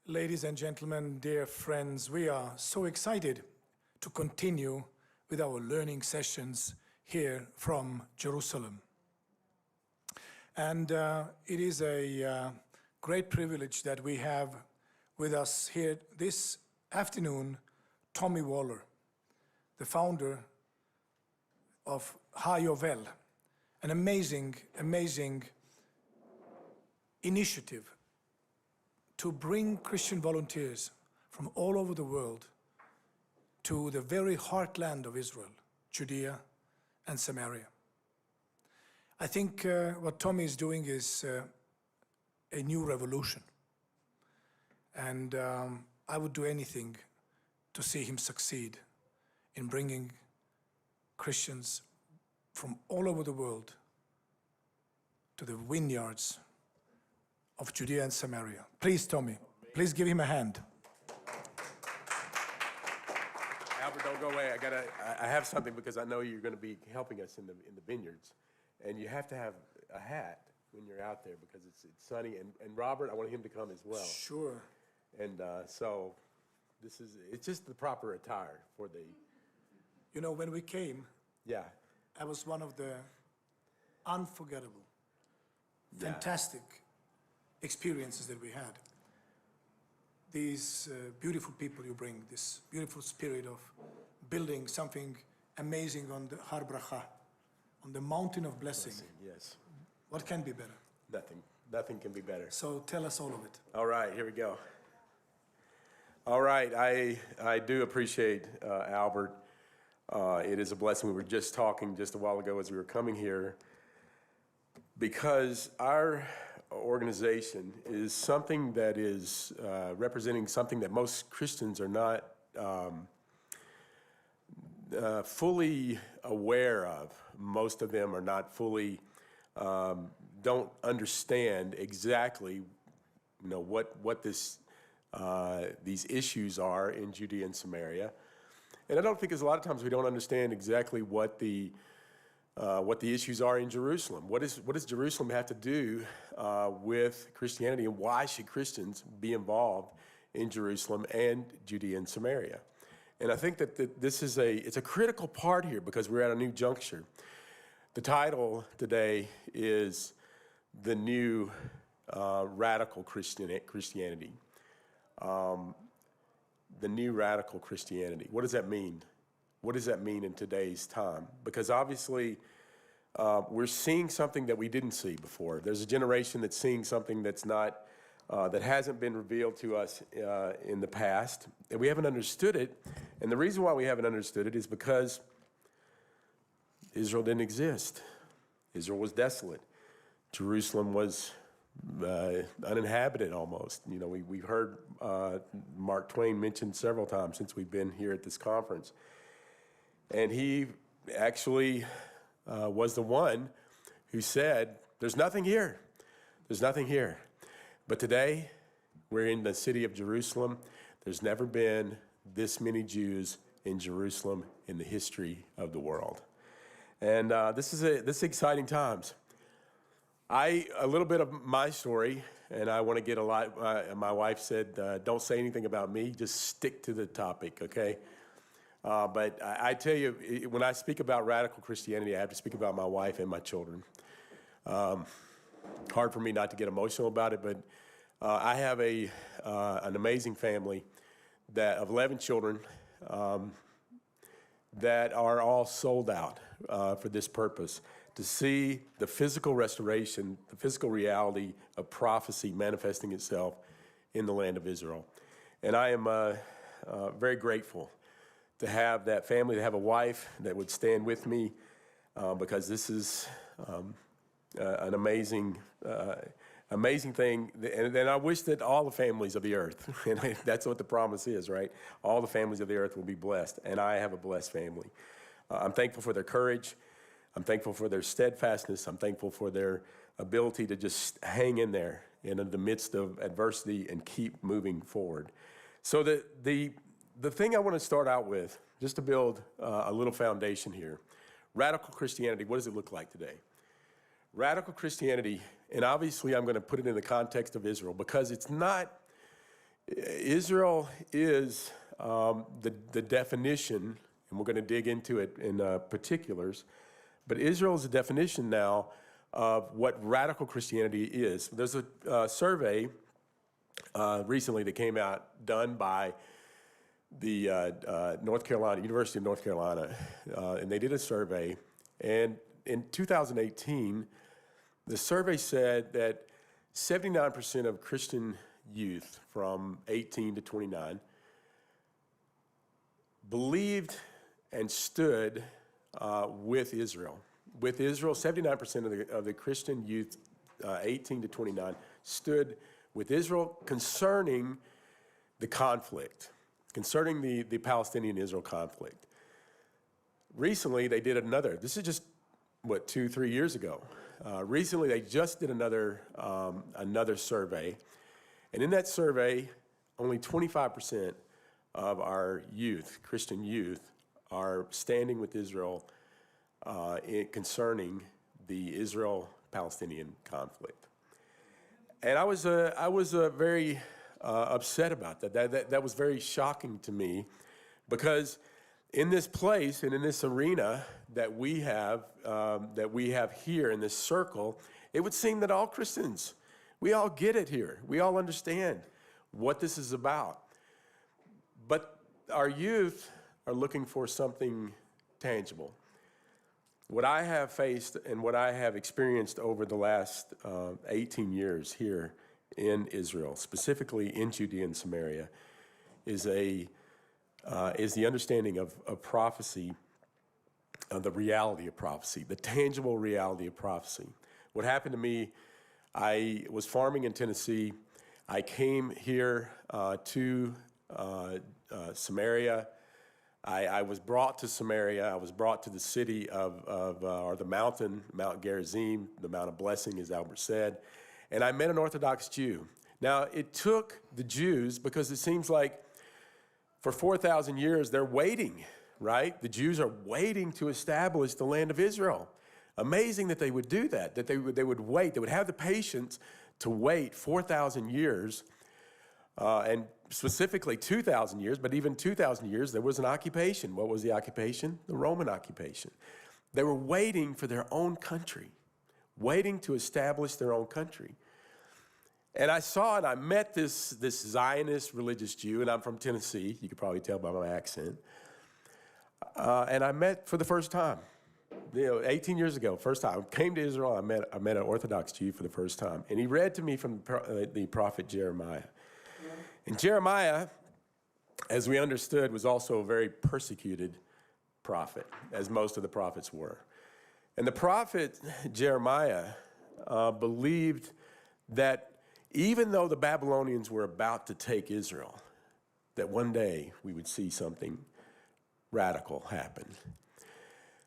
Ladies and gentlemen, dear friends, we are so excited to continue with our learning sessions here from Jerusalem. And it is a great privilege that we have with us here this afternoon Tommy Waller, the founder of HaYovel, an amazing initiative to bring Christian volunteers from all over the world to the very heartland of Israel, Judea and Samaria. I think what Tommy is doing is a new revolution. And I would do anything to see him succeed in bringing Christians from all over the world to the vineyards of Judea and Samaria. Please, Tommy, please give him a hand. Albert, don't go away. I have something because I know you're going to be helping us in the vineyards, and you have to have a hat when you're out there because it's sunny. And Robert, I want him to come as well. Sure. And so it's just the proper attire for the. You know, when we came, yeah, that was one of the unforgettable, fantastic experiences that we had. These beautiful people you bring, this beautiful spirit of building something amazing on the Har Bracha, on the mountain of blessing. Yes. What can be better? Nothing can be better. So tell us all of it. All right, here we go. All right, I do appreciate Albert. It is a blessing. We were just talking just a while ago as we were coming here, because our organization is something that is representing something that most Christians are not fully aware of. Most of them are not fully, don't understand exactly, what these issues are in Judea and Samaria. And I don't think a lot of times we don't understand exactly what the issues are in Jerusalem. What does Jerusalem have to do with Christianity, and why should Christians be involved in Jerusalem and Judea and Samaria? And I think that this is it's a critical part here because we're at a new juncture. The title today is The New Radical Christianity. The new radical Christianity. What does that mean? What does that mean in today's time? Because obviously, we're seeing something that we didn't see before. There's a generation that's seeing something that's not, that hasn't been revealed to us in the past, and we haven't understood it. And the reason why we haven't understood it is because Israel didn't exist. Israel was desolate. Jerusalem was uninhabited almost. We've heard Mark Twain mentioned several times since we've been here at this conference. And he actually was the one who said, there's nothing here. There's nothing here. But today, we're in the city of Jerusalem. There's never been this many Jews in Jerusalem in the history of the world. And this is exciting times. A little bit of my story, and I want to get a lot, my wife said, don't say anything about me, just stick to the topic, okay? But I tell you, when I speak about radical Christianity, I have to speak about my wife and my children. Hard for me not to get emotional about it, but I have an amazing family of 11 children that are all sold out for this purpose, to see the physical restoration, the physical reality of prophecy manifesting itself in the land of Israel. And I am very grateful to have that family, to have a wife that would stand with me, because this is an amazing thing. And I wish that all the families of the earth, and that's what the promise is, right? All the families of the earth will be blessed, and I have a blessed family. I'm thankful for their courage. I'm thankful for their steadfastness. I'm thankful for their ability to just hang in there in the midst of adversity and keep moving forward. So the thing I want to start out with, just to build a little foundation here, radical Christianity, what does it look like today? Radical Christianity, and obviously I'm going to put it in the context of Israel, because it's not Israel is the definition, and we're going to dig into it in particulars, but Israel is a definition now of what radical Christianity is. There's a survey recently that came out done by the University of North Carolina, and they did a survey, and in 2018, the survey said that 79% of Christian youth from 18 to 29 believed and stood with Israel. With Israel, 79% of the Christian youth 18 to 29 stood with Israel concerning the conflict, concerning the Palestinian-Israel conflict. Recently, they did another. This is just, 2-3 years ago. Recently, they just did another survey. And in that survey, only 25% of our youth, Christian youth, are standing with Israel concerning the Israel-Palestinian conflict. And I was very upset about that. That was very shocking to me, because in this place and in this arena that we have here in this circle, it would seem that all Christians, we all get it here. We all understand what this is about. But our youth are looking for something tangible. What I have faced and what I have experienced over the last 18 years here in Israel, specifically in Judea and Samaria, is the understanding of prophecy, the reality of prophecy, the tangible reality of prophecy. What happened to me, I was farming in Tennessee. I came here to Samaria. I was brought to Samaria. I was brought to the city or the mountain, Mount Gerizim, the Mount of Blessing, as Albert said. And I met an Orthodox Jew. Now, it took the Jews, because it seems like for 4,000 years, they're waiting, right? The Jews are waiting to establish the land of Israel. Amazing that they would do that they would wait. They would have the patience to wait 4,000 years, and specifically 2,000 years, but even 2,000 years, there was an occupation. What was the occupation? The Roman occupation. They were waiting for their own country, waiting to establish their own country. And I saw and I met this Zionist religious Jew, and I'm from Tennessee. You could probably tell by my accent. And I met for the first time, 18 years ago, first time. I came to Israel, I met an Orthodox Jew for the first time. And he read to me from the prophet Jeremiah. And Jeremiah, as we understood, was also a very persecuted prophet, as most of the prophets were. And the prophet Jeremiah believed that even though the Babylonians were about to take Israel, that one day we would see something radical happen,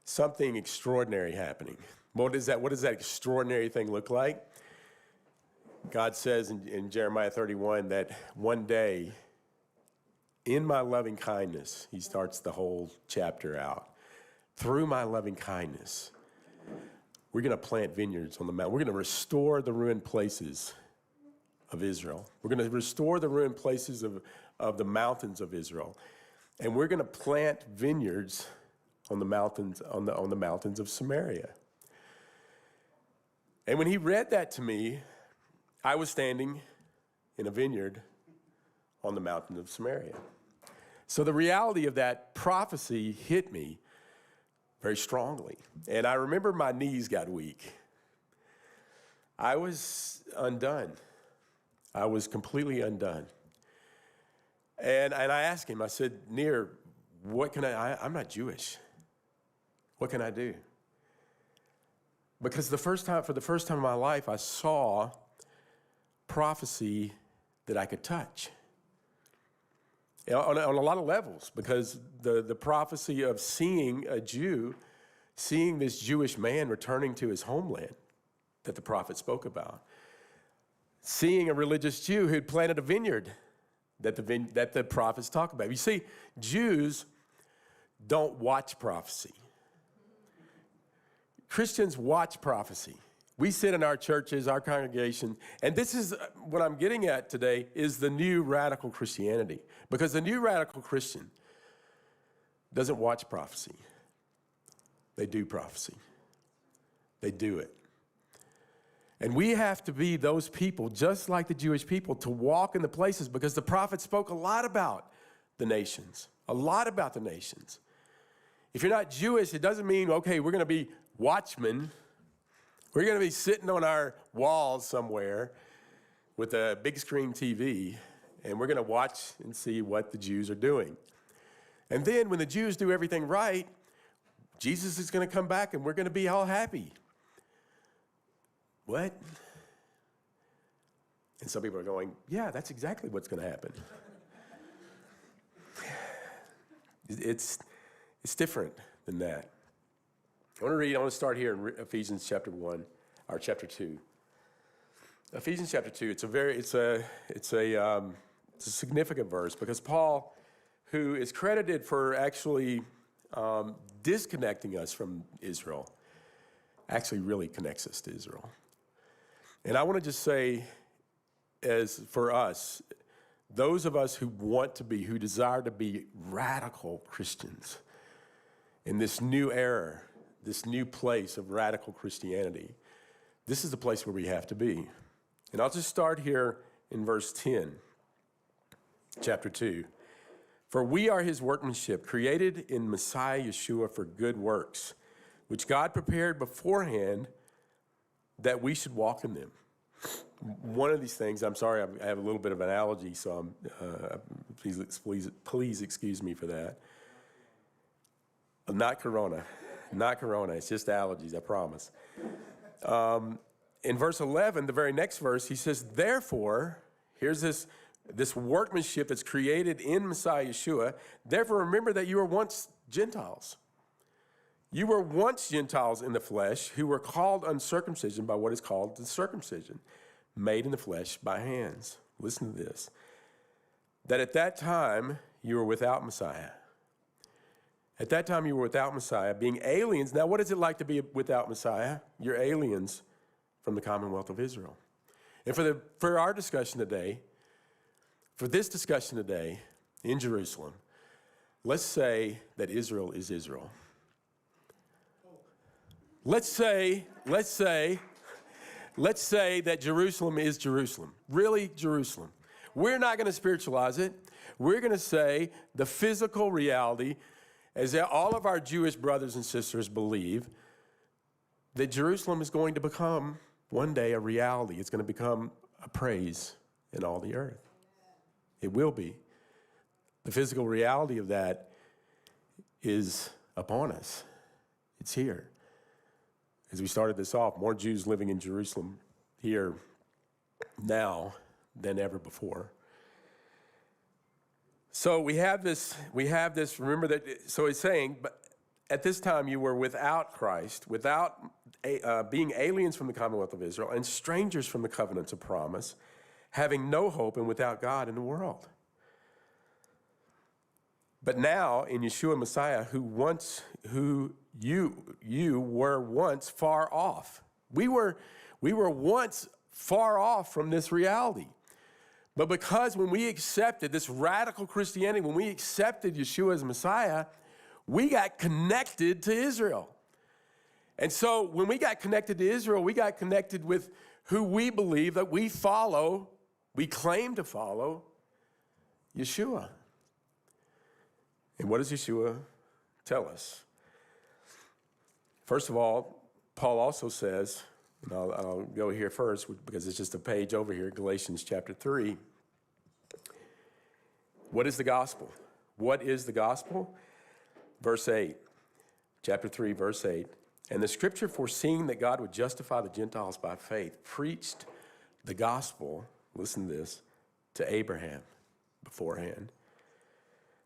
something extraordinary happening. What does that extraordinary thing look like? God says in Jeremiah 31 that one day, in my loving kindness, he starts the whole chapter out. Through my loving kindness, we're going to plant vineyards on the mountain. We're going to restore the ruined places of Israel. We're going to restore the ruined places of the mountains of Israel. And we're going to plant vineyards on the mountains, on the mountains of Samaria. And when he read that to me, I was standing in a vineyard on the mountain of Samaria. So the reality of that prophecy hit me very strongly. And I remember my knees got weak. I was undone. I was completely undone. And I asked him, I said, Nir, what can I'm not Jewish. What can I do? Because for the first time in my life, I saw prophecy that I could touch. On a lot of levels, because the prophecy of seeing a Jew, seeing this Jewish man returning to his homeland that the prophet spoke about, seeing a religious Jew who'd planted a vineyard that the prophets talk about. You see, Jews don't watch prophecy. Christians watch prophecy. We sit in our churches, our congregation, and this is what I'm getting at today is the new radical Christianity. Because the new radical Christian doesn't watch prophecy. They do prophecy. They do it. And we have to be those people, just like the Jewish people, to walk in the places, because the prophet spoke a lot about the nations, a lot about the nations. If you're not Jewish, it doesn't mean, okay, we're going to be watchmen. We're going to be sitting on our walls somewhere with a big screen TV, and we're going to watch and see what the Jews are doing. And then when the Jews do everything right, Jesus is going to come back, and we're going to be all happy. What? And some people are going, yeah, that's exactly what's going to happen. It's different than that. I want to start here in Ephesians chapter 1, or chapter 2. Ephesians chapter 2, it's a significant verse, because Paul, who is credited for actually disconnecting us from Israel, actually really connects us to Israel. And I want to just say, as for us, those of us who who desire to be radical Christians in this new era, this new place of radical Christianity, this is the place where we have to be. And I'll just start here in verse 10, chapter 2. For we are his workmanship, created in Messiah Yeshua for good works, which God prepared beforehand that we should walk in them. One of these things, I'm sorry, I have a little bit of an allergy, so please excuse me for that. Not corona, it's just allergies, I promise. In verse 11, the very next verse, he says, therefore, here's this workmanship that's created in Messiah Yeshua, therefore remember that you were once Gentiles. You were once Gentiles in the flesh, who were called uncircumcision by what is called the circumcision, made in the flesh by hands. Listen to this. That at that time you were without Messiah. At that time you were without Messiah, being aliens. Now what is it like to be without Messiah? You're aliens from the commonwealth of Israel. And for our discussion today, for this discussion today in Jerusalem, let's say that Israel is Israel. Let's say that Jerusalem is Jerusalem, really Jerusalem. We're not going to spiritualize it. We're going to say the physical reality, as all of our Jewish brothers and sisters believe, that Jerusalem is going to become one day a reality. It's going to become a praise in all the earth. It will be. The physical reality of that is upon us. It's here. As we started this off, more Jews living in Jerusalem here now than ever before. So we have this, remember that, so he's saying, but at this time you were without Christ, without being aliens from the commonwealth of Israel and strangers from the covenants of promise, having no hope and without God in the world. But now in Yeshua Messiah, who you were once far off. We were once far off from this reality. But because when we accepted this radical Christianity, when we accepted Yeshua as Messiah, we got connected to Israel. And so when we got connected to Israel, we got connected with who we believe that we follow, we claim to follow, Yeshua. And what does Yeshua tell us? First of all, Paul also says, and I'll go here first because it's just a page over here, Galatians chapter 3. What is the gospel? What is the gospel? Verse 8, chapter 3, verse 8. And the scripture, foreseeing that God would justify the Gentiles by faith, preached the gospel, listen to this, to Abraham beforehand.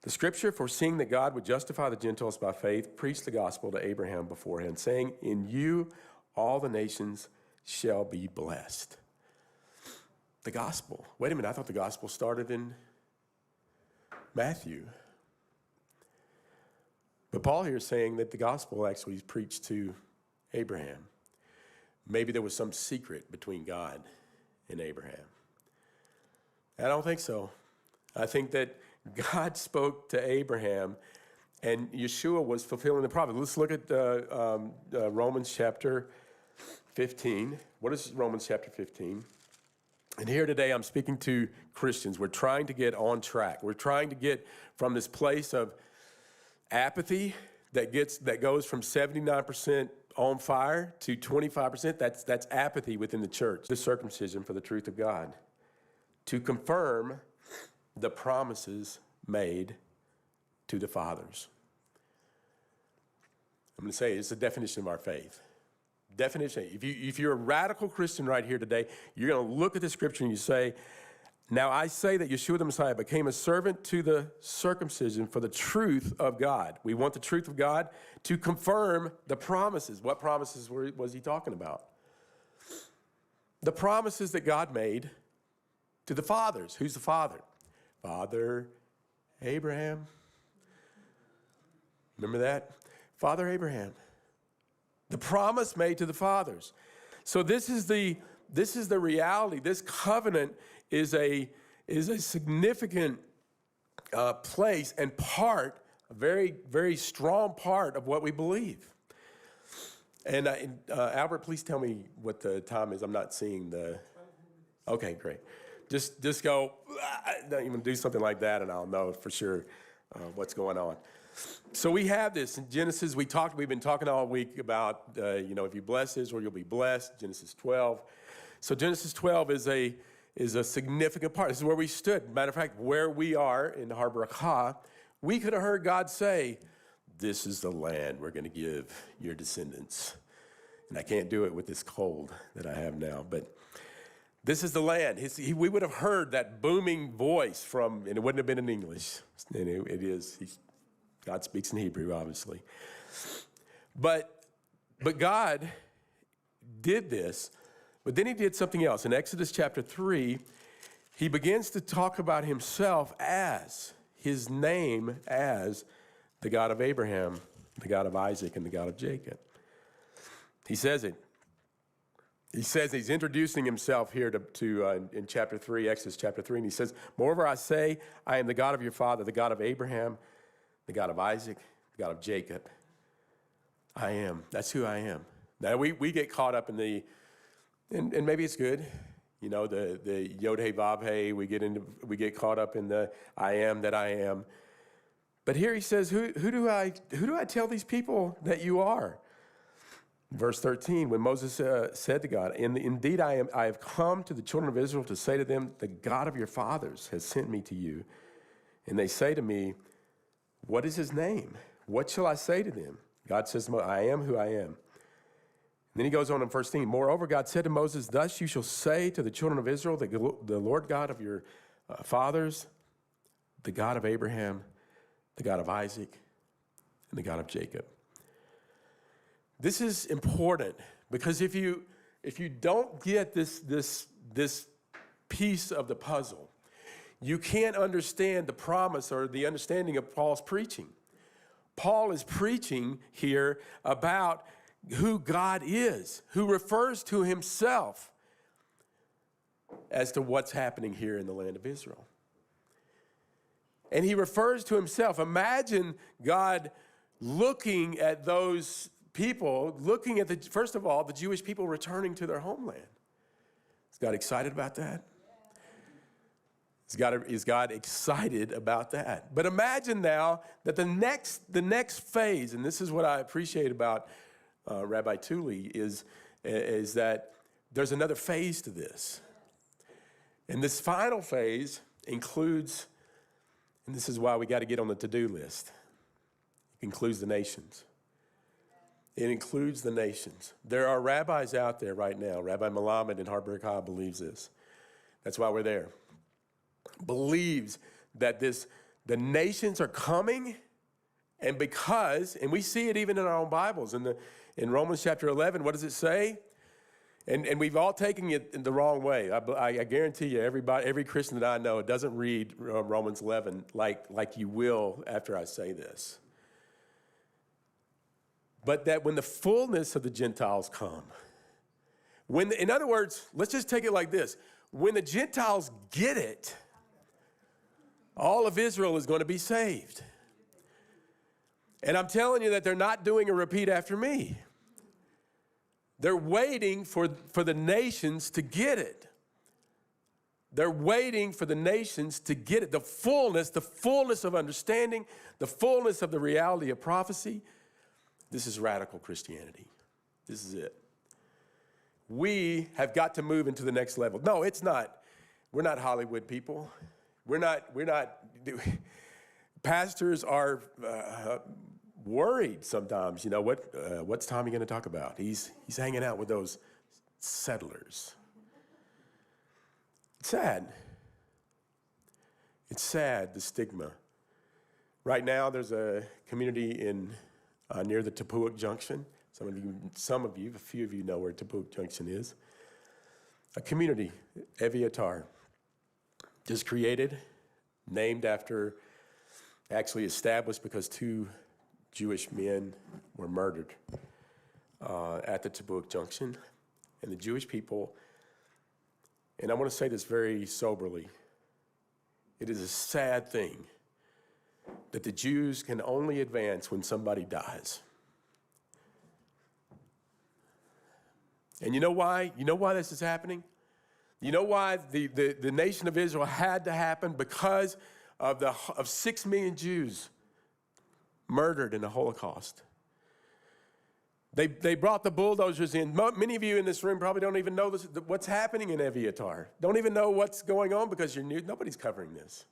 The scripture, foreseeing that God would justify the Gentiles by faith, preached the gospel to Abraham beforehand, saying, in you all the nations shall be blessed. The gospel. Wait a minute, I thought the gospel started in Matthew. But Paul here is saying that the gospel actually is preached to Abraham. maybe there was some secret between God and Abraham. I don't think so. I think that God spoke to Abraham, and Yeshua was fulfilling the prophet. Let's look at Romans chapter 15. What is Romans chapter 15? And here today I'm speaking to Christians. We're trying to get on track. We're trying to get from this place of apathy that goes from 79% on fire to 25%. That's apathy within the church. The circumcision for the truth of God, to confirm the promises made to the fathers. I'm going to say it's the definition of our faith. Definition. If you're a radical Christian right here today, you're going to look at the scripture and you say, now I say that Yeshua the Messiah became a servant to the circumcision for the truth of God. We want the truth of God to confirm the promises. What promises was he talking about? The promises that God made to the fathers. Who's the father? Father Abraham. Remember that? Father Abraham. The promise made to the fathers. So this is the reality. This covenant is a significant place and part, a very, very strong part of what we believe. And Albert, please tell me what the time is. I'm not seeing the. Okay, great. Just go. Don't even do something like that, and I'll know for sure what's going on. So we have this in Genesis. We've been talking all week about, if you bless Israel, you'll be blessed. Genesis 12. So Genesis 12 is a significant part. This is where we stood. Matter of fact, where we are in Harbor Ha, we could have heard God say, "This is the land we're going to give your descendants." And I can't do it with this cold that I have now, but this is the land. We would have heard that booming voice and it wouldn't have been in English. And it is. God speaks in Hebrew, obviously. But God did this, but then he did something else. In Exodus chapter 3, he begins to talk about himself as, his name as the God of Abraham, the God of Isaac, and the God of Jacob. He says it. He says he's introducing himself here in chapter 3, Exodus chapter 3, and he says, "Moreover, I say, I am the God of your father, the God of Abraham, the God of Isaac, the God of Jacob. I am." That's who I am. Now, we get caught up in and maybe it's good, the Yod He Vav He. We get caught up in the I am that I am. But here he says, who do I tell these people that you are? Verse 13, when Moses said to God, "Indeed I have come to the children of Israel to say to them, the God of your fathers has sent me to you. And they say to me, what is his name? What shall I say to them?" God says, "I am who I am." And then he goes on in verse 13, "Moreover, God said to Moses, thus you shall say to the children of Israel, the Lord God of your fathers, the God of Abraham, the God of Isaac, and the God of Jacob." This is important because if you don't get this piece of the puzzle, you can't understand the promise or the understanding of Paul's preaching. Paul is preaching here about who God is, who refers to himself as to what's happening here in the land of Israel. And he refers to himself. Imagine God looking at those people, looking at first of all, the Jewish people returning to their homeland. Is God excited about that? Is God excited about that? But imagine now that the next phase, and this is what I appreciate about Rabbi Thule, is that there's another phase to this. And this final phase includes, and this is why we got to get on the to-do list, it includes the nations. It includes the nations. There are rabbis out there right now. Rabbi Melamed in Harbor Ha believes this. That's why we're there. Believes that the nations are coming, and we see it even in our own Bibles. In Romans chapter 11, what does it say? And we've all taken it in the wrong way. I guarantee you, every Christian that I know doesn't read Romans 11 like you will after I say this. But that when the fullness of the Gentiles come, In other words, let's just take it like this. When the Gentiles get it, all of Israel is going to be saved. And I'm telling you that they're not doing a repeat after me. They're waiting for the nations to get it. They're waiting for the nations to get it. The fullness of understanding, the fullness of the reality of prophecy. This is radical Christianity. This is it. We have got to move into the next level. No, it's not. We're not Hollywood people. We're not. Pastors are worried sometimes. You know, what's Tommy going to talk about? He's hanging out with those settlers. It's sad. It's sad, the stigma. Right now, there's a community in near the Tapuic Junction. Some of you, a few of you know where Tapuic Junction is. A community, Eviatar, just created, named after, actually established because 2 Jewish men were murdered at the Tapuic Junction. And the Jewish people, and I want to say this very soberly, it is a sad thing that the Jews can only advance when somebody dies. And you know why? You know why this is happening? You know why the nation of Israel had to happen? Because of 6 million Jews murdered in the Holocaust. They brought the bulldozers in. Many of you in this room probably don't even know what's happening in Eviatar. Don't even know what's going on because you're new. Nobody's covering this.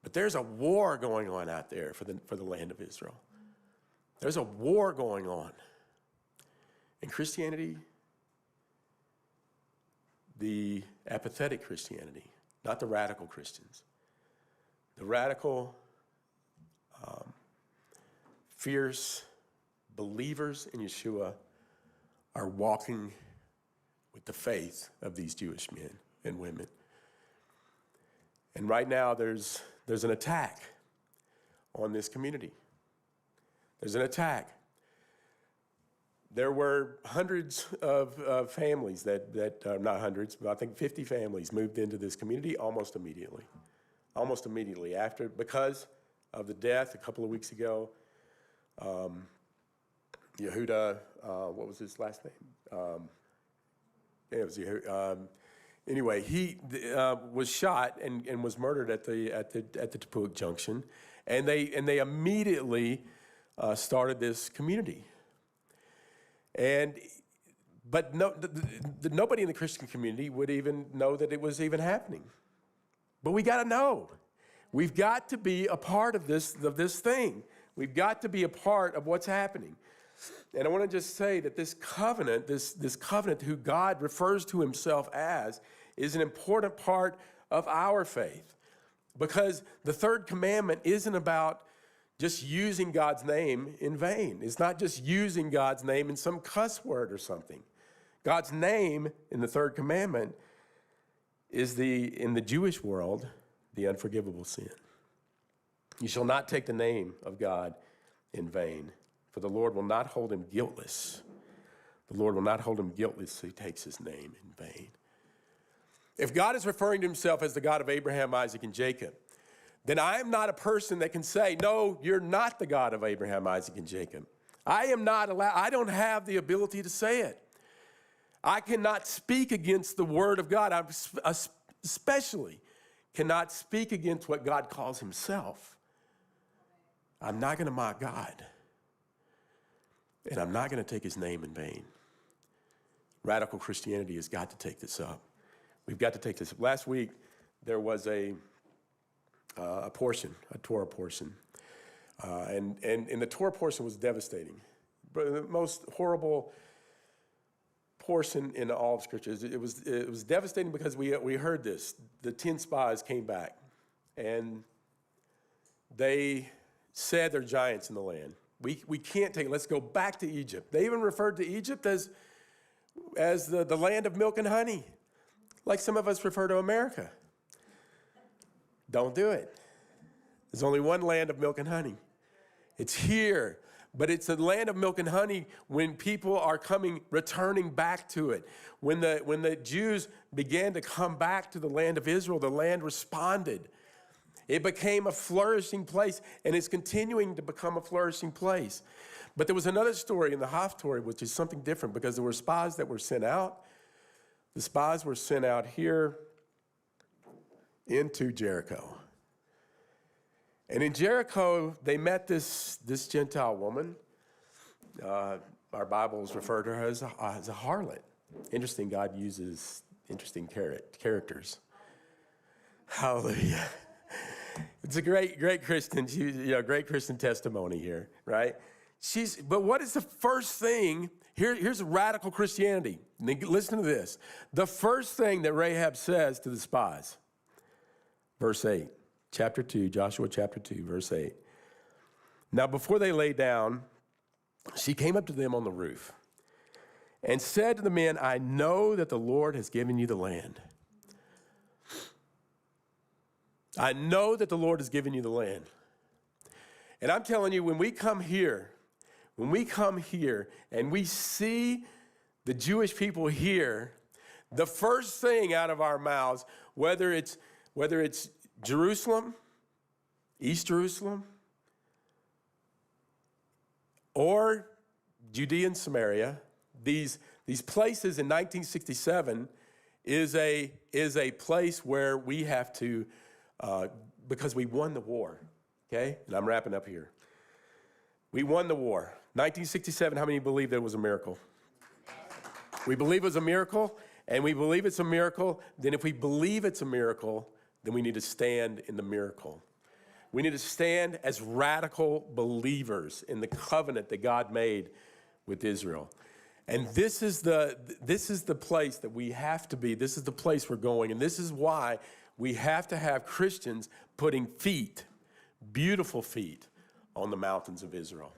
But there's a war going on out there for the land of Israel. There's a war going on. In Christianity, the apathetic Christianity, not the radical Christians. The radical, fierce believers in Yeshua are walking with the faith of these Jewish men and women. And right now there's an attack on this community. There's an attack. There were hundreds of families not hundreds, but I think 50 families moved into this community almost immediately. Almost immediately because of the death a couple of weeks ago. Yehuda, what was his last name? It was Yehuda. Anyway, he was shot and was murdered at the Tapuic Junction, and they immediately started this community. But nobody in the Christian community would even know that it was even happening. But we got to know. We've got to be a part of this thing. We've got to be a part of what's happening. And I want to just say that this covenant, this covenant who God refers to himself as, is an important part of our faith. Because the third commandment isn't about just using God's name in vain. It's not just using God's name in some cuss word or something. God's name in the third commandment is in the Jewish world, the unforgivable sin. You shall not take the name of God in vain, for the Lord will not hold him guiltless. The Lord will not hold him guiltless who takes his name in vain. If God is referring to himself as the God of Abraham, Isaac, and Jacob, then I am not a person that can say, no, you're not the God of Abraham, Isaac, and Jacob. I am not allowed, I don't have the ability to say it. I cannot speak against the word of God. I especially cannot speak against what God calls himself. I'm not going to mock God. And I'm not going to take his name in vain. Radical Christianity has got to take this up. We've got to take this up. Last week, there was a Torah portion. And the Torah portion was devastating. The most horrible portion in all of Scripture. It was devastating because we heard this. The 10 spies came back, and they said they're giants in the land. We can't take it. Let's go back to Egypt. They even referred to Egypt as the land of milk and honey, like some of us refer to America. Don't do it. There's only one land of milk and honey. It's here. but it's a land of milk and honey when people are returning back to it. When the Jews began to come back to the land of Israel, the land responded. It became a flourishing place, and it's continuing to become a flourishing place. But there was another story in the Haftorah, which is something different, because there were spies that were sent out. The spies were sent out here into Jericho. And in Jericho, they met this Gentile woman. Our Bibles refer to her as a harlot. Interesting, God uses interesting characters. Hallelujah. It's a great Christian, great Christian testimony here, right? But what is the first thing? Here's radical Christianity. Listen to this. The first thing that Rahab says to the spies, verse 8, chapter 2, Joshua chapter 2, verse 8. Now, before they lay down, she came up to them on the roof and said to the men, I know that the Lord has given you the land. I know that the Lord has given you the land. And I'm telling you, when we come here and we see the Jewish people here, the first thing out of our mouths, whether it's Jerusalem, East Jerusalem, or Judea and Samaria, these places in 1967 is a place where we have to, because we won the war, okay? And I'm wrapping up here. We won the war. 1967, how many believe there was a miracle? We believe it was a miracle, and we believe it's a miracle. Then if we believe it's a miracle, then we need to stand in the miracle. We need to stand as radical believers in the covenant that God made with Israel. And this is the place that we have to be. This is the place we're going. And this is why we have to have Christians putting feet, beautiful feet, on the mountains of Israel.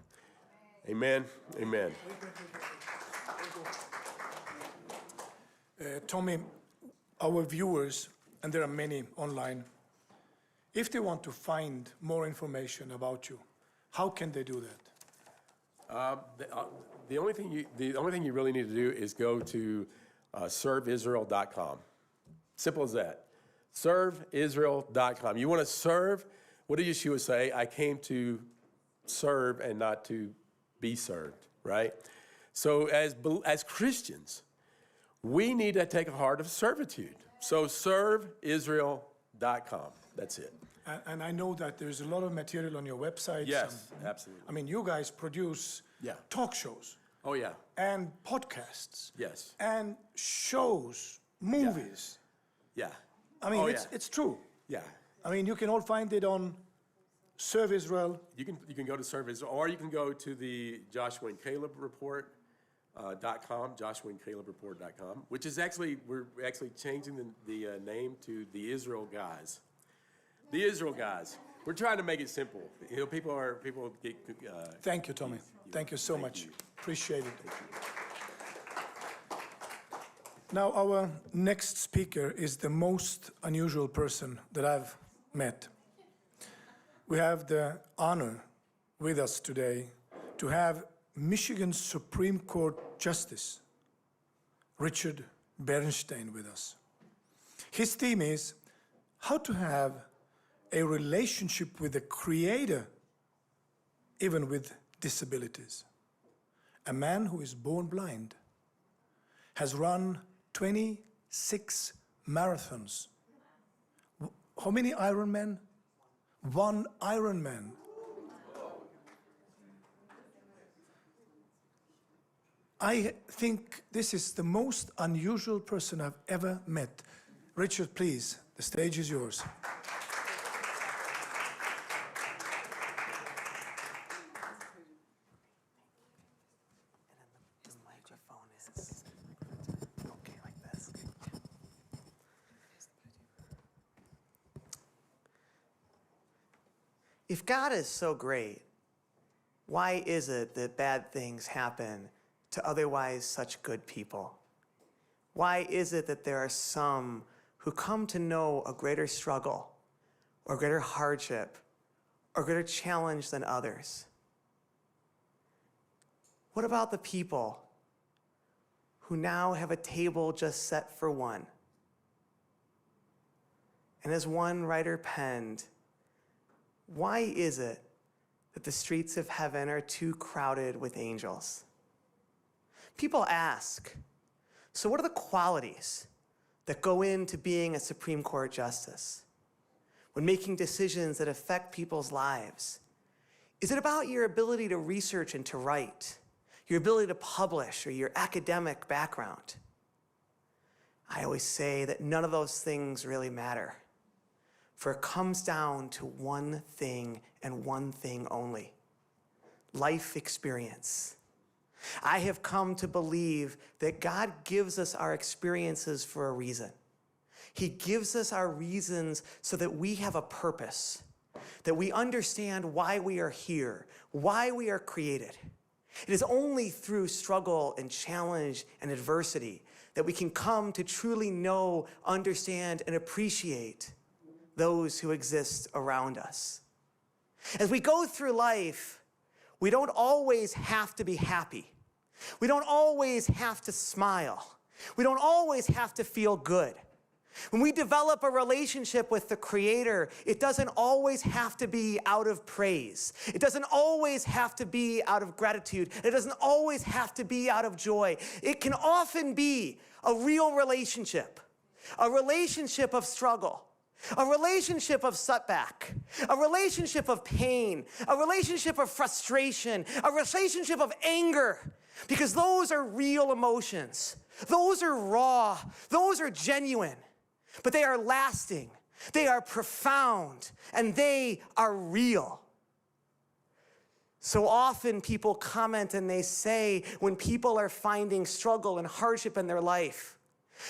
Amen. Amen. Tommy, our viewers, and there are many online, if they want to find more information about you, how can they do that? The only thing you really need to do is go to serveisrael.com. Simple as that. Serveisrael.com. You want to serve? What did Yeshua say? I came to serve and not to be served, right? So as Christians, we need to take a heart of servitude. So serveisrael.com. That's it. And I know that there's a lot of material on your website. Yes, absolutely. I mean, you guys produce talk shows. Oh, yeah. And podcasts. Yes. And shows, movies. Yeah. I mean, it's true. Yeah. I mean, you can all find it on Serve Israel. You can go to Serve Israel, or you can go to the Joshua and Caleb report. .com, joshuaandcalebreport.com, which is we're actually changing the name to the Israel Guys. The Israel Guys. We're trying to make it simple. People get. Thank you, Tommy. Thank you so much. Appreciate it. Now, our next speaker is the most unusual person that I've met. We have the honor with us today to have Michigan's Supreme Court Justice, Richard Bernstein, with us. His theme is how to have a relationship with the Creator, even with disabilities. A man who is born blind has run 26 marathons. How many Ironman? 1 Ironman. I think this is the most unusual person I've ever met. Richard, please, the stage is yours. The microphone is okay like this. If God is so great, why is it that bad things happen to otherwise such good people? Why is it that there are some who come to know a greater struggle or greater hardship or greater challenge than others? What about the people who now have a table just set for one? And as one writer penned, why is it that the streets of heaven are too crowded with angels? People ask, so what are the qualities that go into being a Supreme Court justice? When making decisions that affect people's lives, is it about your ability to research and to write, your ability to publish, or your academic background? I always say that none of those things really matter, for it comes down to one thing and one thing only: life experience. I have come to believe that God gives us our experiences for a reason. He gives us our reasons so that we have a purpose, that we understand why we are here, why we are created. It is only through struggle and challenge and adversity that we can come to truly know, understand, and appreciate those who exist around us. As we go through life, we don't always have to be happy. We don't always have to smile. We don't always have to feel good. When we develop a relationship with the Creator, it doesn't always have to be out of praise. It doesn't always have to be out of gratitude. It doesn't always have to be out of joy. It can often be a real relationship, a relationship of struggle, a relationship of setback, a relationship of pain, a relationship of frustration, a relationship of anger, because those are real emotions. Those are raw. Those are genuine. But they are lasting, they are profound, and they are real. So often people comment and they say, when people are finding struggle and hardship in their life,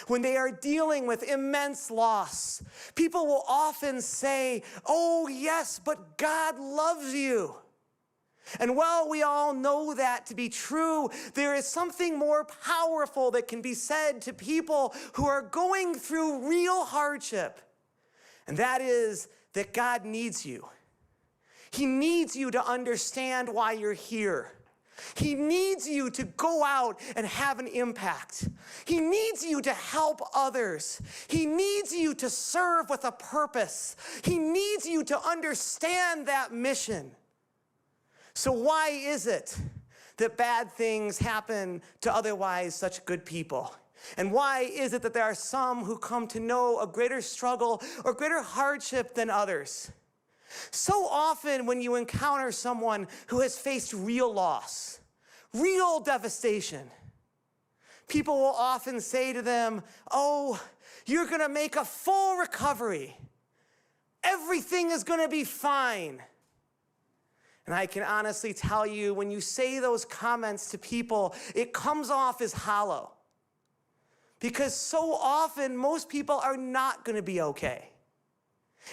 when they are dealing with immense loss, people will often say, "Oh yes, but God loves you." And while we all know that to be true, there is something more powerful that can be said to people who are going through real hardship. And that is that God needs you. He needs you to understand why you're here. He needs you to go out and have an impact. He needs you to help others. He needs you to serve with a purpose. He needs you to understand that mission. So why is it that bad things happen to otherwise such good people? And why is it that there are some who come to know a greater struggle or greater hardship than others? So often when you encounter someone who has faced real loss, real devastation, people will often say to them, "Oh, you're going to make a full recovery. Everything is going to be fine." And I can honestly tell you, when you say those comments to people, it comes off as hollow. Because so often, most people are not going to be okay.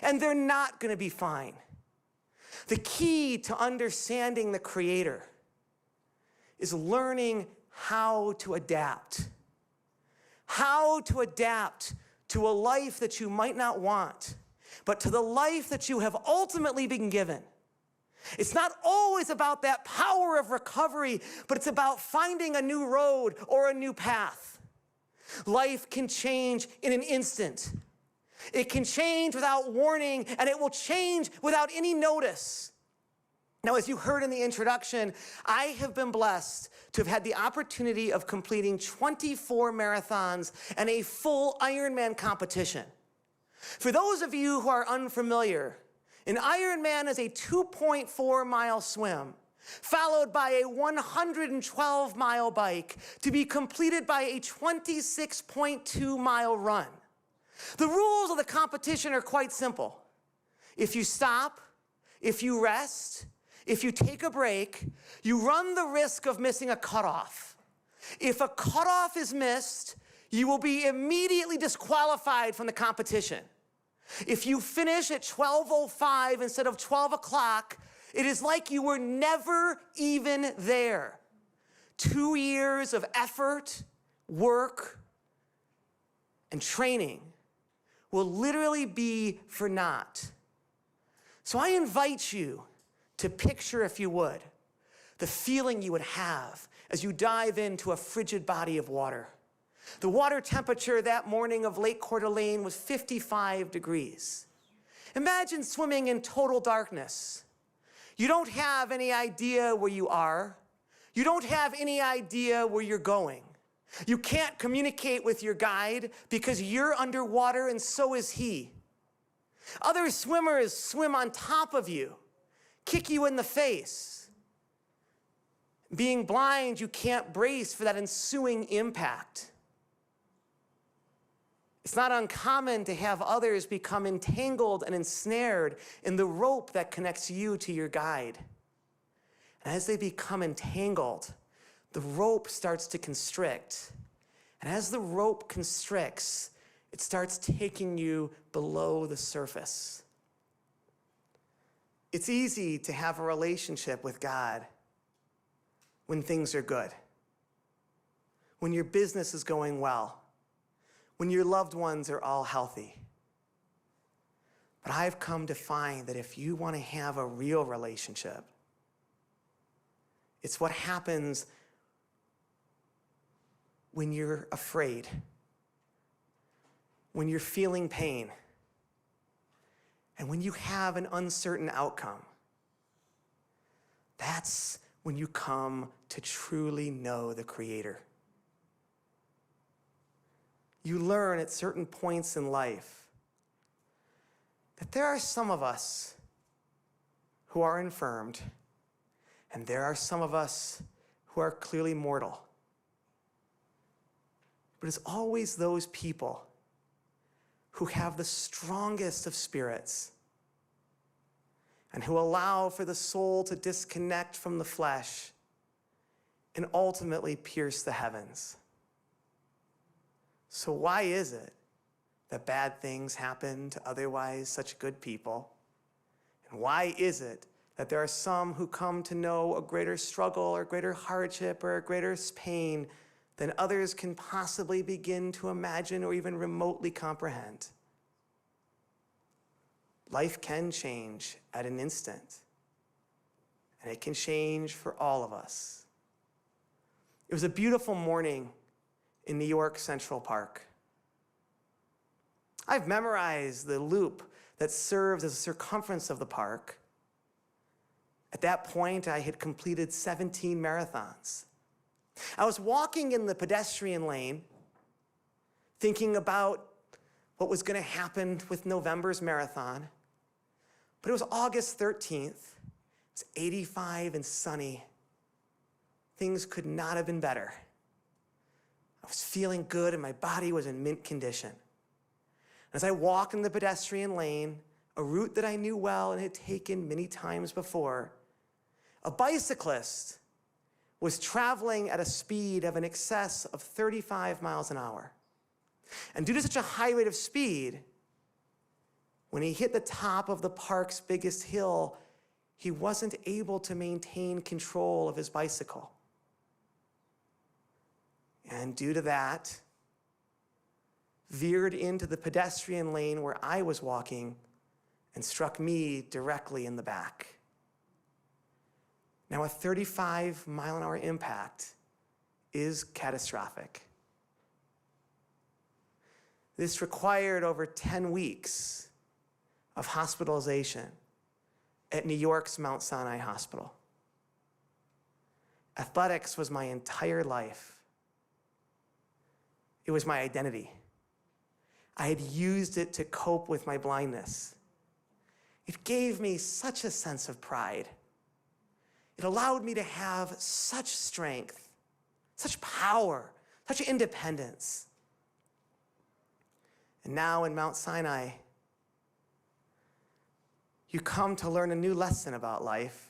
And they're not going to be fine. The key to understanding the Creator is learning how to adapt. How to adapt to a life that you might not want, but to the life that you have ultimately been given. It's not always about that power of recovery, but it's about finding a new road or a new path. Life can change in an instant. It can change without warning, and it will change without any notice. Now, as you heard in the introduction, I have been blessed to have had the opportunity of completing 24 marathons and a full Ironman competition. For those of you who are unfamiliar, an Ironman is a 2.4-mile swim, followed by a 112-mile bike to be completed by a 26.2-mile run. The rules of the competition are quite simple. If you stop, if you rest, if you take a break, you run the risk of missing a cutoff. If a cutoff is missed, you will be immediately disqualified from the competition. If you finish at 12:05 instead of 12 o'clock, it is like you were never even there. 2 years of effort, work, and training will literally be for naught. So I invite you to picture, if you would, the feeling you would have as you dive into a frigid body of water. The water temperature that morning of Lake Coeur d'Alene was 55 degrees. Imagine swimming in total darkness. You don't have any idea where you are. You don't have any idea where you're going. You can't communicate with your guide because you're underwater and so is he. Other swimmers swim on top of you, kick you in the face. Being blind, you can't brace for that ensuing impact. It's not uncommon to have others become entangled and ensnared in the rope that connects you to your guide. And as they become entangled, the rope starts to constrict. And as the rope constricts, it starts taking you below the surface. It's easy to have a relationship with God when things are good, when your business is going well, when your loved ones are all healthy. But I've come to find that if you want to have a real relationship, it's what happens when you're afraid, when you're feeling pain, and when you have an uncertain outcome. That's when you come to truly know the Creator. You learn at certain points in life that there are some of us who are infirmed, and there are some of us who are clearly mortal. But it's always those people who have the strongest of spirits and who allow for the soul to disconnect from the flesh and ultimately pierce the heavens. So why is it that bad things happen to otherwise such good people? And why is it that there are some who come to know a greater struggle or greater hardship or a greater pain than others can possibly begin to imagine or even remotely comprehend? Life can change at an instant, and it can change for all of us. It was a beautiful morning in New York Central Park. I've memorized the loop that serves as the circumference of the park. At that point, I had completed 17 marathons. I was walking in the pedestrian lane, thinking about what was going to happen with November's marathon. But it was August 13th. It was 85 and sunny. Things could not have been better. I was feeling good and my body was in mint condition. As I walked in the pedestrian lane, a route that I knew well and had taken many times before, a bicyclist was traveling at a speed of an excess of 35 miles an hour. And due to such a high rate of speed, when he hit the top of the park's biggest hill, he wasn't able to maintain control of his bicycle. And due to that, veered into the pedestrian lane where I was walking and struck me directly in the back. Now, a 35-mile-an-hour impact is catastrophic. This required over 10 weeks of hospitalization at New York's Mount Sinai Hospital. Athletics was my entire life. It was my identity. I had used it to cope with my blindness. It gave me such a sense of pride. It allowed me to have such strength, such power, such independence. And now in Mount Sinai, you come to learn a new lesson about life.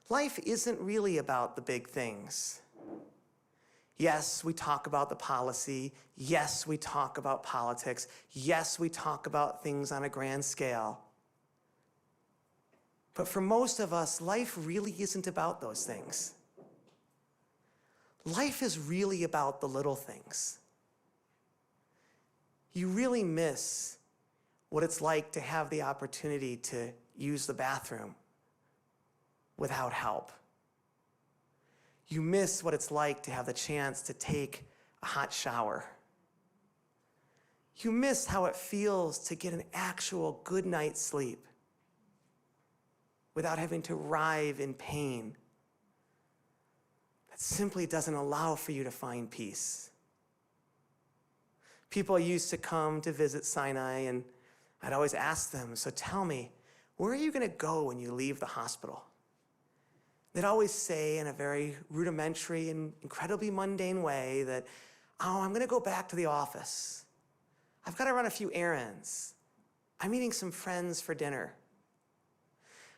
Life isn't really about the big things. Yes, we talk about the policy. Yes, we talk about politics. Yes, we talk about things on a grand scale. But for most of us, life really isn't about those things. Life is really about the little things. You really miss what it's like to have the opportunity to use the bathroom without help. You miss what it's like to have the chance to take a hot shower. You miss how it feels to get an actual good night's sleep without having to writhe in pain. That simply doesn't allow for you to find peace. People used to come to visit Sinai, and I'd always ask them, so tell me, where are you going to go when you leave the hospital? They'd always say in a very rudimentary and incredibly mundane way that, oh, I'm going to go back to the office. I've got to run a few errands. I'm meeting some friends for dinner.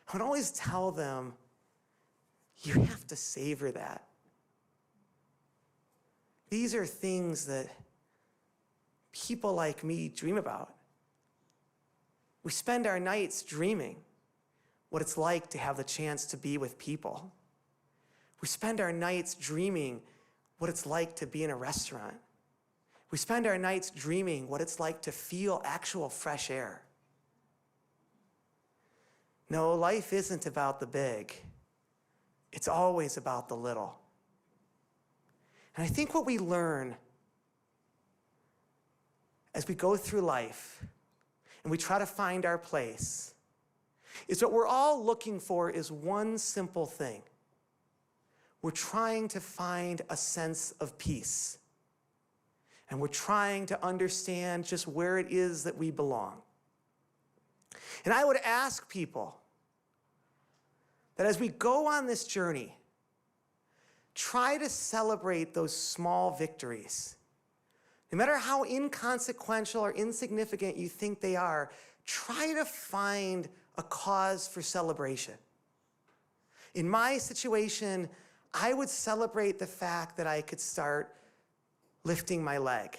I would always tell them, you have to savor that. These are things that people like me dream about. We spend our nights dreaming what it's like to have the chance to be with people. We spend our nights dreaming what it's like to be in a restaurant. We spend our nights dreaming what it's like to feel actual fresh air. No, life isn't about the big. It's always about the little. And I think what we learn as we go through life and we try to find our place is what we're all looking for is one simple thing. We're trying to find a sense of peace. And we're trying to understand just where it is that we belong. And I would ask people that as we go on this journey, try to celebrate those small victories. No matter how inconsequential or insignificant you think they are, try to find a cause for celebration. In my situation, I would celebrate the fact that I could start lifting my leg.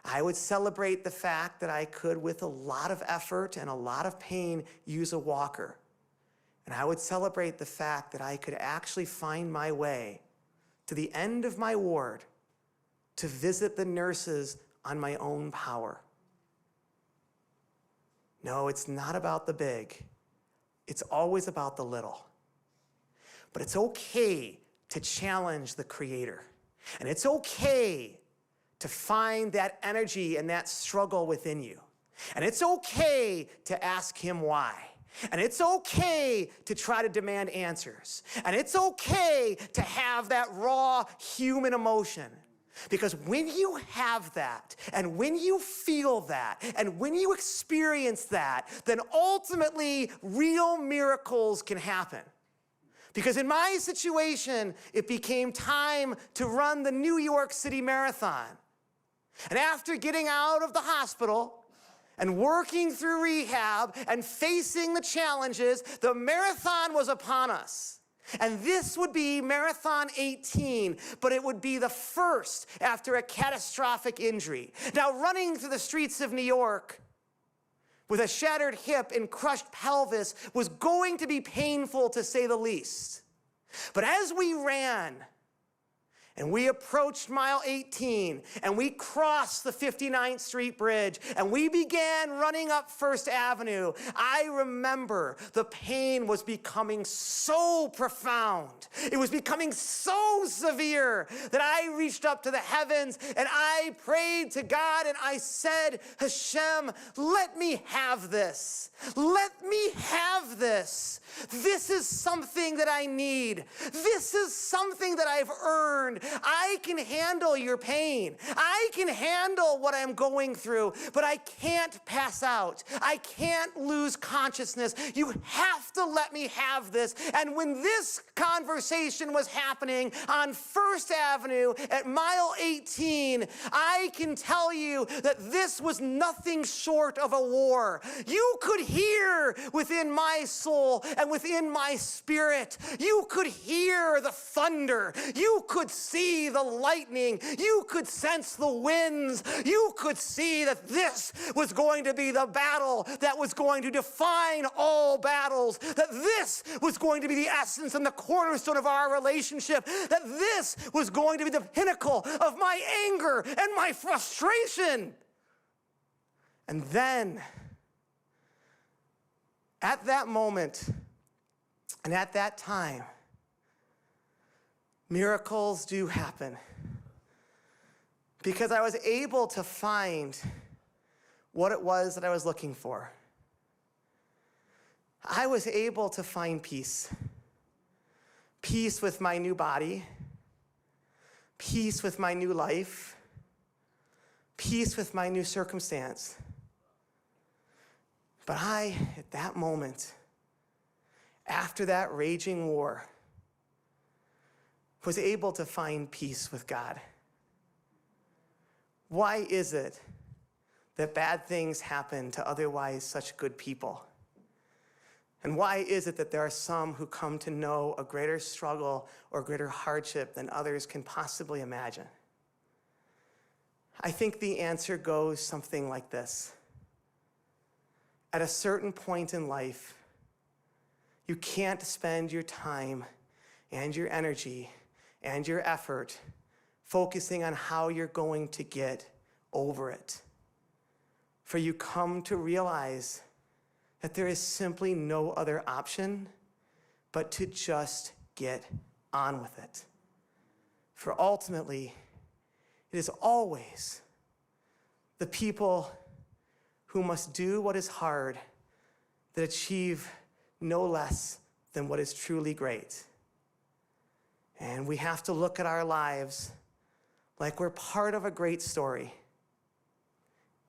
I would celebrate the fact that I could, with a lot of effort and a lot of pain, use a walker. And I would celebrate the fact that I could actually find my way to the end of my ward to visit the nurses on my own power. No, it's not about the big. It's always about the little. But it's okay to challenge the Creator. And it's okay to find that energy and that struggle within you. And it's okay to ask Him why. And it's okay to try to demand answers. And it's okay to have that raw human emotion. Because when you have that, and when you feel that, and when you experience that, then ultimately real miracles can happen. Because in my situation, it became time to run the New York City Marathon. And after getting out of the hospital and working through rehab and facing the challenges, the marathon was upon us. And this would be Marathon 18, but it would be the first after a catastrophic injury. Now, running through the streets of New York with a shattered hip and crushed pelvis was going to be painful, to say the least. But as we ran, and we approached mile 18, and we crossed the 59th Street Bridge, and we began running up First Avenue, I remember the pain was becoming so profound. It was becoming so severe that I reached up to the heavens, and I prayed to God, and I said, Hashem, let me have this. Let me have this. This is something that I need. This is something that I've earned. I can handle your pain. I can handle what I'm going through, but I can't pass out. I can't lose consciousness. You have to let me have this. And when this conversation was happening on First Avenue at mile 18, I can tell you that this was nothing short of a war. You could hear within my soul and within my spirit. You could hear the thunder. You could see the lightning. You could sense the winds. You could see that this was going to be the battle that was going to define all battles, that this was going to be the essence and the cornerstone of our relationship, that this was going to be the pinnacle of my anger and my frustration. And then, at that moment and at that time, Miracles do happen because I was able to find what it was that I was looking for. I was able to find peace. Peace with my new body, peace with my new life, peace with my new circumstance. But I, at that moment, after that raging war, was able to find peace with God. Why is it that bad things happen to otherwise such good people? And why is it that there are some who come to know a greater struggle or greater hardship than others can possibly imagine? I think the answer goes something like this. At a certain point in life, you can't spend your time and your energy and your effort focusing on how you're going to get over it. For you come to realize that there is simply no other option but to just get on with it. For ultimately, it is always the people who must do what is hard that achieve no less than what is truly great. And we have to look at our lives like we're part of a great story.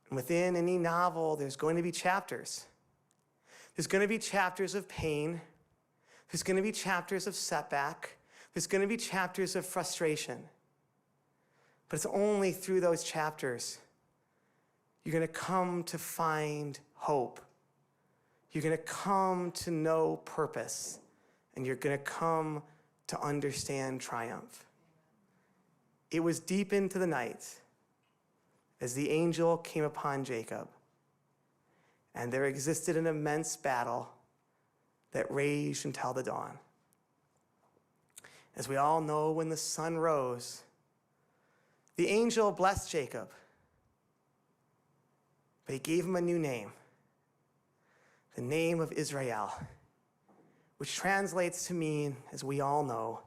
And within any novel, there's going to be chapters. There's going to be chapters of pain. There's going to be chapters of setback. There's going to be chapters of frustration. But it's only through those chapters you're going to come to find hope. You're going to come to know purpose. And you're going to come to understand triumph. It was deep into the night as the angel came upon Jacob, and there existed an immense battle that raged until the dawn. As we all know, when the sun rose, the angel blessed Jacob, but he gave him a new name, the name of Israel, which translates to mean, as we all know,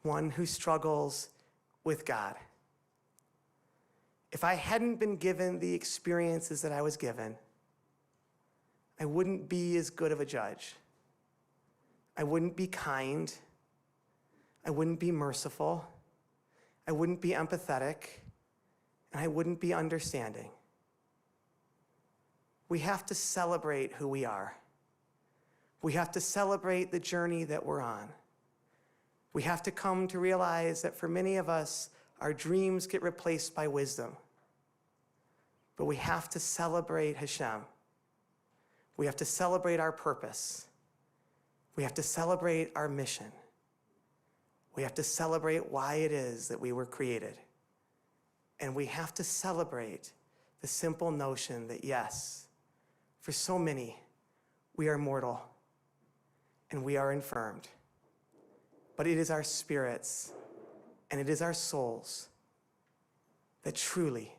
one who struggles with God. If I hadn't been given the experiences that I was given, I wouldn't be as good of a judge. I wouldn't be kind. I wouldn't be merciful. I wouldn't be empathetic. And I wouldn't be understanding. We have to celebrate who we are. We have to celebrate the journey that we're on. We have to come to realize that for many of us, our dreams get replaced by wisdom. But we have to celebrate Hashem. We have to celebrate our purpose. We have to celebrate our mission. We have to celebrate why it is that we were created. And we have to celebrate the simple notion that yes, for so many, we are mortal and we are infirmed. But it is our spirits and it is our souls that truly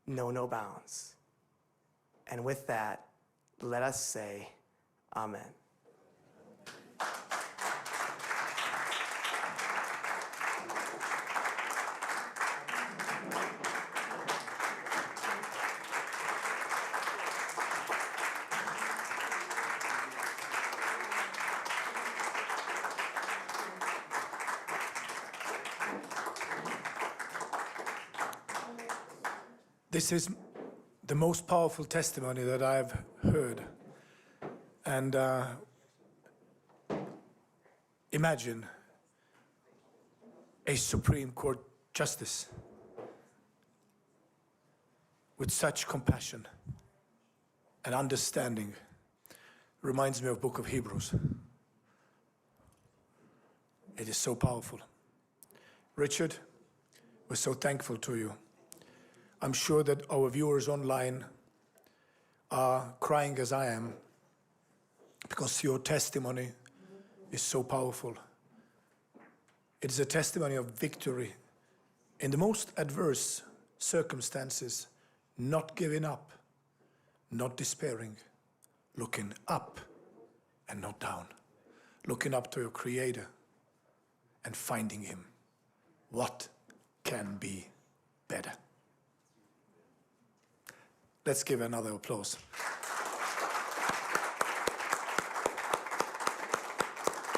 know no bounds. And with that, let us say, Amen. This is the most powerful testimony that I've heard. And imagine a Supreme Court justice with such compassion and understanding. Reminds me of the book of Hebrews. It is so powerful. Richard, we're so thankful to you. I'm sure that our viewers online are crying as I am because your testimony is so powerful. It is a testimony of victory in the most adverse circumstances, not giving up, not despairing, looking up and not down, looking up to your Creator and finding Him. what can be better? Let's give another applause.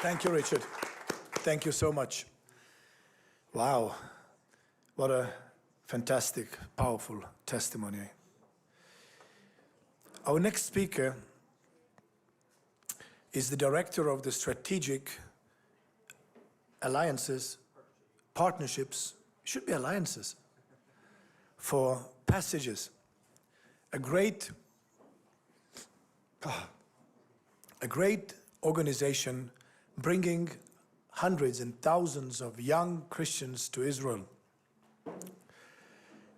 Thank you, Richard. Thank you so much. Wow, what a fantastic, powerful testimony. Our next speaker is the director of the Strategic Alliances, Partnerships, should be alliances, for Passages, a great organization bringing hundreds and thousands of young Christians to Israel.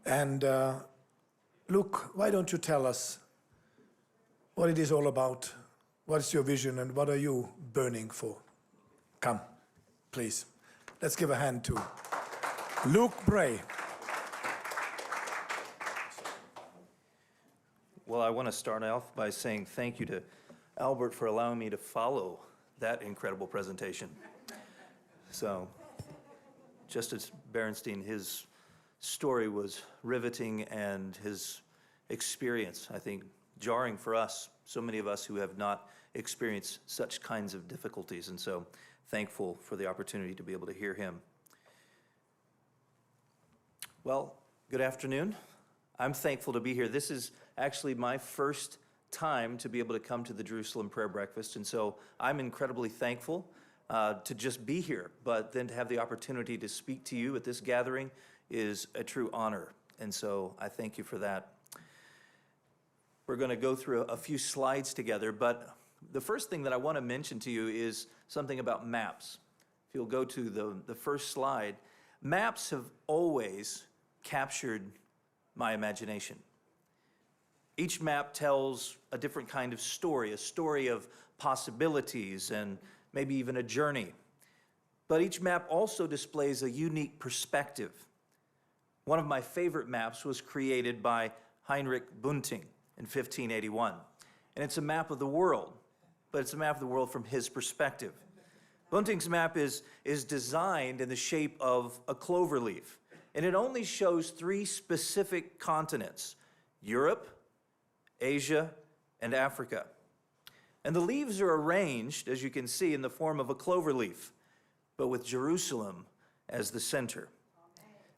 And Luke, why don't you tell us what it is all about? What is your vision and what are you burning for? Come, please. Let's give a hand to Luke Bray. Well, I want to start off by saying thank you to Albert for allowing me to follow that incredible presentation. So, just as Bernstein, his story was riveting and his experience, I think, jarring for us, so many of us who have not experienced such kinds of difficulties, and so thankful for the opportunity to be able to hear him. Well, good afternoon. I'm thankful to be here. This is actually my first time to be able to come to the Jerusalem Prayer Breakfast, and so I'm incredibly thankful to just be here, but then to have the opportunity to speak to you at this gathering is a true honor, and so I thank you for that. We're going to go through a few slides together, but the first thing that I want to mention to you is something about maps. If you'll go to the first slide, maps have always captured my imagination. Each map tells a different kind of story, a story of possibilities and maybe even a journey. But each map also displays a unique perspective. One of my favorite maps was created by Heinrich Bunting in 1581. And it's a map of the world, but it's a map of the world from his perspective. Bunting's map is designed in the shape of a clover leaf, and it only shows 3 specific continents: Europe, Asia, and Africa. And the leaves are arranged, as you can see, in the form of a clover leaf, but with Jerusalem as the center.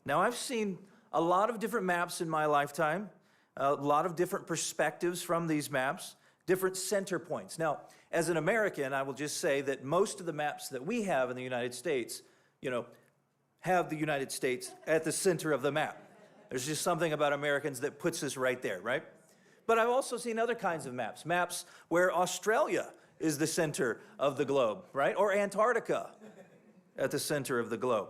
Now, I've seen a lot of different maps in my lifetime, a lot of different perspectives from these maps, different center points. Now, as an American, I will just say that most of the maps that we have in the United States, have the United States at the center of the map. There's just something about Americans that puts us right there, right? But I've also seen other kinds of maps, maps where Australia is the center of the globe, right? Or Antarctica at the center of the globe.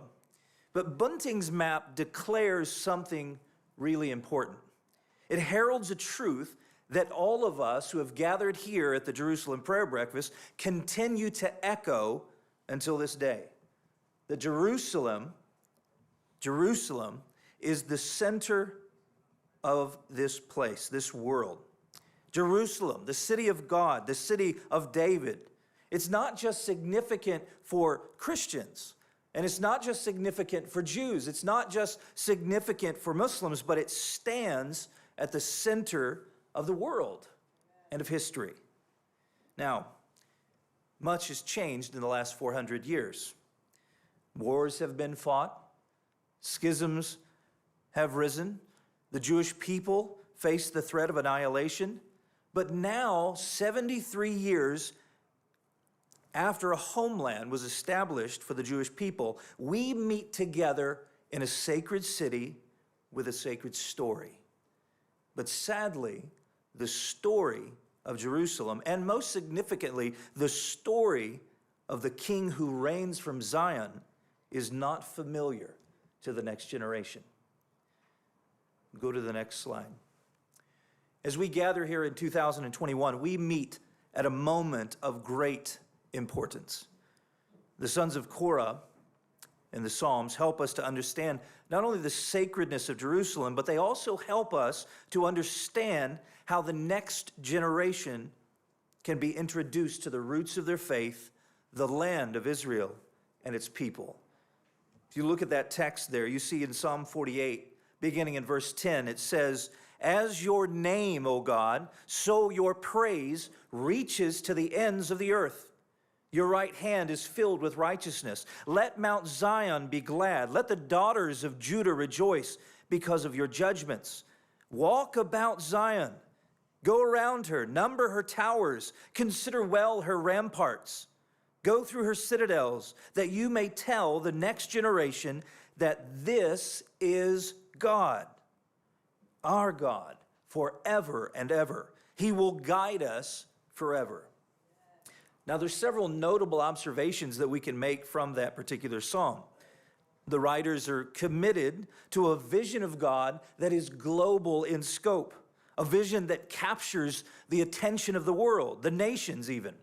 But Bunting's map declares something really important. It heralds a truth that all of us who have gathered here at the Jerusalem Prayer Breakfast continue to echo until this day. That Jerusalem is the center of this place, this world. Jerusalem, the city of God, the city of David. It's not just significant for Christians, and it's not just significant for Jews. It's not just significant for Muslims, but it stands at the center of the world and of history. Now, much has changed in the last 400 years. Wars have been fought. Schisms have risen. The Jewish people face the threat of annihilation. But now, 73 years after a homeland was established for the Jewish people, we meet together in a sacred city with a sacred story. But sadly, the story of Jerusalem, and most significantly, the story of the King who reigns from Zion, is not familiar to the next generation. Go to the next slide. As we gather here in 2021, we meet at a moment of great importance. The sons of Korah in the Psalms help us to understand not only the sacredness of Jerusalem, but they also help us to understand how the next generation can be introduced to the roots of their faith, the land of Israel and its people. If you look at that text there, you see in Psalm 48, beginning in verse 10, it says, "As your name, O God, so your praise reaches to the ends of the earth. Your right hand is filled with righteousness. Let Mount Zion be glad. Let the daughters of Judah rejoice because of your judgments. Walk about Zion. Go around her. Number her towers. Consider well her ramparts. Go through her citadels, that you may tell the next generation that this is God, our God, forever and ever. He will guide us forever." Now, there's several notable observations that we can make from that particular psalm. The writers are committed to a vision of God that is global in scope, a vision that captures the attention of the world, the nations even.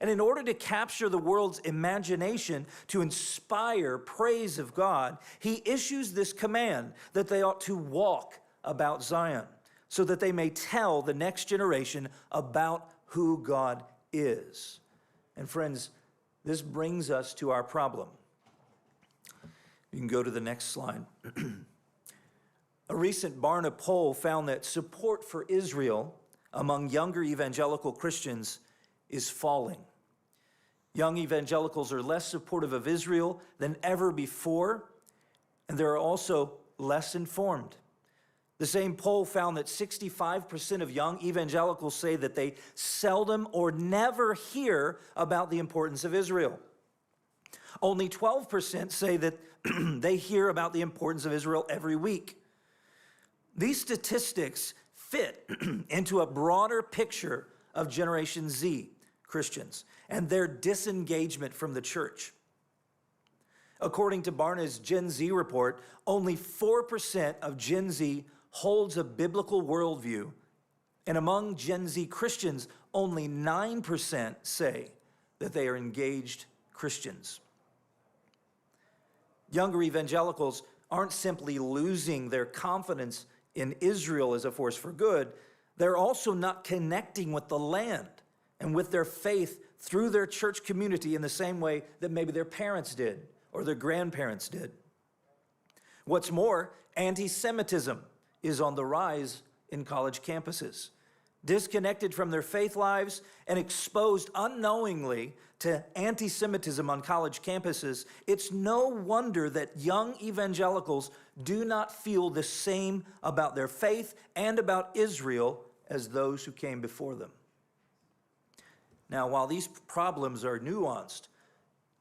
And in order to capture the world's imagination, to inspire praise of God, he issues this command that they ought to walk about Zion, so that they may tell the next generation about who God is. And friends, this brings us to our problem. You can go to the next slide. A recent Barna poll found that support for Israel among younger evangelical Christians is falling. Young evangelicals are less supportive of Israel than ever before, and they're also less informed. The same poll found that 65% of young evangelicals say that they seldom or never hear about the importance of Israel. Only 12% say that they hear about the importance of Israel every week. These statistics fit into a broader picture of Generation Z Christians and their disengagement from the church. According to Barna's Gen Z report, only 4% of Gen Z holds a biblical worldview, and among Gen Z Christians, only 9% say that they are engaged Christians. Younger evangelicals aren't simply losing their confidence in Israel as a force for good, they're also not connecting with the land and with their faith through their church community in the same way that maybe their parents did or their grandparents did. What's more, anti-Semitism is on the rise in college campuses. Disconnected from their faith lives and exposed unknowingly to anti-Semitism on college campuses, it's no wonder that young evangelicals do not feel the same about their faith and about Israel as those who came before them. Now, while these problems are nuanced,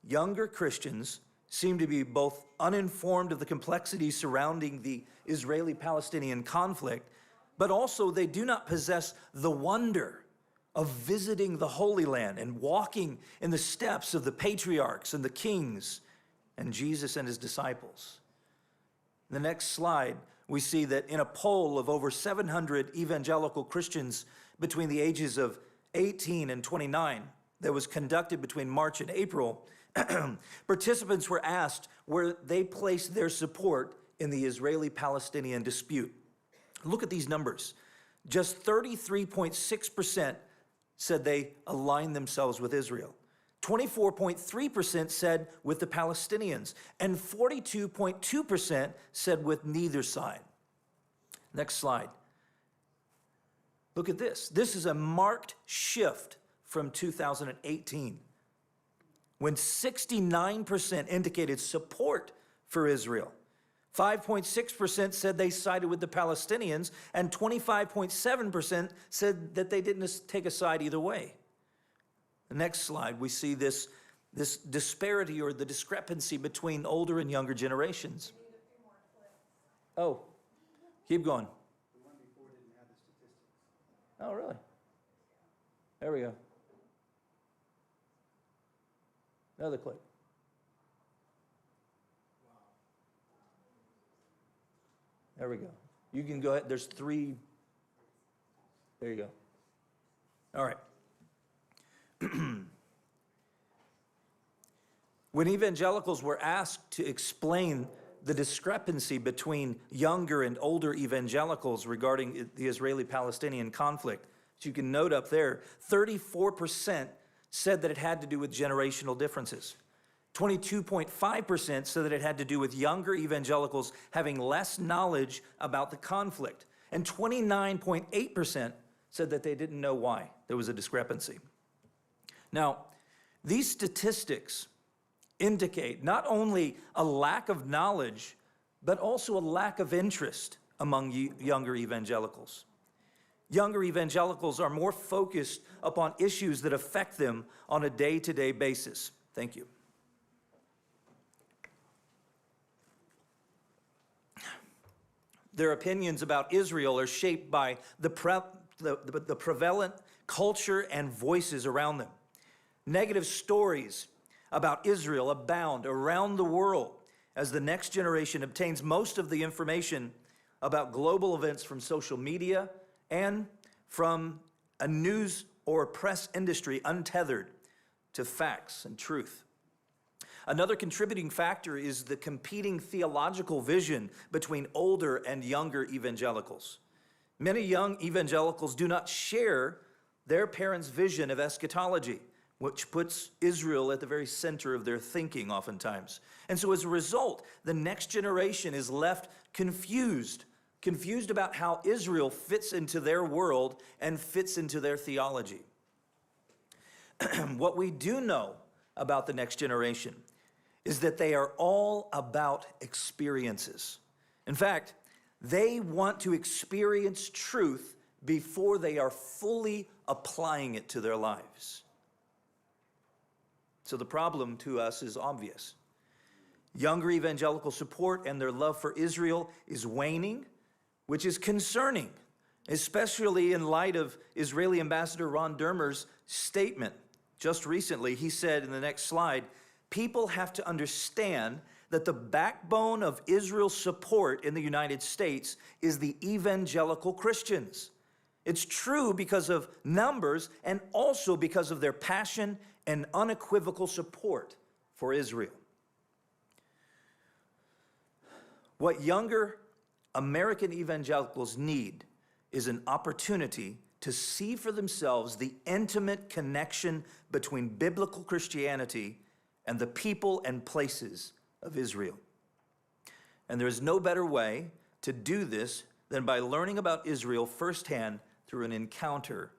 younger Christians seem to be both uninformed of the complexities surrounding the Israeli-Palestinian conflict, but also they do not possess the wonder of visiting the Holy Land and walking in the steps of the patriarchs and the kings and Jesus and his disciples. In the next slide, we see that in a poll of over 700 evangelical Christians between the ages of 18 and 29 that was conducted between March and April, participants were asked where they placed their support in the Israeli-Palestinian dispute. Look at these numbers. Just 33.6% said they aligned themselves with Israel. 24.3% said with the Palestinians, and 42.2% said with neither side. Next slide. Look at this. This is a marked shift from 2018, when 69% indicated support for Israel. 5.6% said they sided with the Palestinians, and 25.7% said that they didn't take a side either way. The next slide, we see this disparity or the discrepancy between older and younger generations. Oh, keep going. The one before didn't have the statistics. Oh, really? There we go. Another clip. There we go. You can go ahead. There's 3. There you go. All right. When evangelicals were asked to explain the discrepancy between younger and older evangelicals regarding the Israeli-Palestinian conflict, as you can note up there, 34% said that it had to do with generational differences. 22.5% said that it had to do with younger evangelicals having less knowledge about the conflict. And 29.8% said that they didn't know why. There was a discrepancy. Now, these statistics indicate not only a lack of knowledge, but also a lack of interest among younger evangelicals. Younger evangelicals are more focused upon issues that affect them on a day-to-day basis. Thank you. Their opinions about Israel are shaped by the prevalent culture and voices around them. Negative stories about Israel abound around the world as the next generation obtains most of the information about global events from social media and from a news or press industry untethered to facts and truth. Another contributing factor is the competing theological vision between older and younger evangelicals. Many young evangelicals do not share their parents' vision of eschatology, which puts Israel at the very center of their thinking oftentimes. And so as a result, the next generation is left confused about how Israel fits into their world and fits into their theology. What we do know about the next generation is that they are all about experiences. In fact, they want to experience truth before they are fully applying it to their lives. So the problem to us is obvious. Younger evangelical support and their love for Israel is waning, which is concerning, especially in light of Israeli Ambassador Ron Dermer's statement. Just recently, he said in the next slide, people have to understand that the backbone of Israel's support in the United States is the evangelical Christians. It's true because of numbers and also because of their passion and unequivocal support for Israel. What younger American evangelicals need is an opportunity to see for themselves the intimate connection between biblical Christianity and the people and places of Israel. And there is no better way to do this than by learning about Israel firsthand through an encounter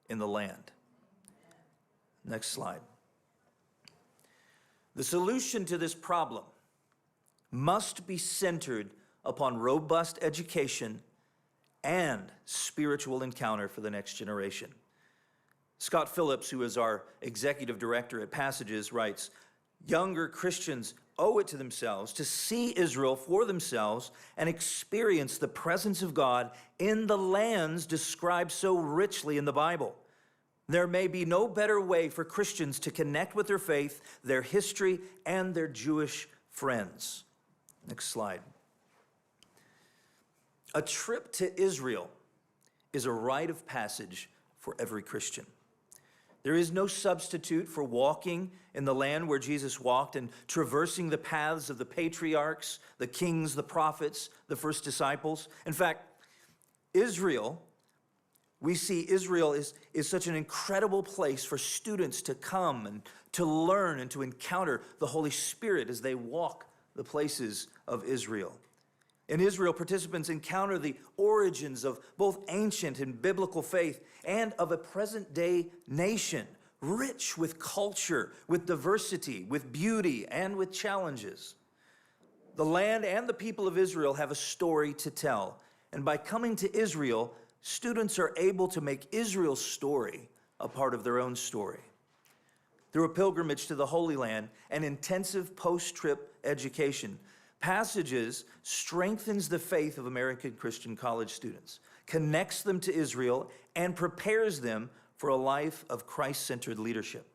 in the land. Next slide. The solution to this problem must be centered upon robust education and spiritual encounter for the next generation. Scott Phillips, who is our executive director at Passages, writes, younger Christians owe it to themselves to see Israel for themselves and experience the presence of God in the lands described so richly in the Bible. There may be no better way for Christians to connect with their faith, their history, and their Jewish friends. Next slide. A trip to Israel is a rite of passage for every Christian. There is no substitute for walking in the land where Jesus walked and traversing the paths of the patriarchs, the kings, the prophets, the first disciples. In fact, Israel, we see Israel is such an incredible place for students to come and to learn and to encounter the Holy Spirit as they walk the places of Israel. In Israel, participants encounter the origins of both ancient and biblical faith and of a present-day nation, rich with culture, with diversity, with beauty, and with challenges. The land and the people of Israel have a story to tell, and by coming to Israel, students are able to make Israel's story a part of their own story. Through a pilgrimage to the Holy Land and intensive post-trip education, Passages strengthens the faith of American Christian college students, connects them to Israel, and prepares them for a life of Christ-centered leadership.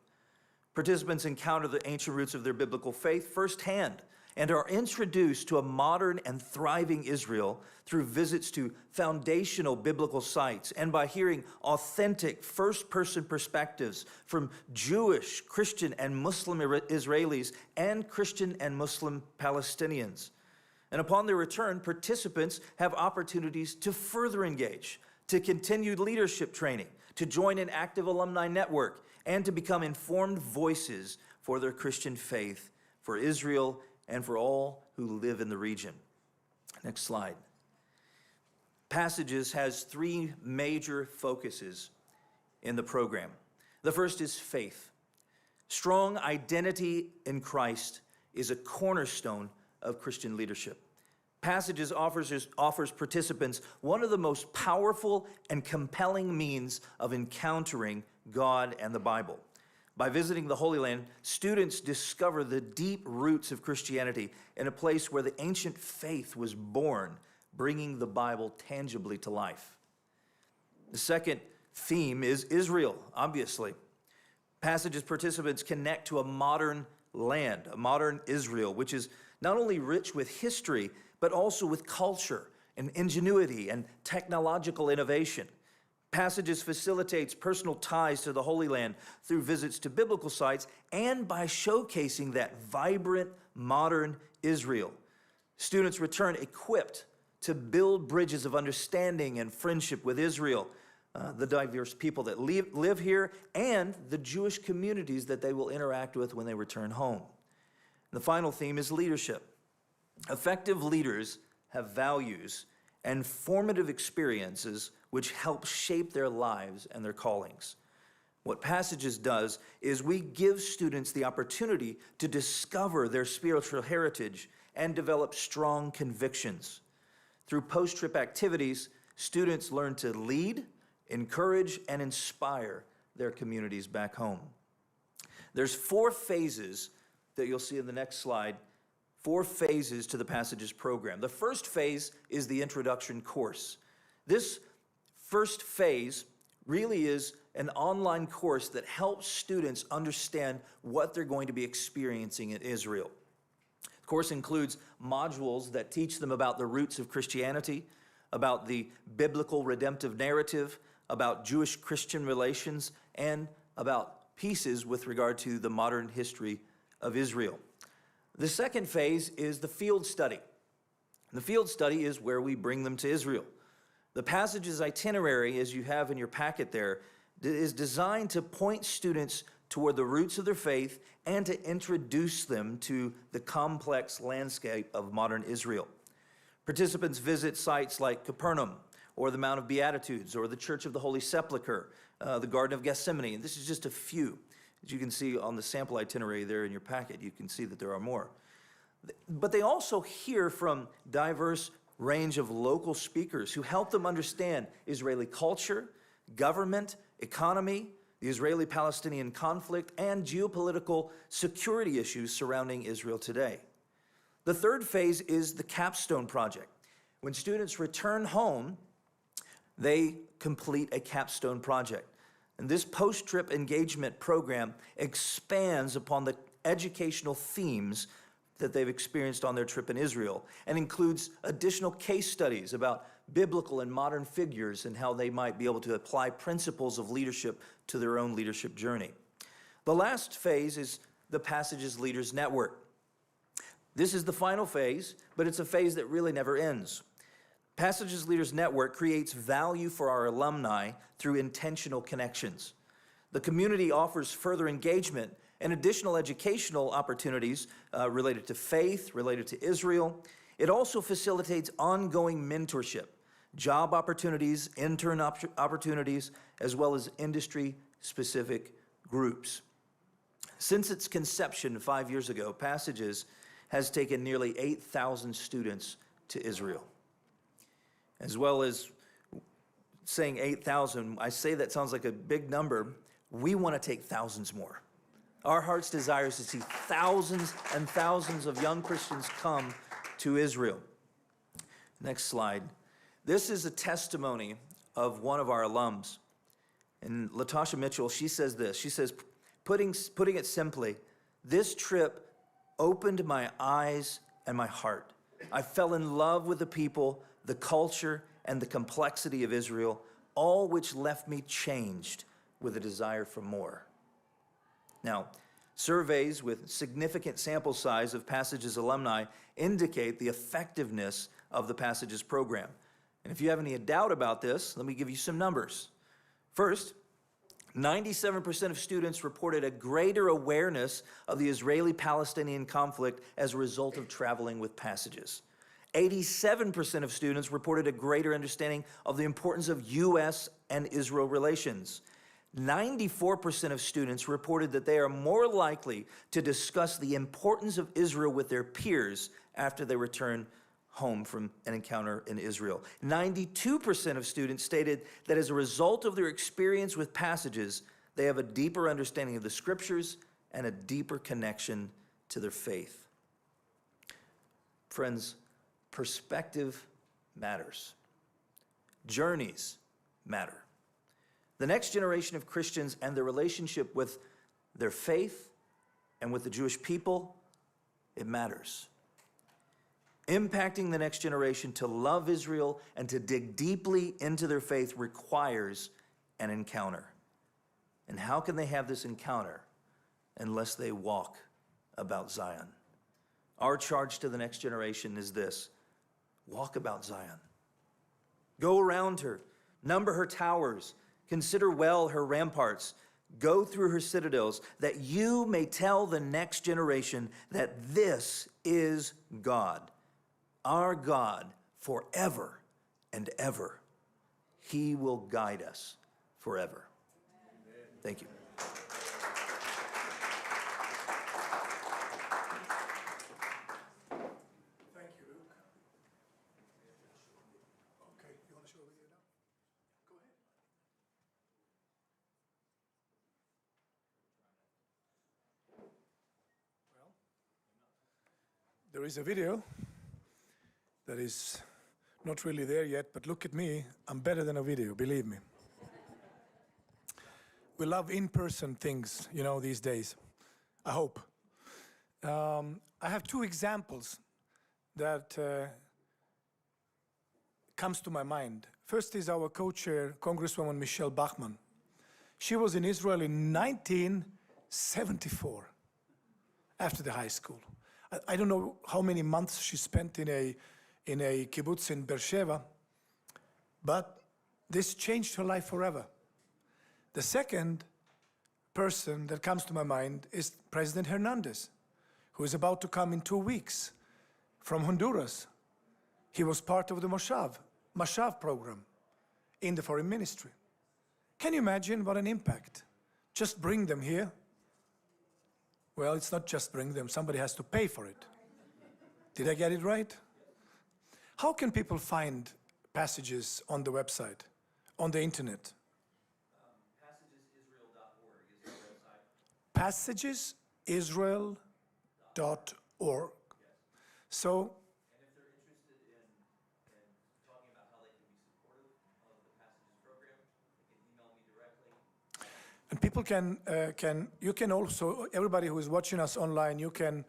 Participants encounter the ancient roots of their biblical faith firsthand and are introduced to a modern and thriving Israel through visits to foundational biblical sites and by hearing authentic first-person perspectives from Jewish, Christian, and Muslim Israelis and Christian and Muslim Palestinians. And upon their return, participants have opportunities to further engage, to continue leadership training, to join an active alumni network, and to become informed voices for their Christian faith for Israel, and for all who live in the region. Next slide. Passages has three major focuses in the program. The first is faith. Strong identity in Christ is a cornerstone of Christian leadership. Passages offers participants one of the most powerful and compelling means of encountering God and the Bible. By visiting the Holy Land, students discover the deep roots of Christianity in a place where the ancient faith was born, bringing the Bible tangibly to life. The second theme is Israel, obviously. Passages participants connect to a modern land, a modern Israel, which is not only rich with history, but also with culture and ingenuity and technological innovation. Passages facilitates personal ties to the Holy Land through visits to biblical sites and by showcasing that vibrant, modern Israel. Students return equipped to build bridges of understanding and friendship with Israel, the diverse people that live here, and the Jewish communities that they will interact with when they return home. The final theme is leadership. Effective leaders have values and formative experiences which help shape their lives and their callings. What Passages does is we give students the opportunity to discover their spiritual heritage and develop strong convictions. Through post-trip activities, students learn to lead, encourage, and inspire their communities back home. There's 4 phases that you'll see in the next slide, 4 phases to the Passages program. The first phase is the introduction course. This first phase really is an online course that helps students understand what they're going to be experiencing in Israel. The course includes modules that teach them about the roots of Christianity, about the biblical redemptive narrative, about Jewish-Christian relations, and about pieces with regard to the modern history of Israel. The second phase is the field study. The field study is where we bring them to Israel. The Passages itinerary, as you have in your packet there, is designed to point students toward the roots of their faith and to introduce them to the complex landscape of modern Israel. Participants visit sites like Capernaum, or the Mount of Beatitudes, or the Church of the Holy Sepulchre, the Garden of Gethsemane, and this is just a few. As you can see on the sample itinerary there in your packet, you can see that there are more. But they also hear from diverse range of local speakers who help them understand Israeli culture, government, economy, the Israeli-Palestinian conflict, and geopolitical security issues surrounding Israel today. The third phase is the capstone project. When students return home, they complete a capstone project. And this post-trip engagement program expands upon the educational themes that they've experienced on their trip in Israel and includes additional case studies about biblical and modern figures and how they might be able to apply principles of leadership to their own leadership journey. The last phase is the Passages Leaders Network. This is the final phase, but it's a phase that really never ends. Passages Leaders Network creates value for our alumni through intentional connections. The community offers further engagement and additional educational opportunities related to faith, related to Israel. It also facilitates ongoing mentorship, job opportunities, intern opportunities, as well as industry-specific groups. Since its conception 5 years ago, Passages has taken nearly 8,000 students to Israel. As well as saying 8,000, I say that sounds like a big number. We want to take thousands more. Our heart's desire is to see thousands and thousands of young Christians come to Israel. Next slide. This is a testimony of one of our alums. And Latasha Mitchell, she says this. She says, putting it simply, this trip opened my eyes and my heart. I fell in love with the people, the culture, and the complexity of Israel, all which left me changed with a desire for more. Now, surveys with significant sample size of Passages alumni indicate the effectiveness of the Passages program. And if you have any doubt about this, let me give you some numbers. First, 97% of students reported a greater awareness of the Israeli-Palestinian conflict as a result of traveling with Passages. 87% of students reported a greater understanding of the importance of U.S. and Israel relations. 94% of students reported that they are more likely to discuss the importance of Israel with their peers after they return home from an encounter in Israel. 92% of students stated that as a result of their experience with Passages, they have a deeper understanding of the scriptures and a deeper connection to their faith. Friends, perspective matters. Journeys matter. The next generation of Christians and their relationship with their faith and with the Jewish people, it matters. Impacting the next generation to love Israel and to dig deeply into their faith requires an encounter. And how can they have this encounter unless they walk about Zion? Our charge to the next generation is this: walk about Zion. Go around her, number her towers, consider well her ramparts, go through her citadels, that you may tell the next generation that this is God, our God forever and ever. He will guide us forever. Thank you. Thank you, Luke. Okay, you want to show a video now? Go ahead. Well, there is a video that is not really there yet, but look at me. I'm better than a video, believe me. We love in-person things, these days. I hope. I have two examples that comes to my mind. First is our co-chair, Congresswoman Michelle Bachmann. She was in Israel in 1974, after the high school. I don't know how many months she spent in a kibbutz in Beersheba, but this changed her life forever. The second person that comes to my mind is President Hernandez, who is about to come in 2 weeks from Honduras. He was part of the Mashav program in the foreign ministry. Can you imagine what an impact? Just bring them here. Well, it's not just bring them, somebody has to pay for it. Did I get it right? How can people find Passages on the website, on the internet? Passagesisrael.org. So, And if they're interested in talking about how they can be supportive of the Passages program, they can email me directly. and people you can also, everybody who is watching us online, you can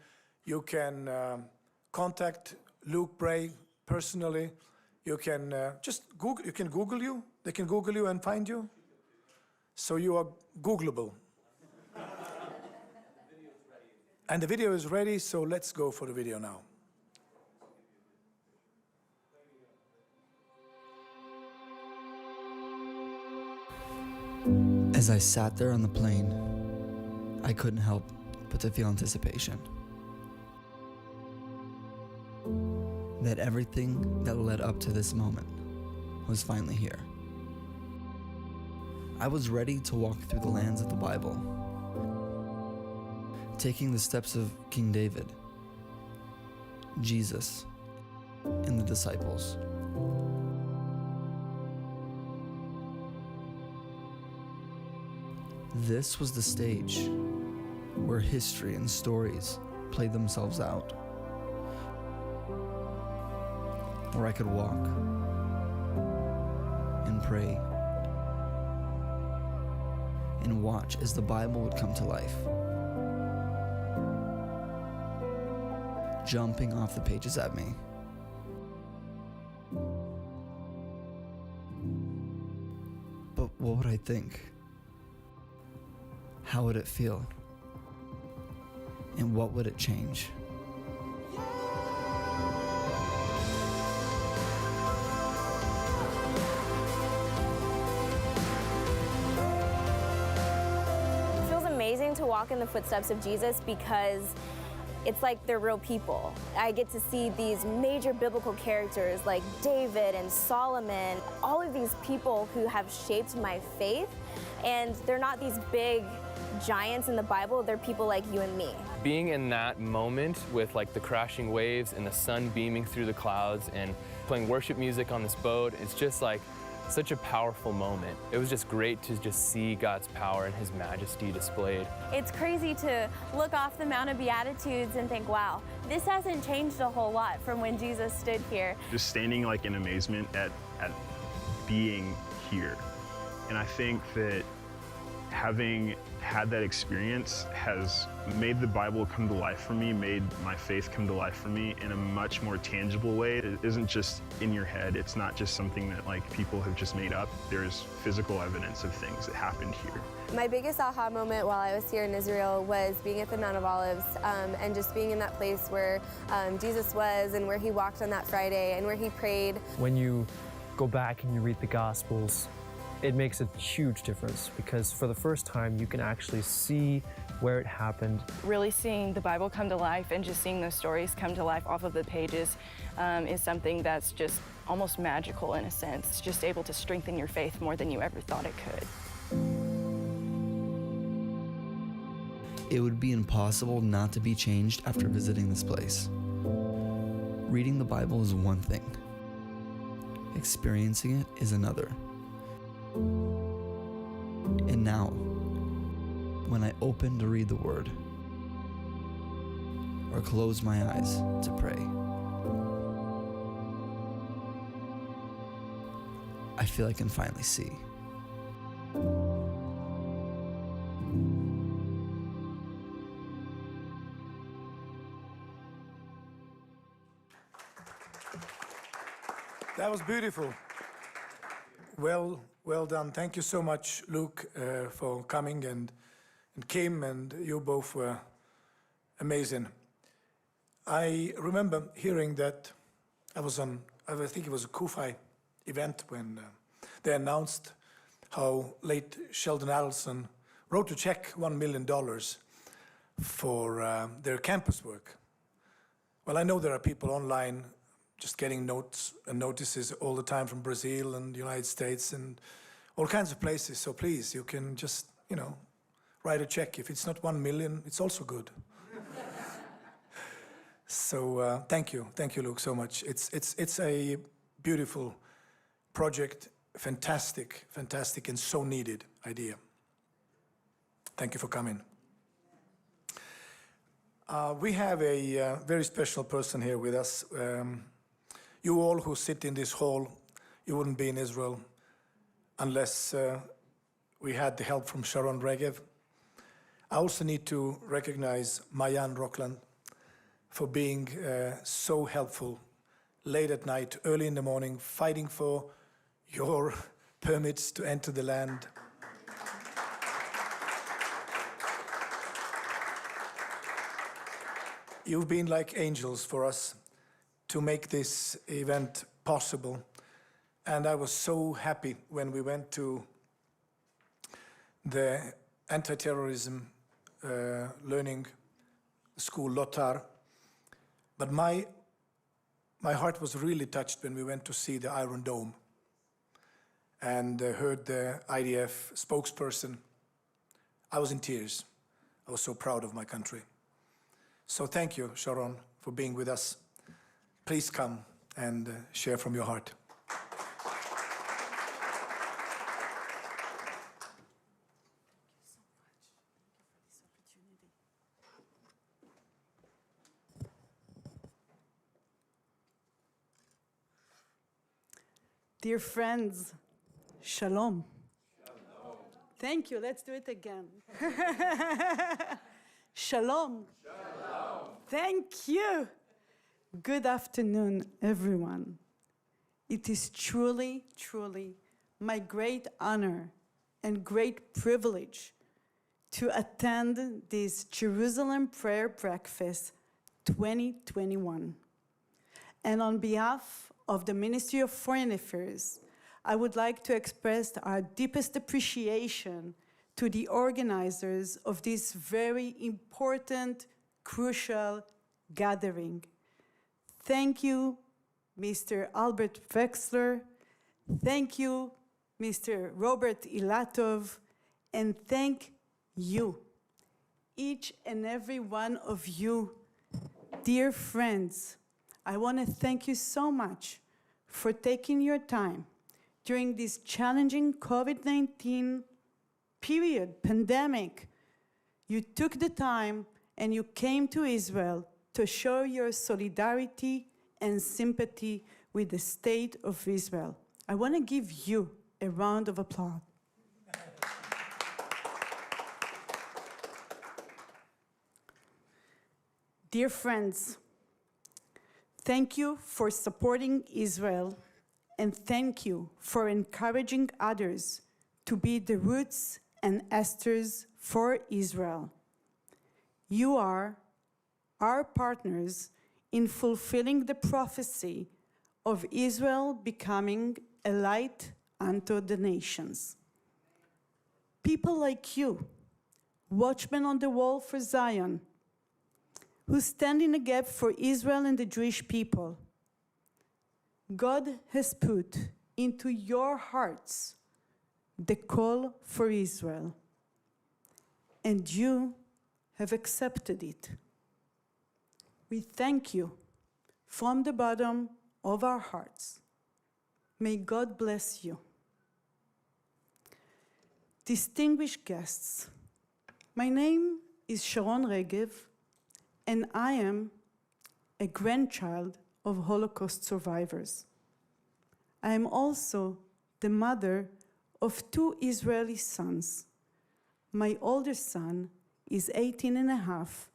contact Luke Bray personally. You can just Google, they can Google you and find you. So you are Googleable. And the video is ready, so let's go for the video now. As I sat there on the plane, I couldn't help but to feel anticipation. That everything that led up to this moment was finally here. I was ready to walk through the lands of the Bible, taking the steps of King David, Jesus, and the disciples. This was the stage where history and stories played themselves out, where I could walk and pray and watch as the Bible would come to life, jumping off the pages at me. But what would I think? How would it feel? And what would it change? getting to walk in the footsteps of Jesus because it's like they're real people. I get to see these major biblical characters like David and Solomon, all of these people who have shaped my faith, and they're not these big giants in the Bible, they're people like you and me. Being in that moment with like the crashing waves and the sun beaming through the clouds and playing worship music on this boat, it's just like such a powerful moment. It was just great to just see God's power and His majesty displayed. It's crazy to look off the Mount of Beatitudes and think, wow, this hasn't changed a whole lot from when Jesus stood here. Just standing like in amazement at being here. And I think that having had that experience has made the Bible come to life for me, made my faith come to life for me in a much more tangible way. It isn't just in your head. It's not just something that like people have just made up. There's physical evidence of things that happened here. My biggest aha moment while I was here in Israel was being at the Mount of Olives and just being in that place where Jesus was and where He walked on that Friday and where He prayed. When you go back and you read the Gospels, it makes a huge difference because for the first time you can actually see where it happened. Really seeing the Bible come to life and just seeing those stories come to life off of the pages is something that's just almost magical in a sense, just able to strengthen your faith more than you ever thought it could. It would be impossible not to be changed after visiting this place. Reading the Bible is one thing. Experiencing it is another. And now, when I open to read the Word, or close my eyes to pray, I feel I can finally see. That was beautiful. Well done. Thank you so much, Luke, for coming, and Kim, and you both were amazing. I remember hearing that I think it was a Kufi event when they announced how late Sheldon Adelson wrote a check $1 million for their campus work. Well, I know there are people online just getting notes and notices all the time from Brazil and the United States and all kinds of places. So please, you can just, write a check. If it's not 1 million, it's also good. So thank you, Luke, so much. It's a beautiful project, fantastic, and so needed idea. Thank you for coming. We have a very special person here with us. You all who sit in this hall, you wouldn't be in Israel unless we had the help from Sharon Regev. I also need to recognize Mayan Rockland for being so helpful late at night, early in the morning, fighting for your permits to enter the land. You've been like angels for us to make this event possible. And I was so happy when we went to the anti-terrorism learning school, Lotar. But my heart was really touched when we went to see the Iron Dome and heard the IDF spokesperson. I was in tears. I was so proud of my country. So thank you, Sharon, for being with us. Please come and share from your heart. Dear friends, shalom. Shalom. Thank you. Let's do it again. Shalom. Shalom. Thank you. Good afternoon, everyone. It is truly, truly my great honor and great privilege to attend this Jerusalem Prayer Breakfast 2021. And on behalf of the Ministry of Foreign Affairs, I would like to express our deepest appreciation to the organizers of this very important, crucial gathering. Thank you, Mr. Albert Wexler. Thank you, Mr. Robert Ilatov. And thank you, each and every one of you, dear friends. I want to thank you so much for taking your time during this challenging COVID-19 period, pandemic. You took the time and you came to Israel to show your solidarity and sympathy with the state of Israel. I want to give you a round of applause. Dear friends, thank you for supporting Israel, and thank you for encouraging others to be the Ruths and Esthers for Israel. You are our partners in fulfilling the prophecy of Israel becoming a light unto the nations. People like you, watchmen on the wall for Zion, who stand in the gap for Israel and the Jewish people. God has put into your hearts the call for Israel, and you have accepted it. We thank you from the bottom of our hearts. May God bless you. Distinguished guests, my name is Sharon Regev, and I am a grandchild of Holocaust survivors. I am also the mother of 2 Israeli sons. My older son is 18 and a half,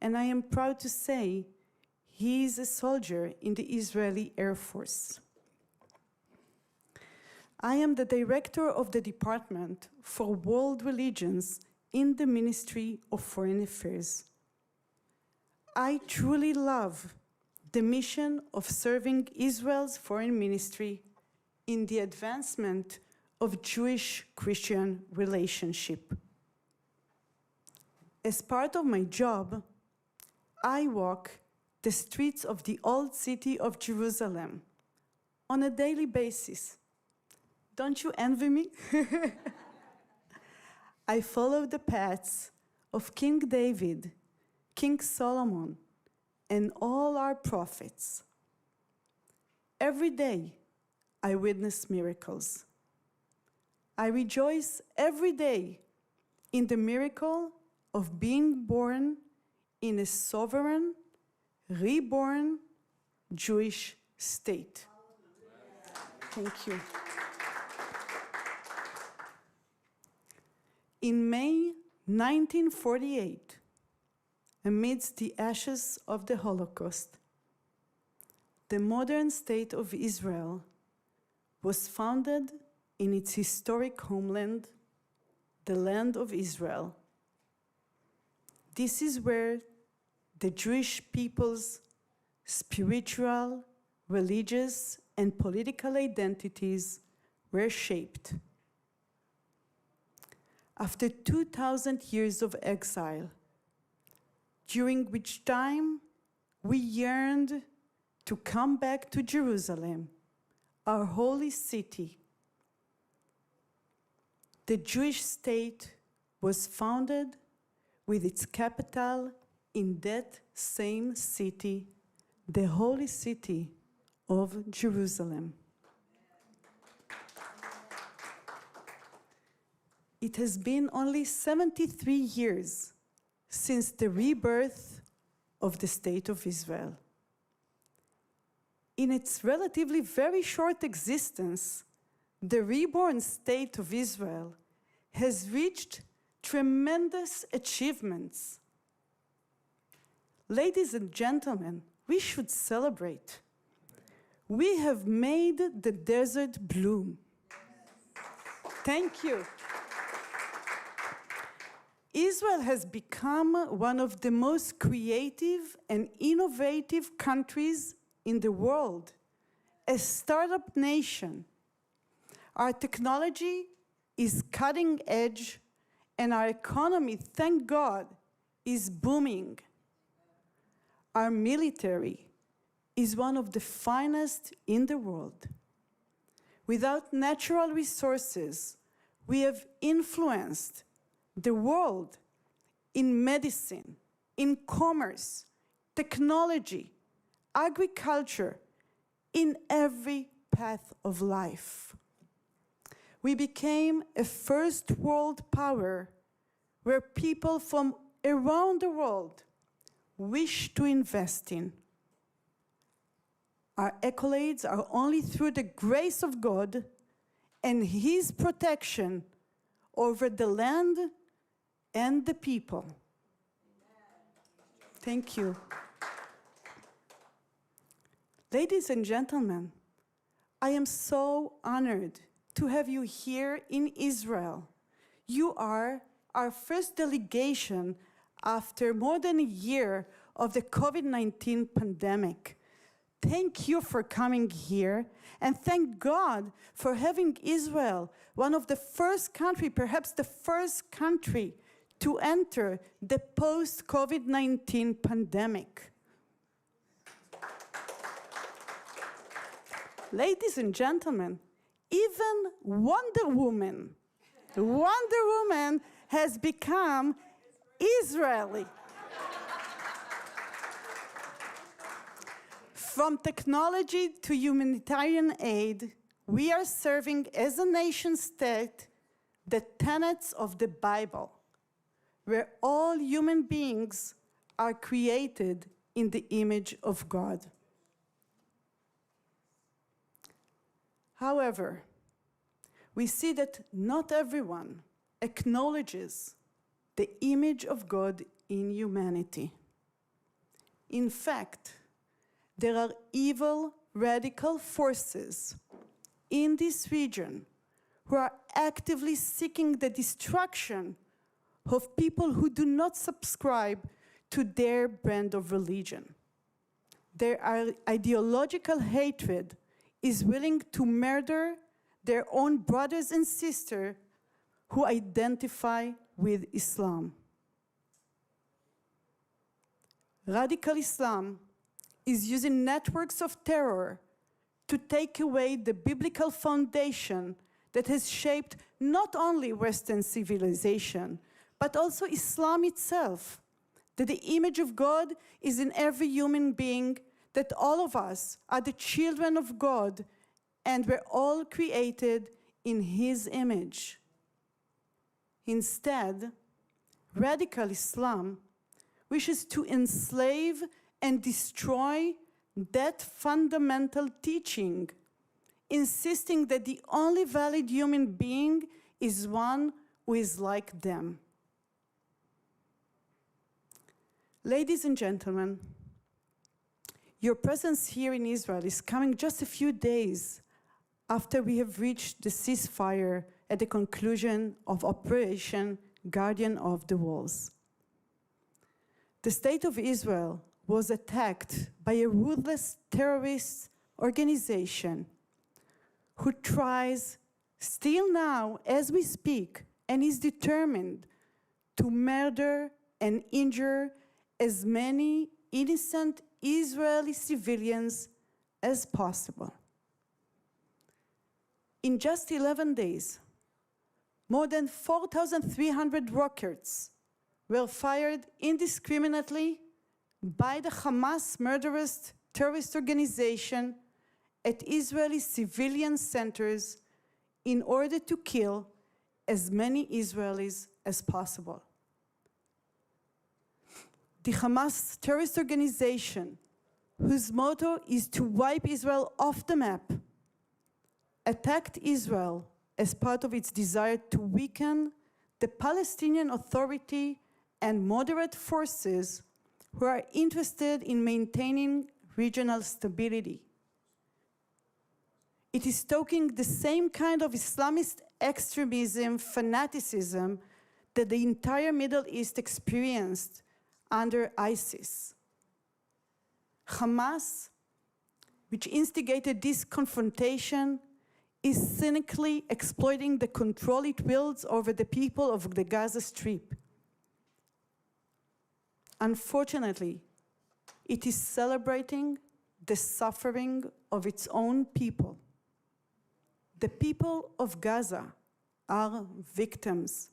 and I am proud to say he is a soldier in the Israeli Air Force. I am the director of the Department for World Religions in the Ministry of Foreign Affairs. I truly love the mission of serving Israel's foreign ministry in the advancement of Jewish-Christian relationship. As part of my job, I walk the streets of the old city of Jerusalem on a daily basis. Don't you envy me? I follow the paths of King David, King Solomon, and all our prophets. Every day, I witness miracles. I rejoice every day in the miracle of being born in a sovereign, reborn Jewish state. Thank you. In May 1948, amidst the ashes of the Holocaust, the modern state of Israel was founded in its historic homeland, the land of Israel. This is where the Jewish people's spiritual, religious, and political identities were shaped. After 2,000 years of exile, during which time we yearned to come back to Jerusalem, our holy city, the Jewish state was founded with its capital in that same city, the holy city of Jerusalem. It has been only 73 years since the rebirth of the State of Israel. In its relatively very short existence, the reborn State of Israel has reached tremendous achievements. Ladies and gentlemen, we should celebrate. We have made the desert bloom. Thank you. Israel has become one of the most creative and innovative countries in the world, a startup nation. Our technology is cutting edge, and our economy, thank God, is booming. Our military is one of the finest in the world. Without natural resources, we have influenced the world in medicine, in commerce, technology, agriculture, in every path of life. We became a first world power where people from around the world wish to invest in. Our accolades are only through the grace of God and His protection over the land and the people. Thank you. Ladies and gentlemen, I am so honored to have you here in Israel. You are our first delegation after more than a year of the COVID-19 pandemic. Thank you for coming here, and thank God for having Israel, one of the first country, perhaps the first country, to enter the post-COVID-19 pandemic. Ladies and gentlemen, even Wonder Woman has become Israeli. From technology to humanitarian aid, we are serving as a nation state the tenets of the Bible, where all human beings are created in the image of God. However, we see that not everyone acknowledges the image of God in humanity. In fact, there are evil, radical forces in this region who are actively seeking the destruction of people who do not subscribe to their brand of religion. Their ideological hatred is willing to murder their own brothers and sisters who identify with Islam. Radical Islam is using networks of terror to take away the biblical foundation that has shaped not only Western civilization, but also Islam itself, that the image of God is in every human being, that all of us are the children of God, and we're all created in His image. Instead, radical Islam wishes to enslave and destroy that fundamental teaching, insisting that the only valid human being is one who is like them. Ladies and gentlemen, your presence here in Israel is coming just a few days after we have reached the ceasefire at the conclusion of Operation Guardian of the Walls. The State of Israel was attacked by a ruthless terrorist organization who tries, still now as we speak, and is determined to murder and injure as many innocent Israeli civilians as possible. In just 11 days, more than 4,300 rockets were fired indiscriminately by the Hamas murderous terrorist organization at Israeli civilian centers in order to kill as many Israelis as possible. The Hamas terrorist organization, whose motto is to wipe Israel off the map, attacked Israel as part of its desire to weaken the Palestinian Authority and moderate forces who are interested in maintaining regional stability. It is stoking the same kind of Islamist extremism, fanaticism that the entire Middle East experienced under ISIS. Hamas, which instigated this confrontation, is cynically exploiting the control it wields over the people of the Gaza Strip. Unfortunately, it is celebrating the suffering of its own people. The people of Gaza are victims.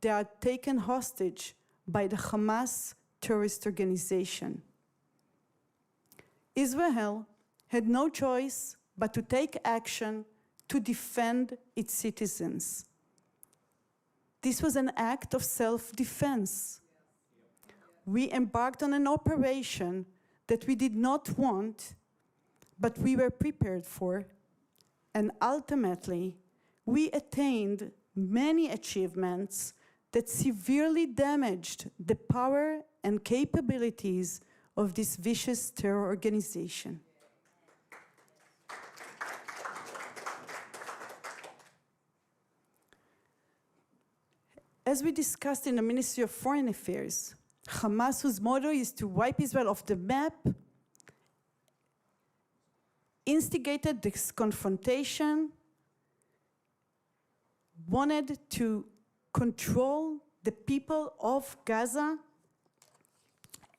They are taken hostage by the Hamas terrorist organization. Israel had no choice but to take action to defend its citizens. This was an act of self-defense. We embarked on an operation that we did not want, but we were prepared for, and ultimately, we attained many achievements that severely damaged the power and capabilities of this vicious terror organization. As we discussed in the Ministry of Foreign Affairs, Hamas, whose motto is to wipe Israel off the map, instigated this confrontation, wanted to control the people of Gaza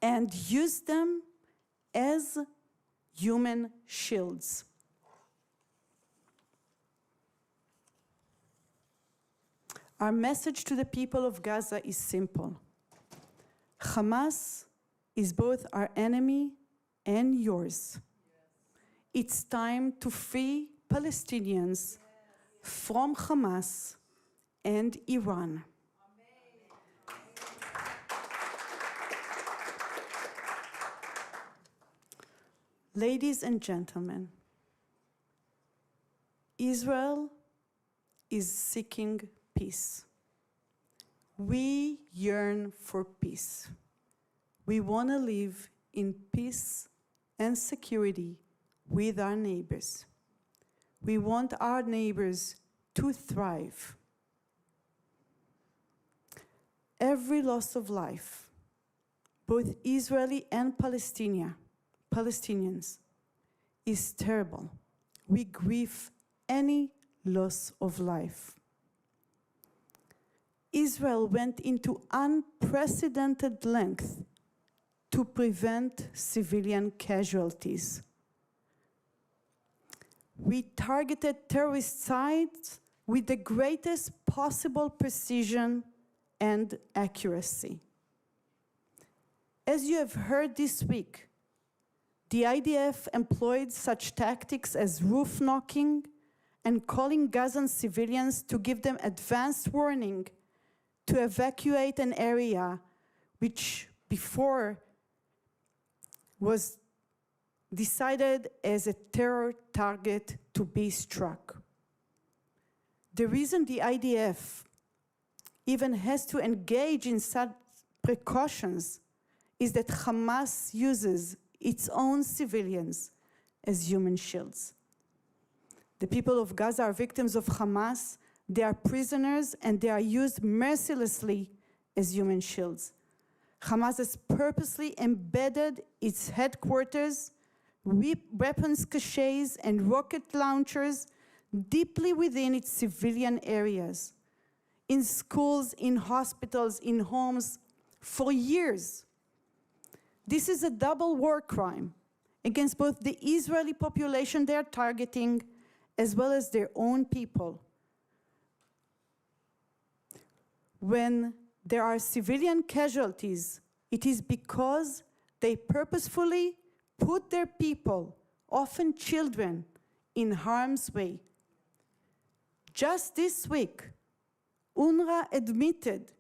and use them as human shields. Our message to the people of Gaza is simple. Hamas is both our enemy and yours. It's time to free Palestinians from Hamas and Iran. Ladies and gentlemen, Israel is seeking peace. We yearn for peace. We want to live in peace and security with our neighbors. We want our neighbors to thrive. Every loss of life, both Israeli and Palestinians, is terrible. We grieve any loss of life. Israel went into unprecedented length to prevent civilian casualties. We targeted terrorist sites with the greatest possible precision and accuracy. As you have heard this week, the IDF employed such tactics as roof knocking and calling Gazan civilians to give them advance warning to evacuate an area which before was decided as a terror target to be struck. The reason the IDF even has to engage in such precautions is that Hamas uses its own civilians as human shields. The people of Gaza are victims of Hamas. They are prisoners, and they are used mercilessly as human shields. Hamas has purposely embedded its headquarters, weapons caches, and rocket launchers deeply within its civilian areas, in schools, in hospitals, in homes, for years. This is a double war crime against both the Israeli population they are targeting as well as their own people. When there are civilian casualties, it is because they purposefully put their people, often children, in harm's way. Just this week, UNRWA admitted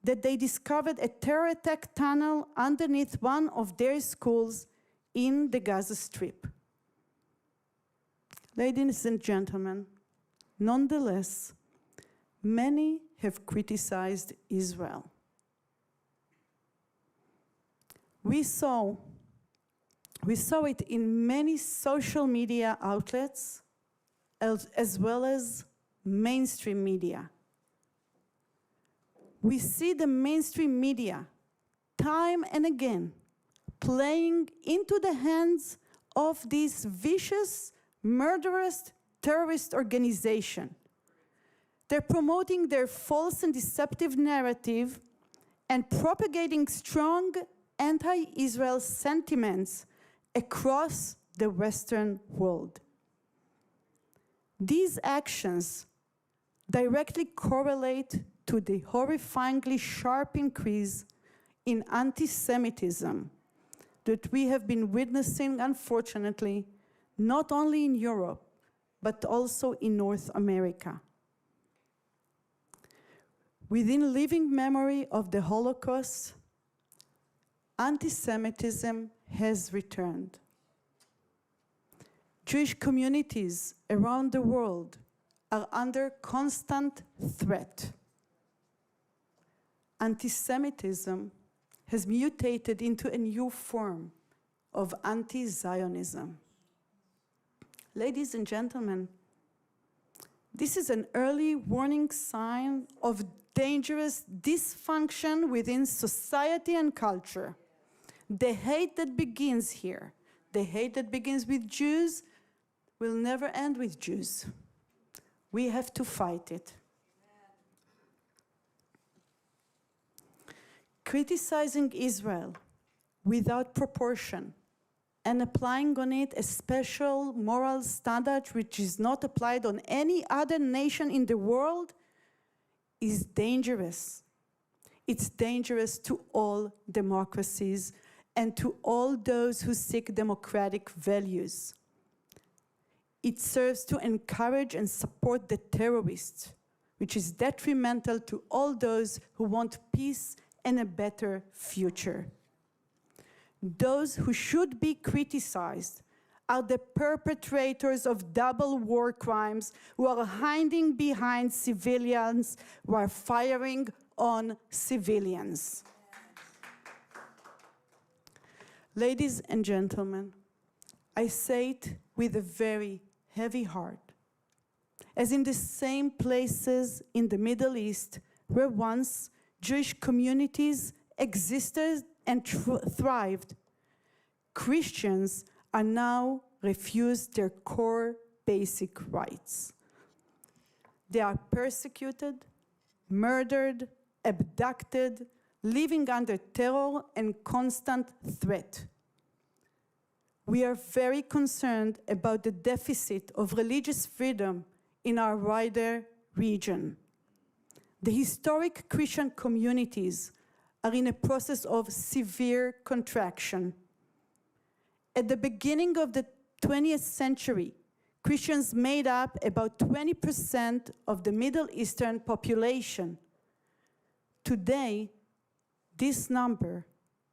that they discovered a terror attack tunnel underneath one of their schools in the Gaza Strip. Ladies and gentlemen, nonetheless, many have criticized Israel. We saw it in many social media outlets as well as mainstream media. We see the mainstream media time and again playing into the hands of these vicious, murderous terrorist organization. They're promoting their false and deceptive narrative and propagating strong anti-Israel sentiments across the Western world. These actions directly correlate to the horrifyingly sharp increase in anti-Semitism that we have been witnessing, unfortunately, not only in Europe, but also in North America. Within living memory of the Holocaust, anti-Semitism has returned. Jewish communities around the world are under constant threat. Anti-Semitism has mutated into a new form of anti-Zionism. Ladies and gentlemen, this is an early warning sign of dangerous dysfunction within society and culture. The hate that begins here, the hate that begins with Jews, will never end with Jews. We have to fight it. Criticizing Israel without proportion and applying on it a special moral standard which is not applied on any other nation in the world is dangerous. It's dangerous to all democracies and to all those who seek democratic values. It serves to encourage and support the terrorists, which is detrimental to all those who want peace and a better future. Those who should be criticized are the perpetrators of double war crimes who are hiding behind civilians who are firing on civilians. Ladies and gentlemen, I say it with a very heavy heart. As in the same places in the Middle East where once Jewish communities existed and thrived, Christians are now refused their core basic rights. They are persecuted, murdered, abducted, living under terror and constant threat. We are very concerned about the deficit of religious freedom in our wider region. The historic Christian communities are in a process of severe contraction. At the beginning of the 20th century, Christians made up about 20% of the Middle Eastern population. Today, this number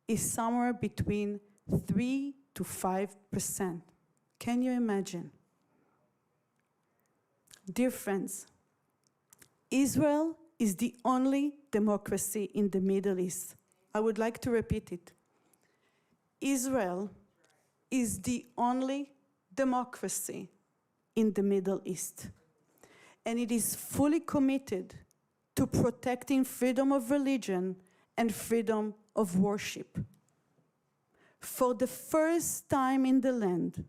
is somewhere between 3 to 5%. Can you imagine? Dear friends, Israel is the only democracy in the Middle East. I would like to repeat it. Israel is the only democracy in the Middle East. And it is fully committed to protecting freedom of religion and freedom of worship. For the first time in the land,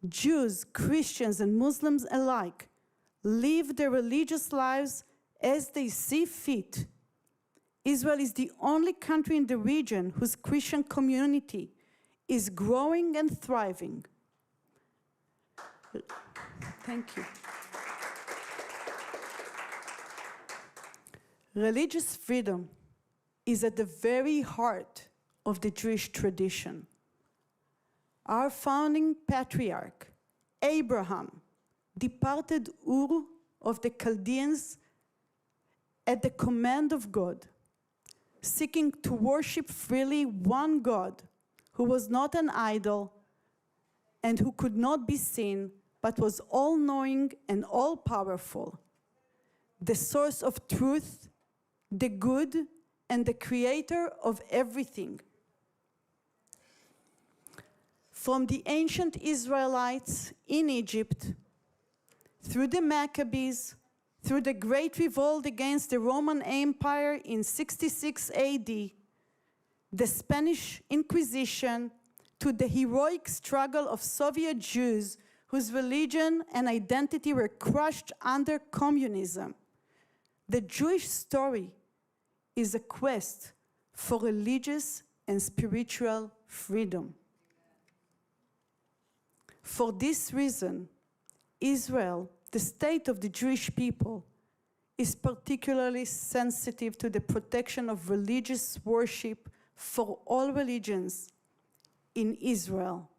Jews, Christians, and Muslims alike live their religious lives as they see fit. Israel is the only country in the region whose Christian community is growing and thriving. Thank you. Religious freedom is at the very heart of the Jewish tradition. Our founding patriarch, Abraham, departed Ur of the Chaldeans at the command of God, seeking to worship freely one God who was not an idol and who could not be seen, but was all-knowing and all-powerful, the source of truth, the good, and the creator of everything. From the ancient Israelites in Egypt, through the Maccabees, through the Great Revolt against the Roman Empire in 66 AD, the Spanish Inquisition, to the heroic struggle of Soviet Jews whose religion and identity were crushed under communism. The Jewish story is a quest for religious and spiritual freedom. For this reason, Israel, the state of the Jewish people, is particularly sensitive to the protection of religious worship for all religions in Israel,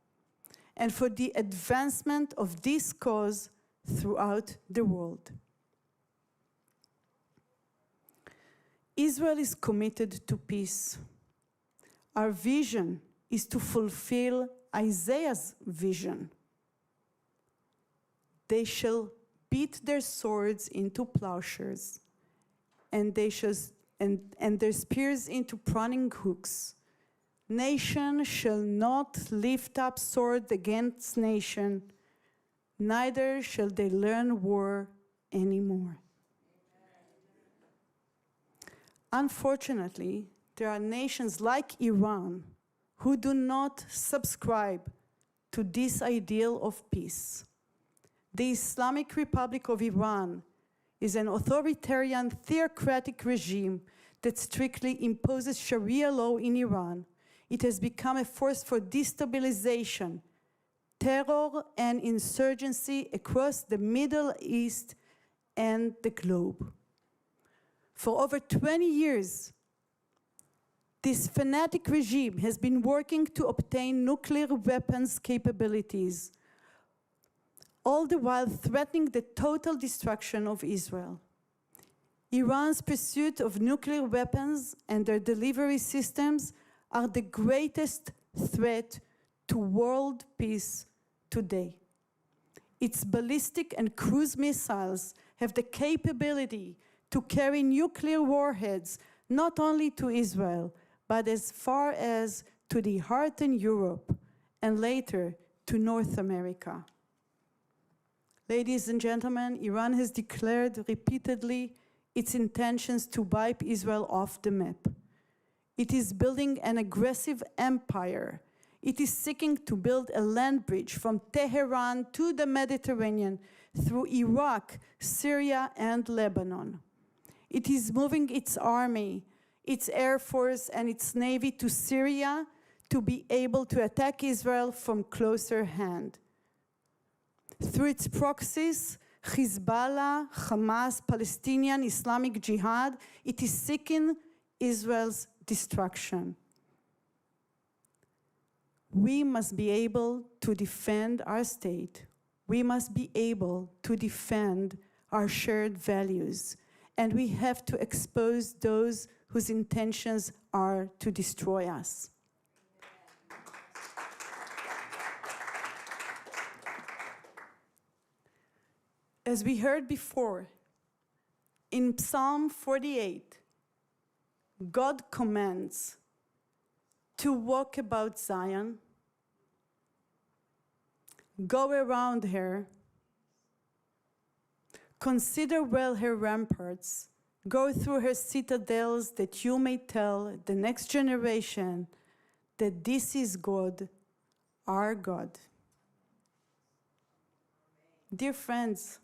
and for the advancement of this cause throughout the world. Israel is committed to peace. Our vision is to fulfill Isaiah's vision. They shall beat their swords into plowshares, and their spears into pruning hooks. Nation shall not lift up sword against nation, neither shall they learn war anymore. Unfortunately, there are nations like Iran who do not subscribe to this ideal of peace. The Islamic Republic of Iran is an authoritarian, theocratic regime that strictly imposes Sharia law in Iran. It has become a force for destabilization, terror, and insurgency across the Middle East and the globe. For over 20 years, this fanatic regime has been working to obtain nuclear weapons capabilities, all the while threatening the total destruction of Israel. Iran's pursuit of nuclear weapons and their delivery systems are the greatest threat to world peace today. Its ballistic and cruise missiles have the capability to carry nuclear warheads not only to Israel, but as far as to the heart in Europe, and later to North America. Ladies and gentlemen, Iran has declared repeatedly its intentions to wipe Israel off the map. It is building an aggressive empire. It is seeking to build a land bridge from Tehran to the Mediterranean through Iraq, Syria, and Lebanon. It is moving its army, its air force, and its navy to Syria to be able to attack Israel from closer hand. Through its proxies, Hezbollah, Hamas, Palestinian Islamic Jihad, it is seeking Israel's destruction. We must be able to defend our state. We must be able to defend our shared values. And we have to expose those whose intentions are to destroy us. As we heard before, in Psalm 48, God commands to walk about Zion, go around her, consider well her ramparts, go through her citadels, that you may tell the next generation that this is God, our God. Dear friends,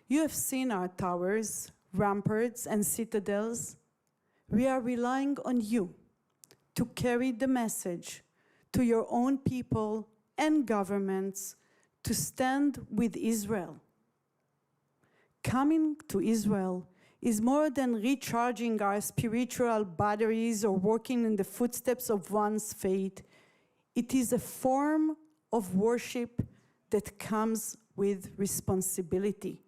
you have seen our towers, ramparts, and citadels. We are relying on you to carry the message to your own people and governments to stand with Israel. Coming to Israel is more than recharging our spiritual batteries or walking in the footsteps of one's faith. It is a form of worship that comes with responsibility.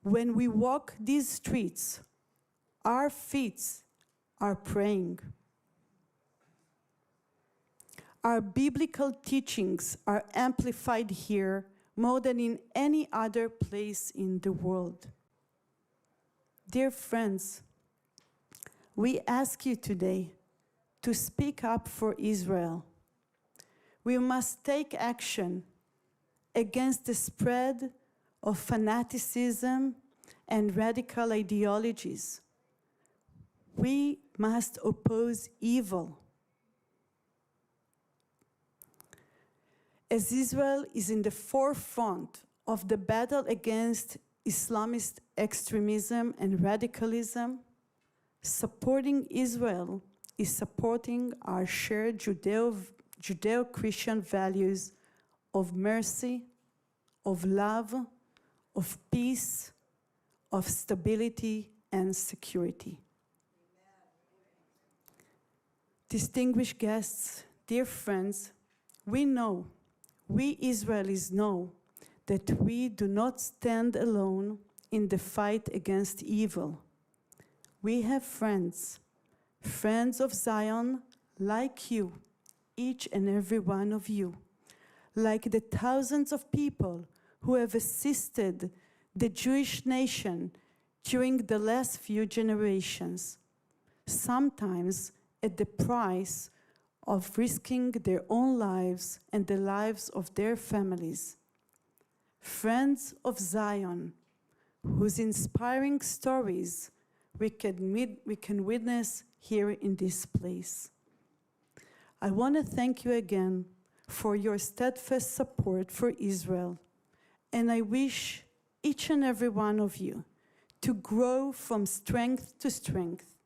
When we walk these streets, our feet are praying. Our biblical teachings are amplified here more than in any other place in the world. Dear friends, we ask you today to speak up for Israel. We must take action against the spread of fanaticism and radical ideologies. We must oppose evil. as Israel is in the forefront of the battle against Islamist extremism and radicalism, supporting Israel is supporting our shared Judeo-Christian values of mercy, of love, of peace, of stability and security. Distinguished guests, dear friends, we Israelis know that we do not stand alone in the fight against evil. We have friends of Zion like you, each and every one of you, like the thousands of people who have assisted the Jewish nation during the last few generations, sometimes at the price of risking their own lives and the lives of their families. Friends of Zion, whose inspiring stories we can witness here in this place. I want to thank you again for your steadfast support for Israel, and I wish each and every one of you to grow from strength to strength.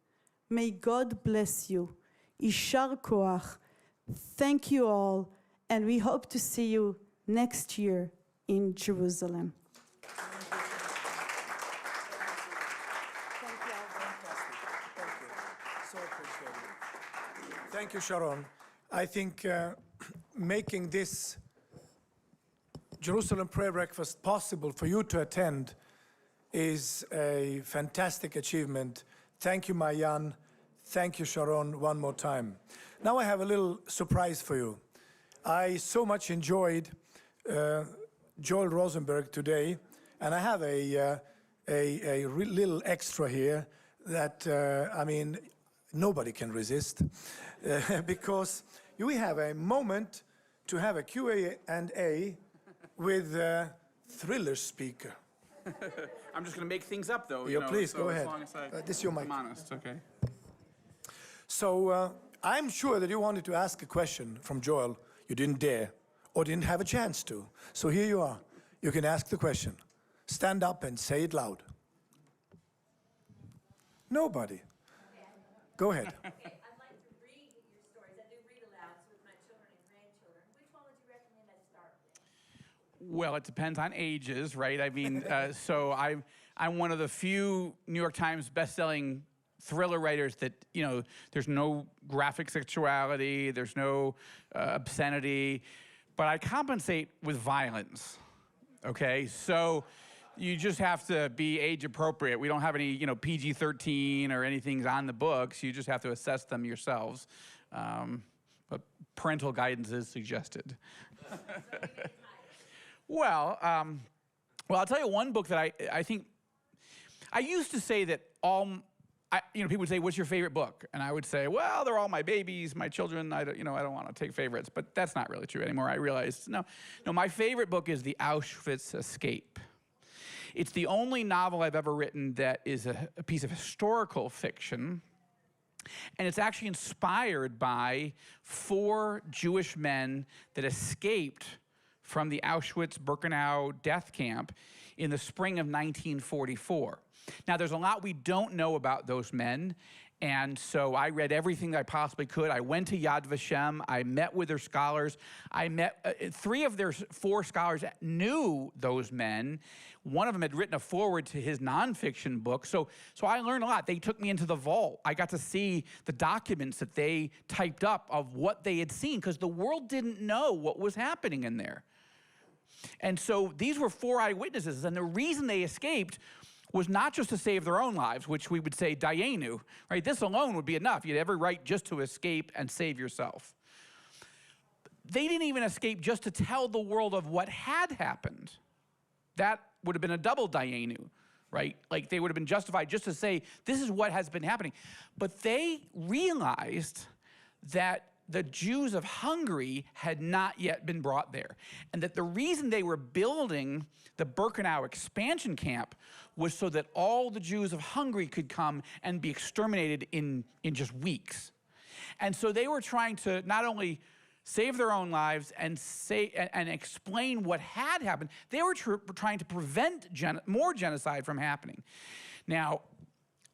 May God bless you. Yishar koach. Thank you all, and we hope to see you next year in Jerusalem. Thank you, Sharon. I think making this Jerusalem prayer breakfast possible for you to attend is a fantastic achievement. Thank you, Mayan. Thank you, Sharon, one more time. Now I have a little surprise for you. I so much enjoyed Joel Rosenberg today, and I have a little extra here that, I mean, nobody can resist, because we have a moment to have a Q&A with a thriller speaker. I'm just going to make things up, though. Yeah, please, so go as ahead. long as This is your mic. I'm honest, okay. So I'm sure that you wanted to ask a question from Joel. You didn't dare or didn't have a chance to. So here you are. You can ask the question. Stand up and say it loud. Nobody. Go ahead. Okay, I'd like to read your stories. I do read aloud with my children and grandchildren. Which one would you recommend I start with? Well, it depends on ages, right? I mean, so I'm one of the few New York Times best-selling thriller writers that, you know, there's no graphic sexuality, there's no obscenity, but I compensate with violence, okay? So you just have to be age appropriate. We don't have any, you know, PG-13 or anything on the books. You just have to assess them yourselves. But parental guidance is suggested. Well, I'll tell you one book that I think, I used to say that people would say, what's your favorite book? And I would say, well, they're all my babies, my children. I don't want to take favorites, but that's not really true anymore. I realized, no, my favorite book is The Auschwitz Escape. It's the only novel I've ever written that is a piece of historical fiction, and it's actually inspired by 4 Jewish men that escaped from the Auschwitz-Birkenau death camp in the spring of 1944. Now, there's a lot we don't know about those men, and so I read everything that I possibly could. I went to Yad Vashem. I met with their scholars. I met 3 of their 4 scholars that knew those men. One of them had written a foreword to his nonfiction book, so I learned a lot. They took me into the vault. I got to see the documents that they typed up of what they had seen, because the world didn't know what was happening in there. And so these were 4 eyewitnesses, and the reason they escaped was not just to save their own lives, which we would say dayenu, right? This alone would be enough. You'd have every right just to escape and save yourself. They didn't even escape just to tell the world of what had happened. That would have been a double dayenu, right? Like they would have been justified just to say, this is what has been happening. But they realized that the Jews of Hungary had not yet been brought there, and that the reason they were building the Birkenau expansion camp was so that all the Jews of Hungary could come and be exterminated in just weeks. And so they were trying to not only save their own lives and and explain what had happened. They were trying to prevent more genocide from happening. Now,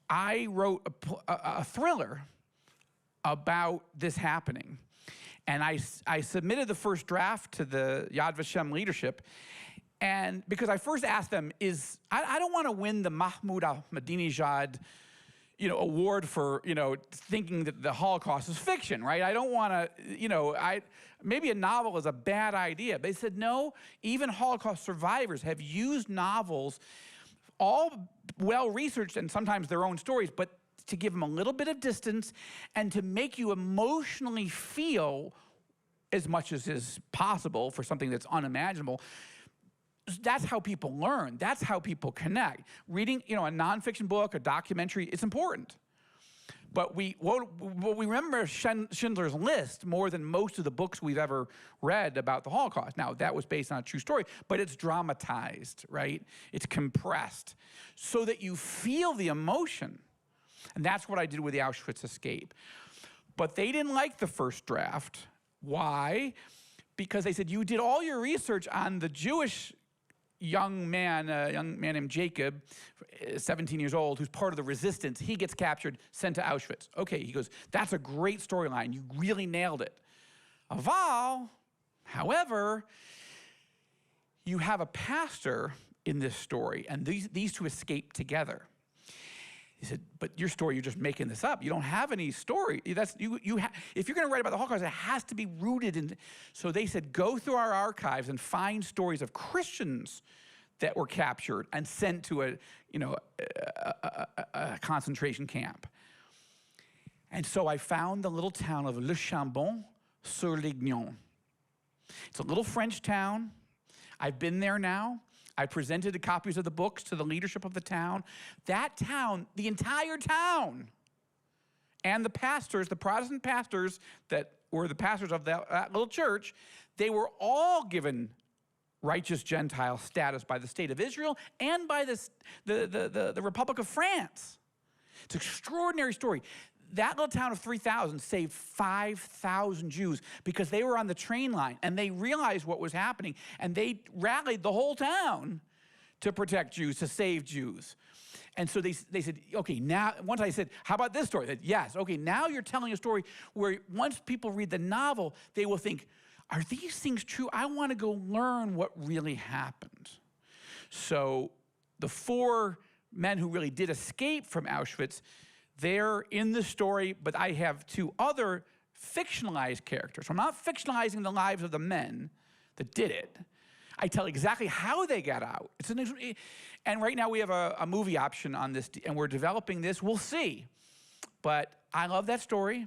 I wrote a thriller about this happening, and I submitted the first draft to the Yad Vashem leadership, and because I first asked them, I don't want to win the Mahmoud Ahmadinejad award for, thinking that the Holocaust is fiction, right? I don't want to, maybe a novel is a bad idea. They said, no, even Holocaust survivors have used novels, all well-researched and sometimes their own stories, but to give them a little bit of distance and to make you emotionally feel as much as is possible for something that's unimaginable. That's how people learn. That's how people connect. Reading, a nonfiction book, a documentary, it's important. But what we remember Schindler's List more than most of the books we've ever read about the Holocaust. Now, that was based on a true story, but it's dramatized, right? It's compressed so that you feel the emotion. And that's what I did with the Auschwitz escape. But they didn't like the first draft. Why? Because they said, you did all your research on the Jewish young man named Jacob, 17 years old, who's part of the resistance. He gets captured, sent to Auschwitz. Okay, he goes, that's a great storyline. You really nailed it. Aval, however, you have a pastor in this story, and these two escape together. He said, but your story, you're just making this up. You don't have any story. If you're going to write about the Holocaust, it has to be rooted in. So they said, go through our archives and find stories of Christians that were captured and sent to a concentration camp. And so I found the little town of Le Chambon-sur-Lignon. It's a little French town. I've been there now. I presented the copies of the books to the leadership of the town. That town, the entire town, and the pastors, the Protestant pastors that were the pastors of that little church, they were all given righteous Gentile status by the state of Israel and by the Republic of France. It's an extraordinary story. That little town of 3,000 saved 5,000 Jews because they were on the train line and they realized what was happening and they rallied the whole town to protect Jews, to save Jews. And so they said, okay, now, once I said, how about this story? They said, yes, okay, now you're telling a story where once people read the novel, they will think, are these things true? I want to go learn what really happened. So the 4 men who really did escape from Auschwitz, they're in the story, but I have 2 other fictionalized characters. So I'm not fictionalizing the lives of the men that did it. I tell exactly how they got out. And right now we have a movie option on this, and we're developing this. We'll see. But I love that story.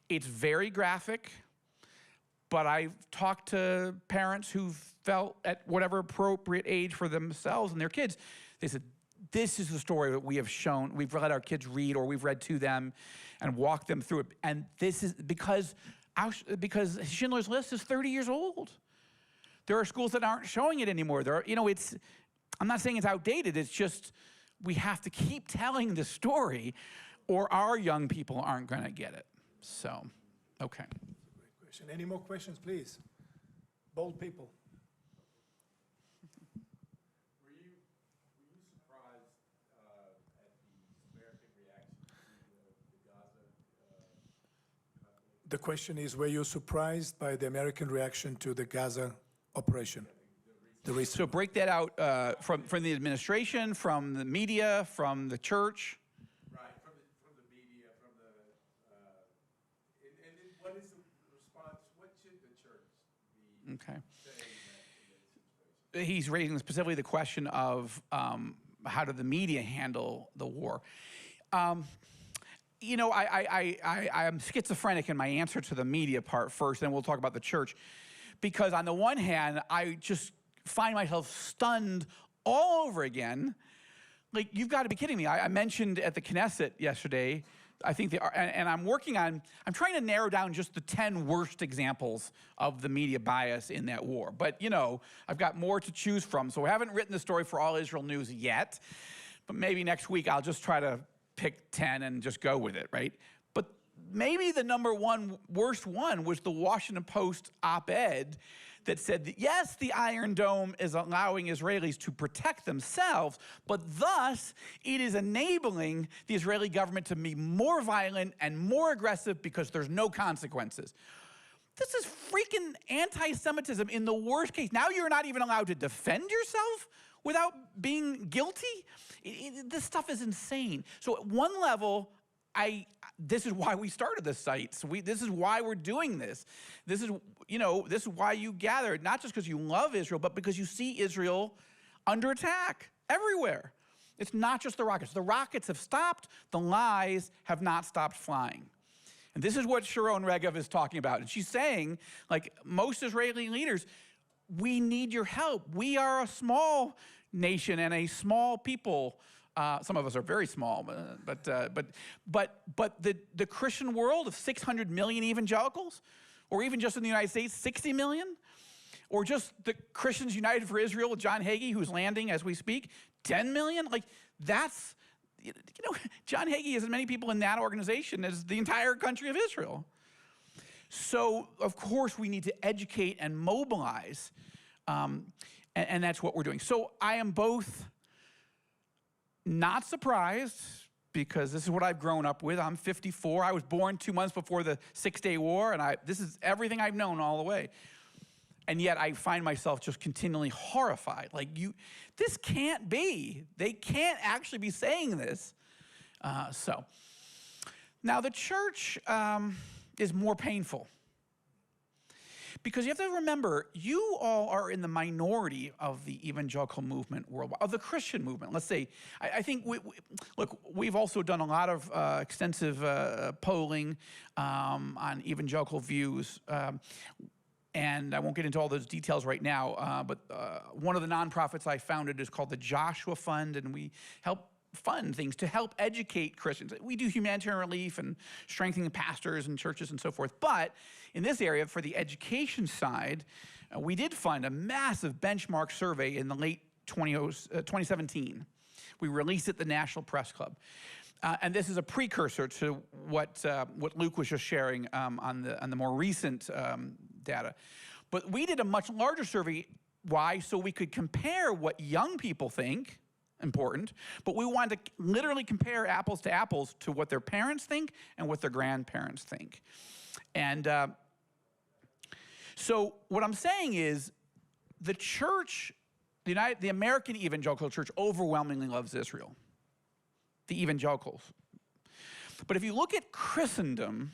It's very graphic, but I've talked to parents who felt at whatever appropriate age for themselves and their kids. They said, this is the story that we have shown, we've let our kids read or we've read to them and walked them through it. And this is because Schindler's List is 30 years old. There are schools that aren't showing it anymore. I'm not saying it's outdated, it's just we have to keep telling the story or our young people aren't going to get it. So, okay. Great question. Any more questions, please? Bold people. The question is, were you surprised by the American reaction to the Gaza operation? So break that out from the administration, from the media, from the church. Right, from the media, and then what is the response? What should the church be Okay. saying? He's raising specifically the question of how did the media handle the war. I'm schizophrenic in my answer to the media part first, then we'll talk about the church. Because on the one hand, I just find myself stunned all over again. Like, you've got to be kidding me. I mentioned at the Knesset yesterday, I think and I'm trying to narrow down just the 10 worst examples of the media bias in that war. But, I've got more to choose from. So I haven't written the story for All Israel News yet. But maybe next week I'll just try to pick 10 and just go with it, right? But maybe the number one worst one was the Washington Post op-ed that said that, yes, the Iron Dome is allowing Israelis to protect themselves, but thus it is enabling the Israeli government to be more violent and more aggressive because there's no consequences. This is freaking anti-Semitism in the worst case. Now you're not even allowed to defend yourself without being guilty? This stuff is insane. So at one level, this is why we started this site. So this is why we're doing this. This is why you gathered, not just because you love Israel, but because you see Israel under attack everywhere. It's not just the rockets. The rockets have stopped. The lies have not stopped flying. And this is what Sharon Regev is talking about. And she's saying, like most Israeli leaders, we need your help. We are a small nation and a small people. Some of us are very small, but the Christian world of 600 million evangelicals, or even just in the United States, 60 million, or just the Christians United for Israel with John Hagee, who's landing as we speak, 10 million? Like, that's, John Hagee has as many people in that organization as the entire country of Israel. So, of course, we need to educate and mobilize, and that's what we're doing. So I am both not surprised, because this is what I've grown up with. I'm 54. I was born 2 months before the Six-Day War, and this is everything I've known all the way. And yet I find myself just continually horrified. Like, this can't be. They can't actually be saying this. Now the church is more painful. Because you have to remember, you all are in the minority of the evangelical movement worldwide, of the Christian movement. Let's say, I think, we've also done a lot of extensive polling on evangelical views. And I won't get into all those details right now, but one of the nonprofits I founded is called the Joshua Fund, and we help fund things to help educate Christians. We do humanitarian relief and strengthening pastors and churches and so forth. But in this area, for the education side, we did fund a massive benchmark survey in the late 2017. We released it at the National Press Club. And this is a precursor to what Luke was just sharing on the more recent data. But we did a much larger survey. Why? So we could compare what young people think, important, but we wanted to literally compare apples to apples to what their parents think and what their grandparents think. And so what I'm saying is, the church, the American evangelical church, overwhelmingly loves Israel. The evangelicals. But if you look at Christendom,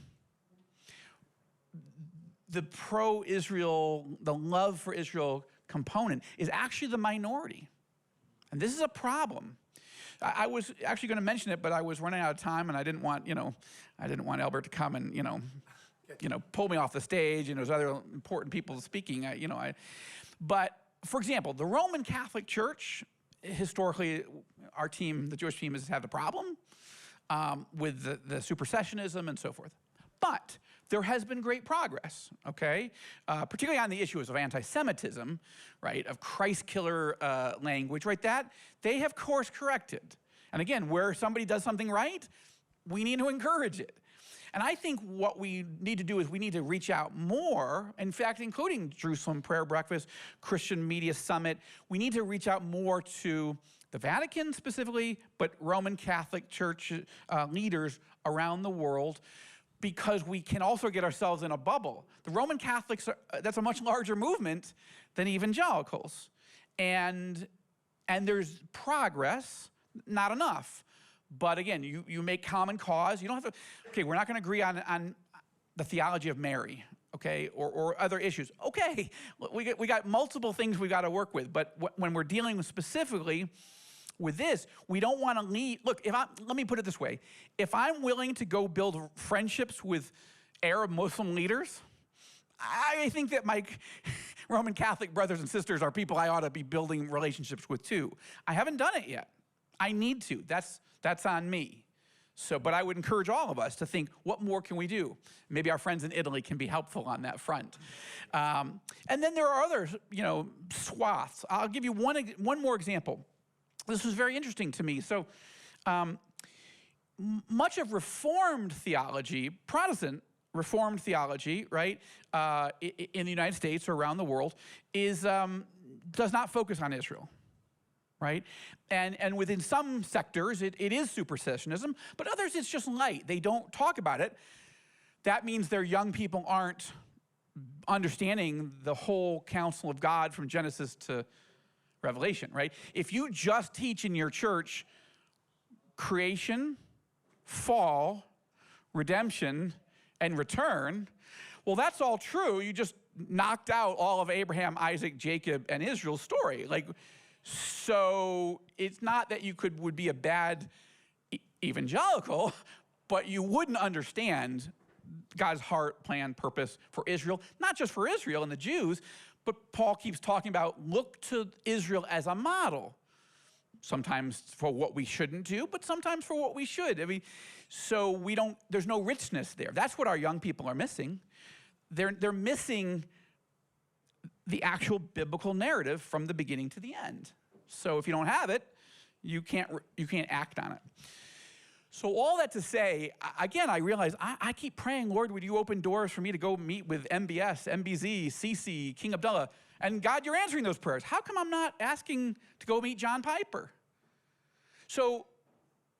the pro-Israel, the love for Israel component is actually the minority. And this is a problem. I was actually going to mention it, but I was running out of time, and I didn't want Albert to come and, pull me off the stage, and there's other important people speaking, But, for example, the Roman Catholic Church, historically, our team, the Jewish team, has had a problem with the supersessionism and so forth. But there has been great progress, okay? Particularly on the issues of anti-Semitism, right, of Christ-killer language, right? That they have course-corrected. And again, where somebody does something right, we need to encourage it. And I think what we need to do is we need to reach out more, in fact, including Jerusalem Prayer Breakfast, Christian Media Summit. We need to reach out more to the Vatican specifically, but Roman Catholic Church leaders around the world, because we can also get ourselves in a bubble. The Roman Catholics, that's a much larger movement than evangelicals. And there's progress, not enough. But again, you make common cause. You don't have to, okay, we're not going to agree on the theology of Mary, okay, or other issues. Okay, we got multiple things we got to work with. But when we're dealing specifically with this, we don't want to lead. Look, let me put it this way. If I'm willing to go build friendships with Arab Muslim leaders, I think that my Roman Catholic brothers and sisters are people I ought to be building relationships with too. I haven't done it yet. I need to. That's on me. So, but I would encourage all of us to think, what more can we do? Maybe our friends in Italy can be helpful on that front. And then there are other, swaths. I'll give you one more example. This was very interesting to me. So much of Reformed theology, Protestant Reformed theology, right, in the United States or around the world, does not focus on Israel, right? And within some sectors, it is supersessionism, but others it's just light. They don't talk about it. That means their young people aren't understanding the whole counsel of God from Genesis to Revelation, right? If you just teach in your church creation, fall, redemption, and return, well, that's all true. You just knocked out all of Abraham, Isaac, Jacob, and Israel's story. So it's not that you would be a bad evangelical, but you wouldn't understand God's heart, plan, purpose for Israel, not just for Israel and the Jews, but Paul keeps talking about look to Israel as a model. Sometimes for what we shouldn't do, but sometimes for what we should. I mean, so there's no richness there. That's what our young people are missing. They're missing the actual biblical narrative from the beginning to the end. So if you don't have it, you can't act on it. So all that to say, again, I realize I keep praying, Lord, would you open doors for me to go meet with MBS, MBZ, CC, King Abdullah? And God, you're answering those prayers. How come I'm not asking to go meet John Piper? So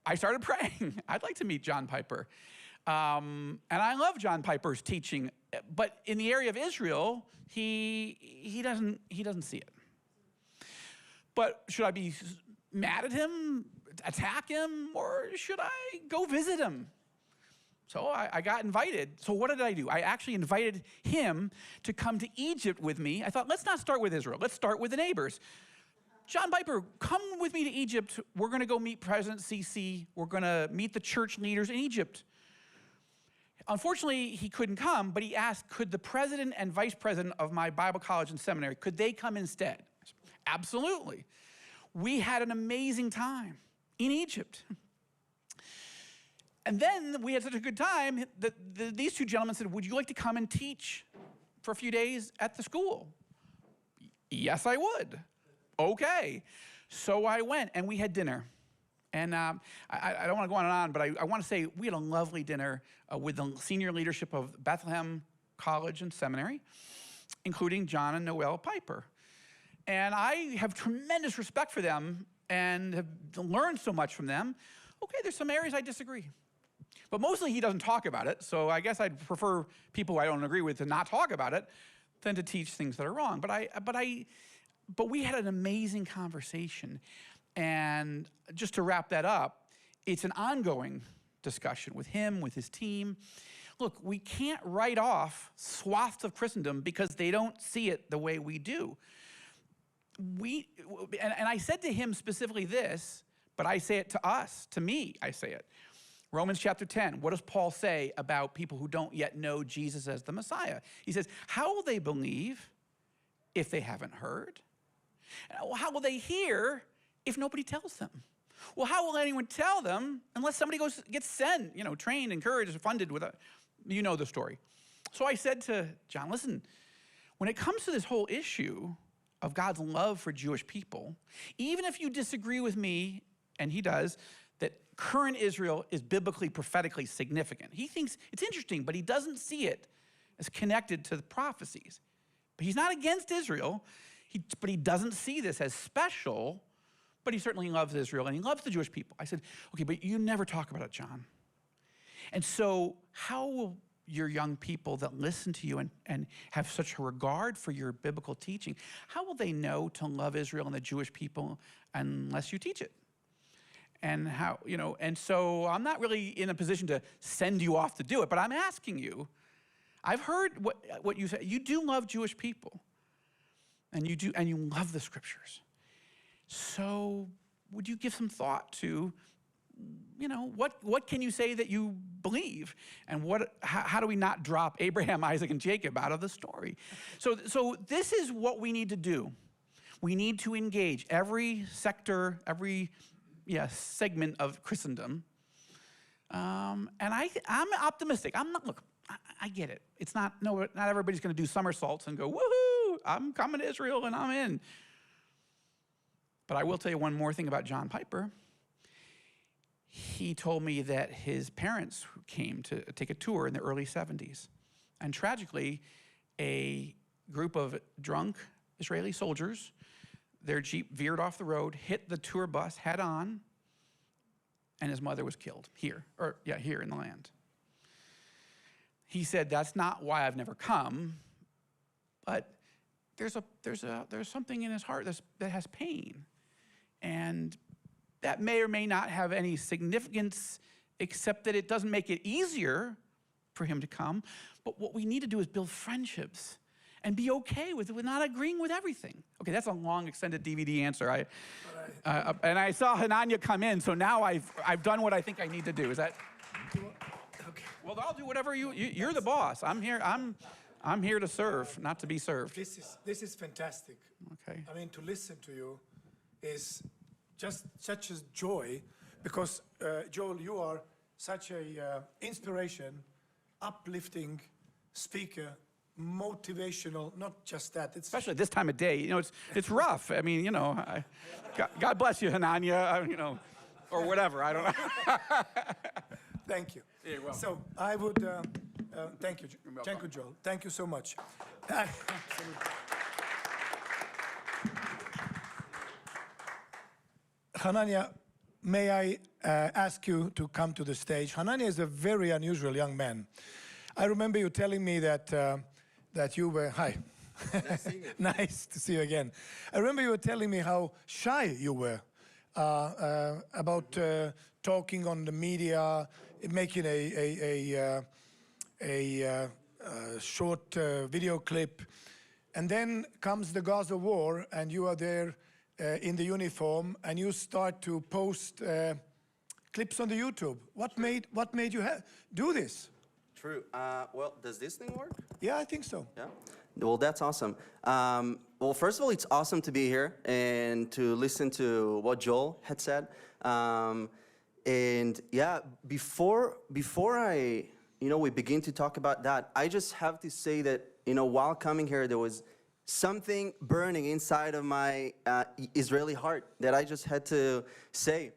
I started praying. I'd like to meet John Piper. And I love John Piper's teaching, but in the area of Israel, he doesn't see it. But should I be mad at him, attack him, or should I go visit him? So I got invited. So what did I do? I actually invited him to come to Egypt with me. I thought, let's not start with Israel. Let's start with the neighbors. John Piper, come with me to Egypt. We're going to go meet President Sisi. We're going to meet the church leaders in Egypt. Unfortunately, he couldn't come, but he asked, could the president and vice president of my Bible college and seminary, could they come instead? Absolutely. We had an amazing time in Egypt. And then we had such a good time that these two gentlemen said, would you like to come and teach for a few days at the school? Yes, I would. Okay. So I went and we had dinner. And I don't want to go on and on, but I want to say we had a lovely dinner with the senior leadership of Bethlehem College and Seminary, including John and Noel Piper. And I have tremendous respect for them and have learned so much from them. Okay, there's some areas I disagree. But mostly he doesn't talk about it, so I guess I'd prefer people I don't agree with to not talk about it than to teach things that are wrong. But we had an amazing conversation. And just to wrap that up, it's an ongoing discussion with him, with his team. Look, we can't write off swaths of Christendom because they don't see it the way we do. And I said to him specifically this, but I say it to us, to me, I say it. Romans chapter 10, what does Paul say about people who don't yet know Jesus as the Messiah? He says, how will they believe if they haven't heard? How will they hear if nobody tells them? Well, how will anyone tell them unless somebody gets sent, trained, encouraged, funded with you know the story. So I said to John, listen, when it comes to this whole issue of God's love for Jewish people, even if you disagree with me, and he does, that current Israel is biblically, prophetically significant. He thinks it's interesting, but he doesn't see it as connected to the prophecies. But he's not against Israel, but he doesn't see this as special, but he certainly loves Israel and he loves the Jewish people. I said, okay, but you never talk about it, John. And so how will your young people that listen to you and have such a regard for your biblical teaching, how will they know to love Israel and the Jewish people unless you teach it? And and so I'm not really in a position to send you off to do it, but I'm asking you, I've heard what you say. You do love Jewish people, and you love the scriptures. So would you give some thought to, what can you say that you believe? And how do we not drop Abraham, Isaac, and Jacob out of the story? So this is what we need to do. We need to engage every sector, every segment of Christendom. And I'm optimistic. I get it. It's not everybody's going to do somersaults and go, woohoo, I'm coming to Israel and I'm in. But I will tell you one more thing about John Piper. he told me that his parents came to take a tour in the early 70s. And tragically, a group of drunk Israeli soldiers, their Jeep veered off the road, hit the tour bus head on, and his mother was killed here in the land. He said, that's not why I've never come, but there's something in his heart that has pain. And that may or may not have any significance, except that it doesn't make it easier for him to come. But what we need to do is build friendships and be okay with not agreeing with everything. Okay, that's a long, extended DVD answer. And I saw Hananya come in, so now I've done what I think I need to do. Is that? Okay. Well, I'll do whatever you're the boss. I'm here to serve, not to be served. This is fantastic. Okay. I mean, to listen to you is just such a joy, because Joel, you are such a inspiration, uplifting speaker, motivational. Not just that. It's especially this time of day. You know, it's rough. I mean, you know, God bless you, Hananya. You know, or whatever. I don't know. Thank you. You're welcome. So I would thank you, thank you, Joel. Thank you so much. Hananya, may I ask you to come to the stage? Hananya is a very unusual young man. I remember you telling me that you were, hi. Nice seeing you. Nice to see you again. I remember you were telling me how shy you were about talking on the media, making a short video clip. And then comes the Gaza war, and you are there in the uniform, and you start to post clips on the YouTube. What made you do this? True. Well, does this thing work? Yeah, I think so. Yeah. Well, that's awesome. Well, first of all, it's awesome to be here and to listen to what Joel had said. And yeah, before we begin to talk about that, I just have to say that, while coming here, there was something burning inside of my Israeli heart that I just had to say.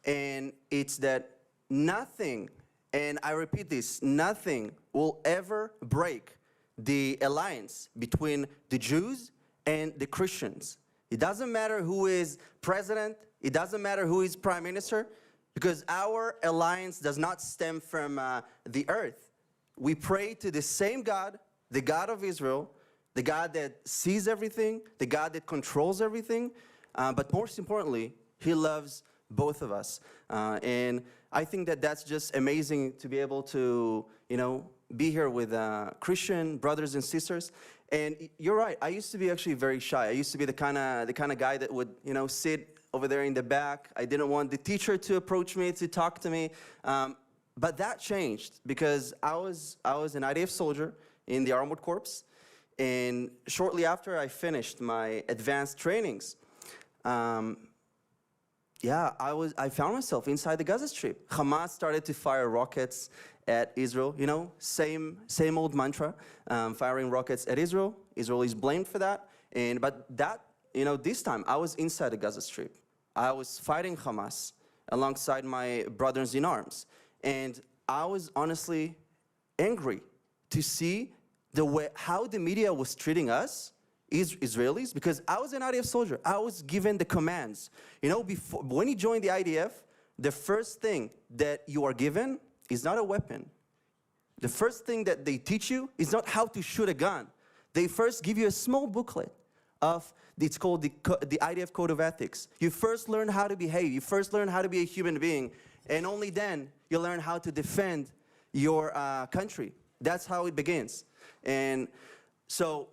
And it's that nothing, and I repeat this, nothing will ever break the alliance between the Jews and the Christians. It doesn't matter who is president, it doesn't matter who is prime minister, because our alliance does not stem from the earth. We pray to the same God, the God of Israel, the God that sees everything, the God that controls everything, but most importantly, He loves both of us. And I think that that's just amazing to be able to, be here with Christian brothers and sisters. And you're right, I used to be actually very shy. I used to be the kind of guy that would, sit over there in the back. I didn't want the teacher to approach me, to talk to me. But that changed because I was an IDF soldier in the Armored Corps. And shortly after I finished my advanced trainings, I found myself inside the Gaza Strip. Hamas started to fire rockets at Israel, same old mantra, firing rockets at Israel. Israel is blamed for that. But this time I was inside the Gaza Strip. I was fighting Hamas alongside my brothers in arms. And I was honestly angry to see how the media was treating us, Israelis, because I was an IDF soldier. I was given the commands. When you join the IDF, the first thing that you are given is not a weapon. The first thing that they teach you is not how to shoot a gun. They first give you a small booklet it's called the IDF Code of Ethics. You first learn how to behave. You first learn how to be a human being. And only then you learn how to defend your country. That's how it begins. And so,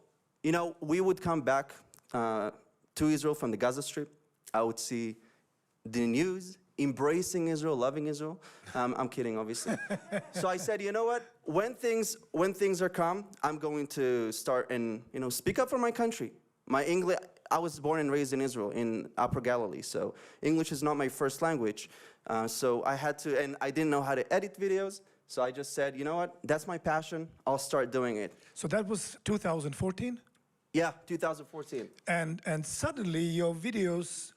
we would come back to Israel from the Gaza Strip. I would see the news embracing Israel, loving Israel. I'm kidding, obviously. So I said, you know what? When things are calm, I'm going to start and speak up for my country. My English. I was born and raised in Israel, in Upper Galilee. So English is not my first language. So I had to, and I didn't know how to edit videos. So I just said, you know what? That's my passion. I'll start doing it. So that was 2014? Yeah, 2014. And suddenly your videos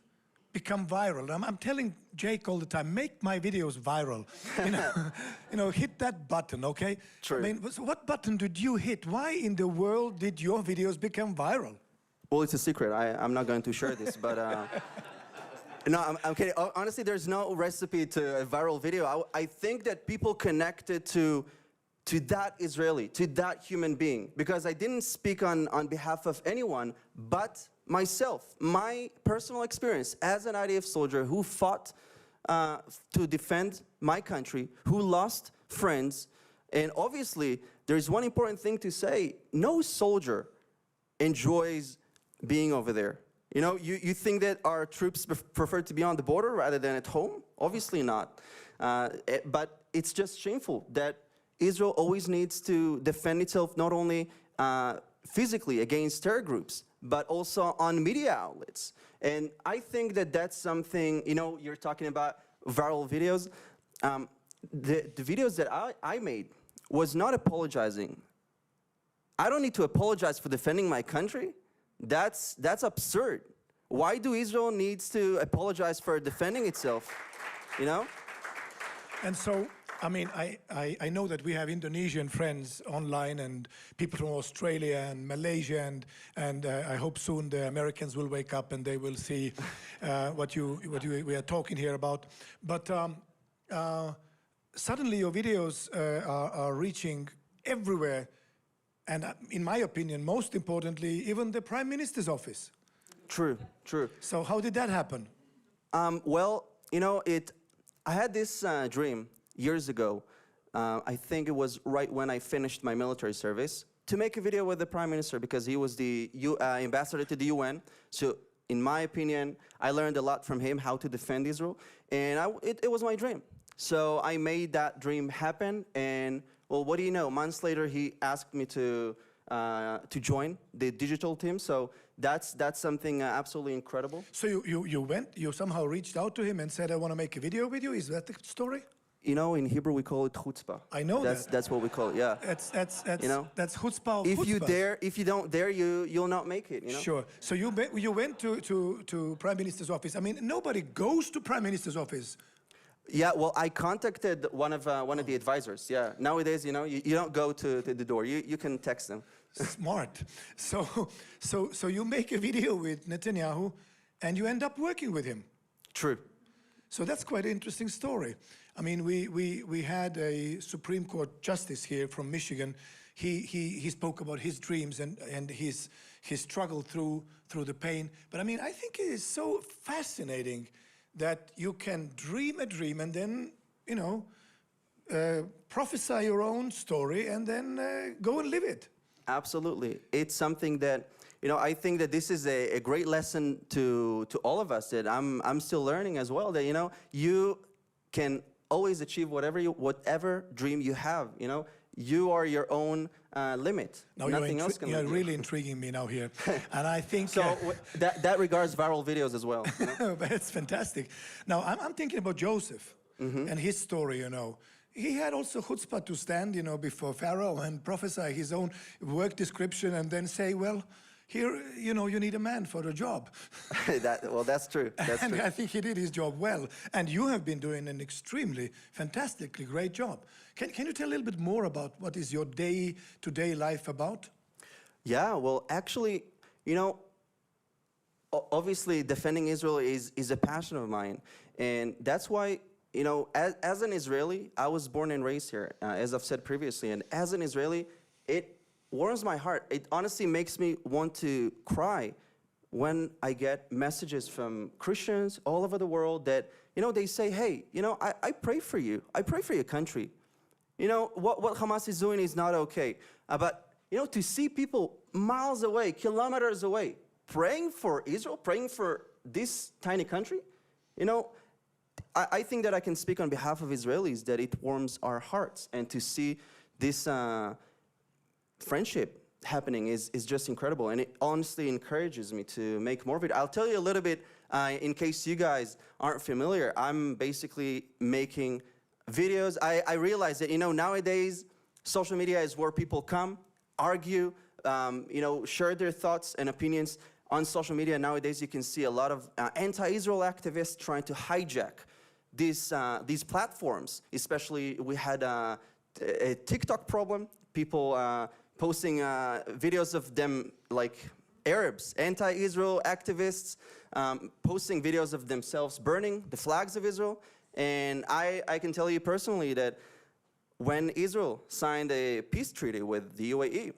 become viral. I'm telling Jake all the time, make my videos viral. Hit that button, okay? True. I mean, so what button did you hit? Why in the world did your videos become viral? Well, it's a secret. I'm not going to share this, but no, I'm kidding. Honestly, there's no recipe to a viral video. I think that people connected to that Israeli, to that human being, because I didn't speak on behalf of anyone but myself, my personal experience as an IDF soldier who fought to defend my country, who lost friends. And obviously, there's one important thing to say. No soldier enjoys being over there. You think that our troops prefer to be on the border rather than at home? Obviously not. But it's just shameful that Israel always needs to defend itself not only physically against terror groups, but also on media outlets. And I think that that's something, you're talking about viral videos. The videos that I made was not apologizing. I don't need to apologize for defending my country. That's absurd. Why do Israel needs to apologize for defending itself, And so, I mean, I know that we have Indonesian friends online and people from Australia and Malaysia, and I hope soon the Americans will wake up and they will see what we are talking here about. But suddenly your videos are reaching everywhere, and in my opinion, most importantly, even the Prime Minister's office. True. So how did that happen? Well, I had this dream years ago. I think it was right when I finished my military service, to make a video with the Prime Minister, because he was the ambassador to the UN. So in my opinion, I learned a lot from him, how to defend Israel, and it was my dream. So I made that dream happen, and well, what do you know? Months later, he asked me to join the digital team. So that's something absolutely incredible. So you somehow reached out to him and said, I want to make a video with you? Is that the story? In Hebrew we call it chutzpah. I know that's what we call it. Yeah. That's chutzpah. If you don't dare, you'll not make it. Sure. So you went to Prime Minister's office. I mean, nobody goes to Prime Minister's office. Yeah. Well, I contacted one of the advisors. Yeah. Nowadays, you don't go to the door. You can text them. Smart. So you make a video with Netanyahu, and you end up working with him. True. So that's quite an interesting story. I mean, we had a Supreme Court justice here from Michigan. He spoke about his dreams and his struggle through the pain. But I mean, I think it is so fascinating that you can dream a dream and then, prophesy your own story and then go and live it. Absolutely. It's something that, I think that this is a great lesson to all of us, that I'm still learning as well, that, you can always achieve whatever dream you have, You are your own limit. Now Nothing else can you're limit really intriguing me now here. And I think... So that regards viral videos as well. That's fantastic. Now, I'm thinking about Joseph and his story, He had also chutzpah to stand, before Pharaoh and prophesy his own work description and then say, well, here, you need a man for the job. That's true. And I think he did his job well. And you have been doing an extremely, fantastically great job. Can you tell a little bit more about what is your day-to-day life about? Yeah, well, actually, obviously defending Israel is a passion of mine. And that's why, as an Israeli, I was born and raised here, as I've said previously. And as an Israeli, it warms my heart. It honestly makes me want to cry when I get messages from Christians all over the world that, they say, hey, I pray for you. I pray for your country. What Hamas is doing is not okay. But, to see people miles away, kilometers away, praying for Israel, praying for this tiny country, I think that I can speak on behalf of Israelis that it warms our hearts. And to see this friendship happening is just incredible, and it honestly encourages me to make more of it. I'll tell you a little bit, in case you guys aren't familiar. I'm basically making videos. I realize that, nowadays, social media is where people come, argue, share their thoughts and opinions. on social media nowadays, you can see a lot of anti-Israel activists trying to hijack these platforms. Especially, we had a TikTok problem. People posting videos of them, like Arabs, anti-Israel activists, posting videos of themselves burning the flags of Israel. And I can tell you personally that when Israel signed a peace treaty with the UAE,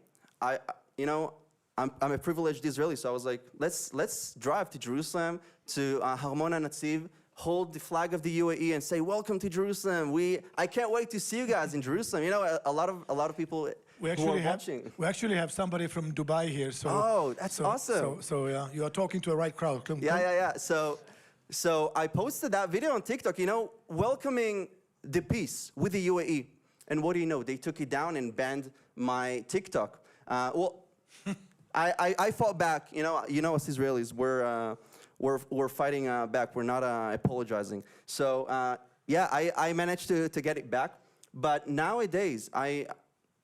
I'm a privileged Israeli, so I was like, let's drive to Jerusalem, to Harmona Natziv, hold the flag of the UAE and say, welcome to Jerusalem. I can't wait to see you guys in Jerusalem. You know, a lot of people who are watching. We actually have somebody from Dubai here. So, that's awesome. So yeah, you are talking to a right crowd. Yeah. So I posted that video on TikTok, welcoming the peace with the UAE. And what do you know? They took it down and banned my TikTok. I fought back. Us Israelis, we're fighting back. We're not apologizing. So I managed to get it back. But nowadays, I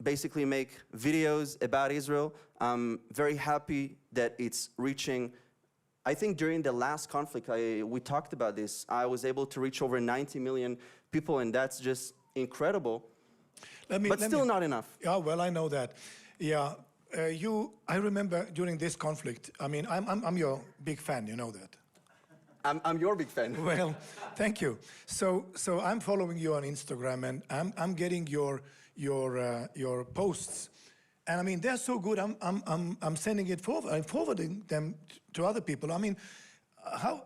basically make videos about Israel. I'm very happy that it's reaching. I think during the last conflict, we talked about this. I was able to reach over 90 million people, and that's just incredible. But still not enough. Yeah, well, I know that. Yeah. I remember during this conflict, I'm your big fan, you know that. I'm your big fan. Well, thank you. So I'm following you on Instagram, and I'm getting your posts, and they're so good. I'm sending it forward. I'm forwarding them to other people. How?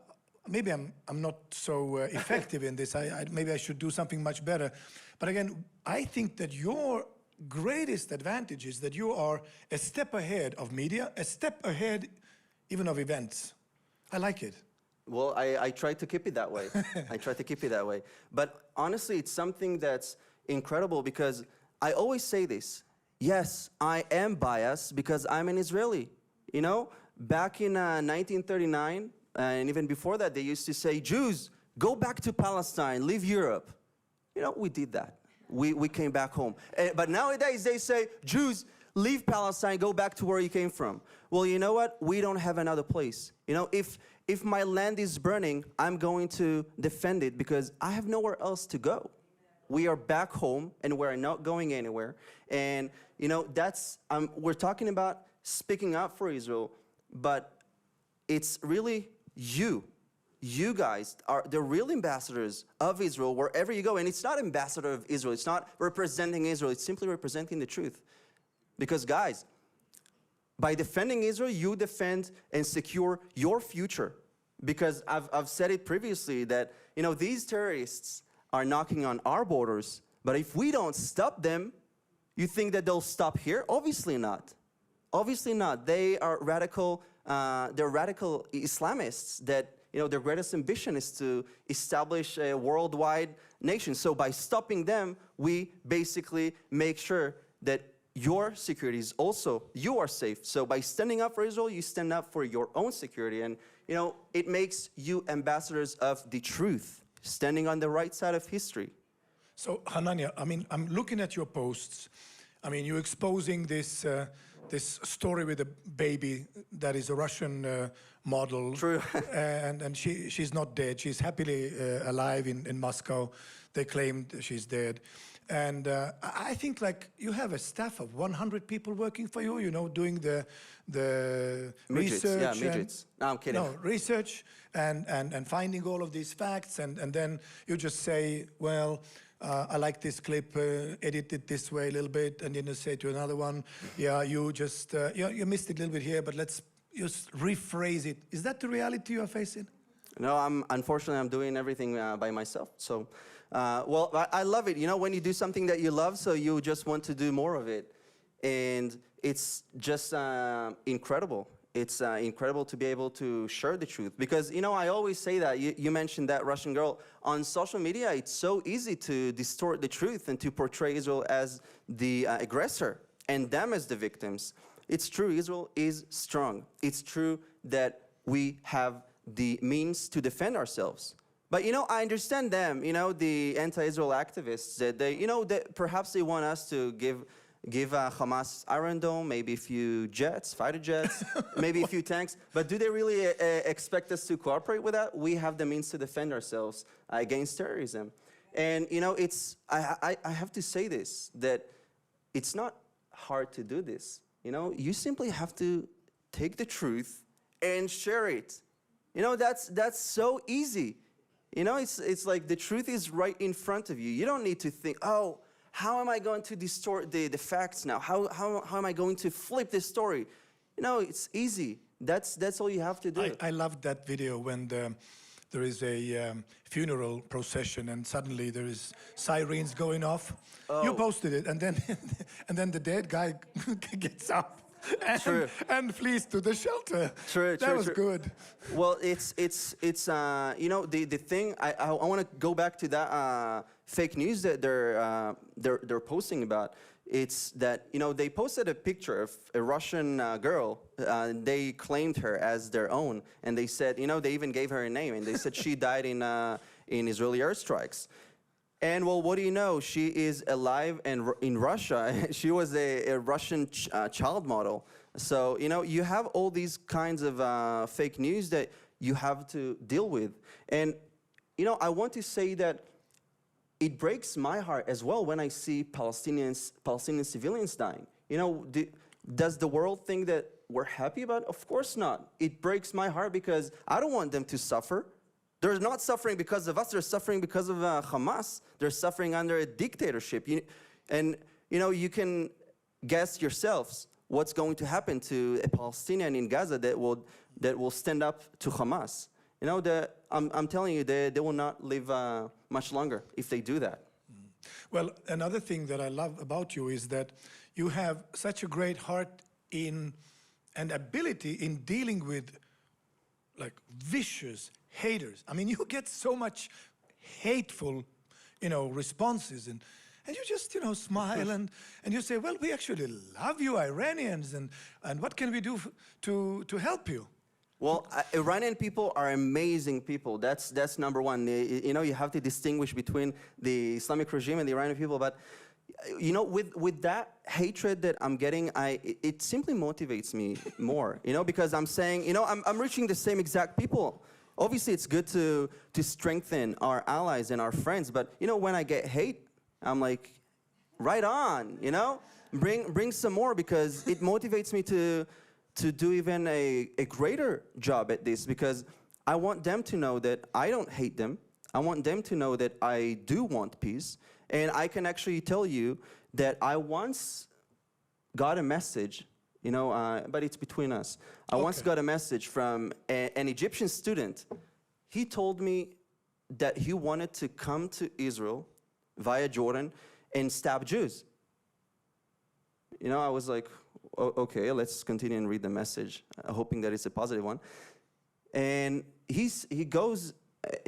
Maybe I'm not so effective in this. Maybe I should do something much better. But again, I think that your greatest advantage is that you are a step ahead of media, a step ahead even of events. I like it. Well, I try to keep it that way. I try to keep it that way. But honestly, it's something that's incredible because I always say this. Yes, I am biased because I'm an Israeli. Back in 1939, and even before that, they used to say, Jews, go back to Palestine, leave Europe. We did that. We came back home. But nowadays, they say, Jews, leave Palestine, go back to where you came from. Well, you know what? We don't have another place. If my land is burning, I'm going to defend it because I have nowhere else to go. We are back home, and we're not going anywhere. And, we're talking about speaking up for Israel, but it's really you. You guys are the real ambassadors of Israel wherever you go. And it's not ambassador of Israel. It's not representing Israel. It's simply representing the truth. Because, guys, by defending Israel, you defend and secure your future. Because I've said it previously that, these terrorists are knocking on our borders. But if we don't stop them, you think that they'll stop here? Obviously not. Obviously not. They are radical. They're radical Islamists that, their greatest ambition is to establish a worldwide nation. So by stopping them, we basically make sure that your security is also, you are safe. So by standing up for Israel, you stand up for your own security. And, it makes you ambassadors of the truth, standing on the right side of history. So, Hananya, I'm looking at your posts. You're exposing this story with a baby that is a Russian model. True. and she's not dead. She's happily alive in Moscow. They claimed she's dead. And I think you have a staff of 100 people working for you, doing the midgets, research. Yeah, midgets. No, I'm kidding. No, research and finding all of these facts. And then you just say, well, I like this clip, edit it this way a little bit, and then you say to another one, yeah, you just, you missed it a little bit here, but let's just rephrase it. Is that the reality you're facing? No, unfortunately, I'm doing everything by myself. So, I love it. When you do something that you love, so you just want to do more of it. And it's just incredible. It's incredible to be able to share the truth. Because, I always say that. You mentioned that Russian girl. On social media, it's so easy to distort the truth and to portray Israel as the aggressor and them as the victims. It's true, Israel is strong. It's true that we have the means to defend ourselves. But, I understand them, the anti-Israel activists, that they, that perhaps they want us to give give Hamas Iron Dome, maybe a few jets, fighter jets, maybe a few tanks. But do they really expect us to cooperate with that? We have the means to defend ourselves against terrorism. And, you know, I have to say this, that it's not hard to do this. You know, you simply have to take the truth and share it. You know, that's so easy. You know, it's like the truth is right in front of you. You don't need to think, oh, how am I going to distort the facts now? How am I going to flip this story? You know, it's easy. That's all you have to do. I loved that video when there is a funeral procession and suddenly there is sirens going off. Oh. You posted it, and then the dead guy gets up and flees to the shelter. That was good. Well, it's you know, the thing I want to go back to that fake news that they're posting about. It's that, you know, they posted a picture of a Russian girl. They claimed her as their own, and they said, you know, they even gave her a name, and they said she died in Israeli airstrikes. And well, what do you know? She is alive and in Russia. She was a Russian child model. So, you know, you have all these kinds of fake news that you have to deal with. And, you know, I want to say that it breaks my heart as well when I see Palestinian civilians dying. You know, does the world think that we're happy about it? Of course not. It breaks my heart because I don't want them to suffer. They're not suffering because of us. They're suffering because of Hamas. They're suffering under a dictatorship. And, you know, you can guess yourselves what's going to happen to a Palestinian in Gaza that will stand up to Hamas. You know, I'm telling you, they will not live much longer if they do that. Well, another thing that I love about you is that you have such a great heart and ability in dealing with, like, vicious haters. I mean, you get so much hateful, you know, responses, and you just, you know, smile and you say, well, we actually love you, Iranians, and what can we do to help you? Well, Iranian people are amazing people. That's number one. You know, you have to distinguish between the Islamic regime and the Iranian people. But, you know, with that hatred that I'm getting, it simply motivates me more. You know, because I'm saying, you know, I'm reaching the same exact people. Obviously, it's good to strengthen our allies and our friends. But, you know, when I get hate, I'm like, right on. You know, bring some more, because it motivates me to do even a greater job at this, because I want them to know that I don't hate them. I want them to know that I do want peace. And I can actually tell you that I once got a message, you know, but it's between us. I once got a message from an Egyptian student. He told me that he wanted to come to Israel via Jordan and stab Jews. You know, I was like, okay, let's continue and read the message, hoping that it's a positive one. And he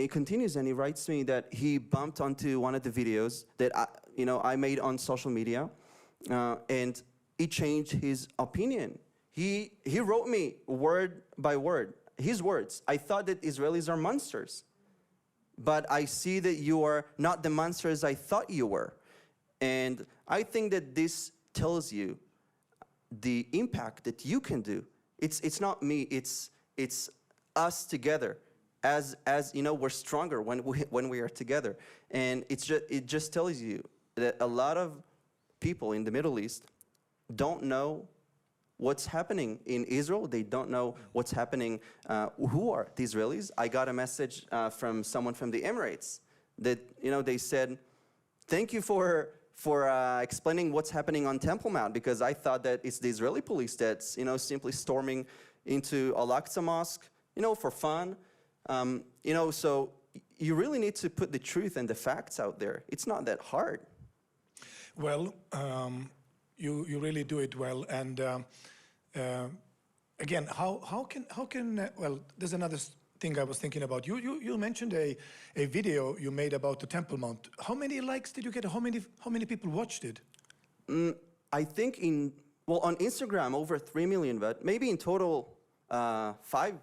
continues and he writes me that he bumped onto one of the videos that I made on social media, and it changed his opinion. He wrote me word by word, his words. I thought that Israelis are monsters, but I see that you are not the monsters I thought you were. And I think that this tells you the impact that you can do. It's not me, it's us together. As you know, we're stronger when we are together. And it just tells you that a lot of people in the Middle East don't know what's happening in Israel. They don't know what's happening. Who are the Israelis? I got a message from someone from the Emirates that, you know, they said, thank you for explaining what's happening on Temple Mount, because I thought that it's the Israeli police that's, you know, simply storming into Al-Aqsa Mosque, you know, for fun. You know, so you really need to put the truth and the facts out there. It's not that hard. Well, you really do it well. And again, how can well, there's another thing I was thinking about. You mentioned a video you made about the Temple Mount. How many likes did you get? How many people watched it? I think on Instagram over 3 million, but maybe in total 5.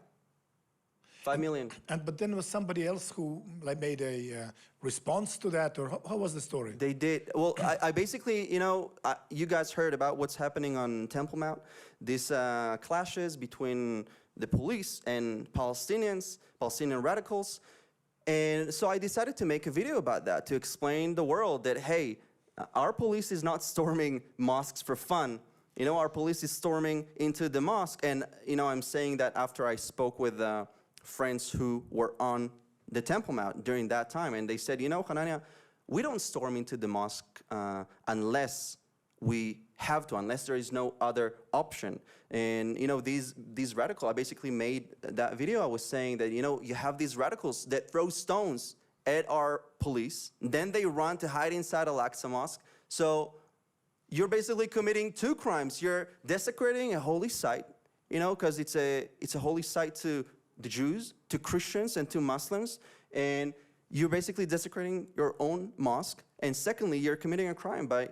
5 million. But then was somebody else who like made a response to that, or how was the story? They did. Well, I basically, you guys heard about what's happening on Temple Mount. These clashes between the police and Palestinians, Palestinian radicals. And so I decided to make a video about that, to explain the world that, hey, our police is not storming mosques for fun. Our police is storming into the mosque. And, I'm saying that after I spoke with friends who were on the Temple Mount during that time. And they said, Hananya, we don't storm into the mosque unless we have to, unless there is no other option. And, these radicals, I basically made that video. I was saying that, you have these radicals that throw stones at our police. Then they run to hide inside Al-Aqsa Mosque. So you're basically committing 2 crimes. You're desecrating a holy site, because it's a holy site to the Jews, to Christians, and to Muslims. And you're basically desecrating your own mosque. And secondly, you're committing a crime by,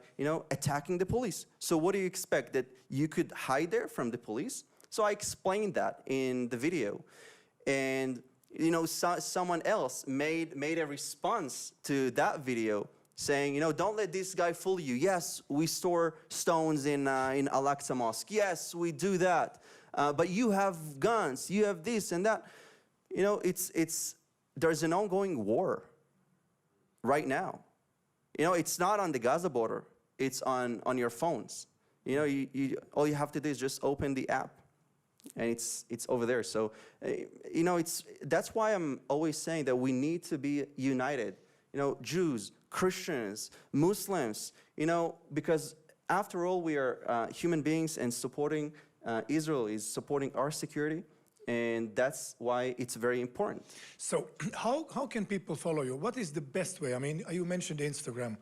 attacking the police. So what do you expect? That you could hide there from the police? So I explained that in the video. And, someone else made a response to that video saying, don't let this guy fool you. Yes, we store stones in Al-Aqsa Mosque. Yes, we do that. But you have guns, you have this and that. There's an ongoing war right now. It's not on the Gaza border. It's on your phones. All you have to do is just open the app, and it's over there. So, that's why I'm always saying that we need to be united. Jews, Christians, Muslims. Because after all, we are human beings, and supporting Israel is supporting our security. And that's why it's very important. So how can people follow you? What is the best way? I mean, you mentioned Instagram.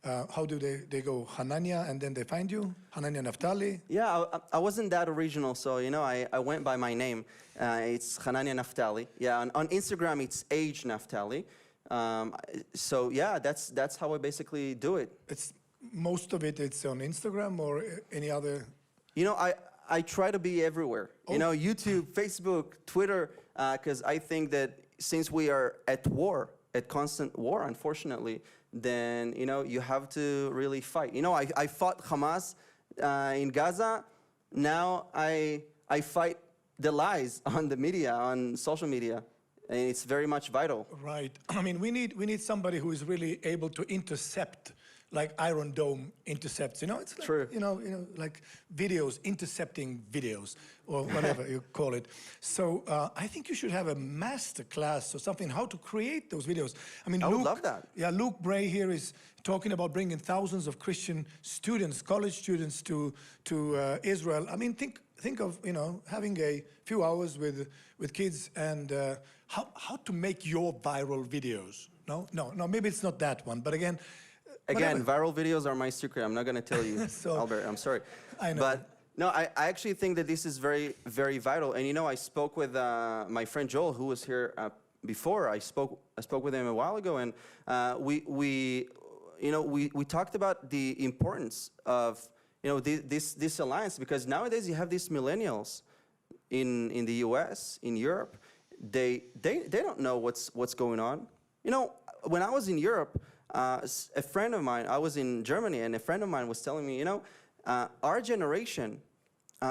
How do they go? Hananya, and then they find you? Hananya Naftali? Yeah, I wasn't that original, so, I went by my name. It's Hananya Naftali. Yeah, on Instagram, it's Age Naftali. So, yeah, that's how I basically do it. Most of it's on Instagram or any other? I try to be everywhere. YouTube, Facebook, Twitter, because I think that since we are at war, at constant war, unfortunately, then, you have to really fight. I fought Hamas in Gaza. Now I fight the lies on the media, on social media. And it's very much vital. Right. I mean, we need somebody who is really able to intercept, like Iron Dome intercepts. It's like, True. like videos, intercepting videos, or whatever you call it. So I think you should have a master class or something, how to create those videos. I mean, I would love that. Yeah, Luke Bray here is talking about bringing thousands of Christian students, college students to Israel. I mean, think of, having a few hours with kids and how to make your viral videos. No, maybe it's not that one, but again, viral videos are my secret. I'm not going to tell you, Albert. I'm sorry. I know. But no, I actually think that this is very, very vital. And I spoke with my friend Joel, who was here before. I spoke with him a while ago, and we talked about the importance of this alliance, because nowadays you have these millennials in the U.S., in Europe. They don't know what's going on. When I was in Europe. A friend of mine, I was in Germany, and a friend of mine was telling me, our generation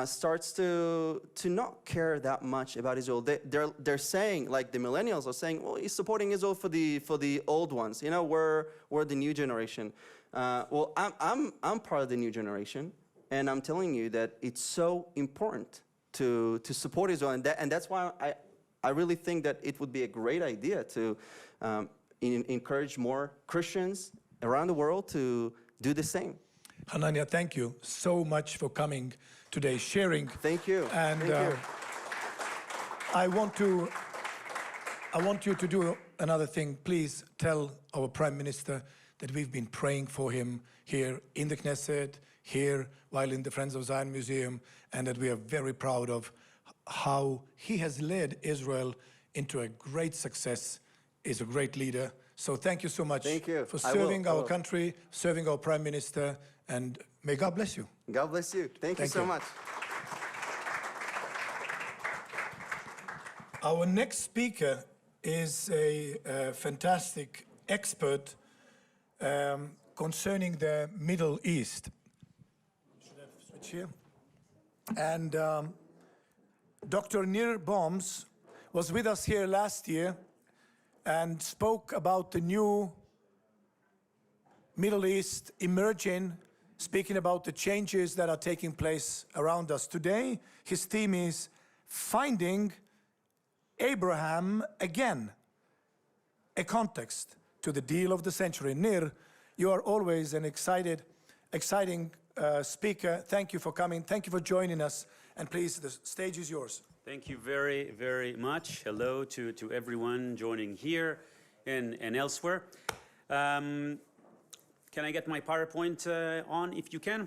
starts to not care that much about Israel. They're saying, like the millennials are saying, well, he's supporting Israel for the old ones. We're the new generation. Well, I'm part of the new generation, and I'm telling you that it's so important to support Israel, and that's why I really think that it would be a great idea to encourage more Christians around the world to do the same. Hananya, thank you so much for coming today, sharing. Thank you. And thank you. I want you to do another thing. Please tell our Prime Minister that we've been praying for him here in the Knesset, here while in the Friends of Zion Museum, and that we are very proud of how he has led Israel into a great success. Is a great leader. So thank you so much for serving our country, serving our Prime Minister, and may God bless you. God bless you. Thank you so much. Our next speaker is a fantastic expert concerning the Middle East. Should I switch here? And Dr. Nir Boms was with us here last year and spoke about the new Middle East emerging, speaking about the changes that are taking place around us. Today, his theme is Finding Abraham Again, a context to the deal of the century. Nir, you are always an exciting speaker. Thank you for coming. Thank you for joining us. And please, the stage is yours. Thank you very, very much. Hello to everyone joining here and elsewhere. Can I get my PowerPoint on, if you can?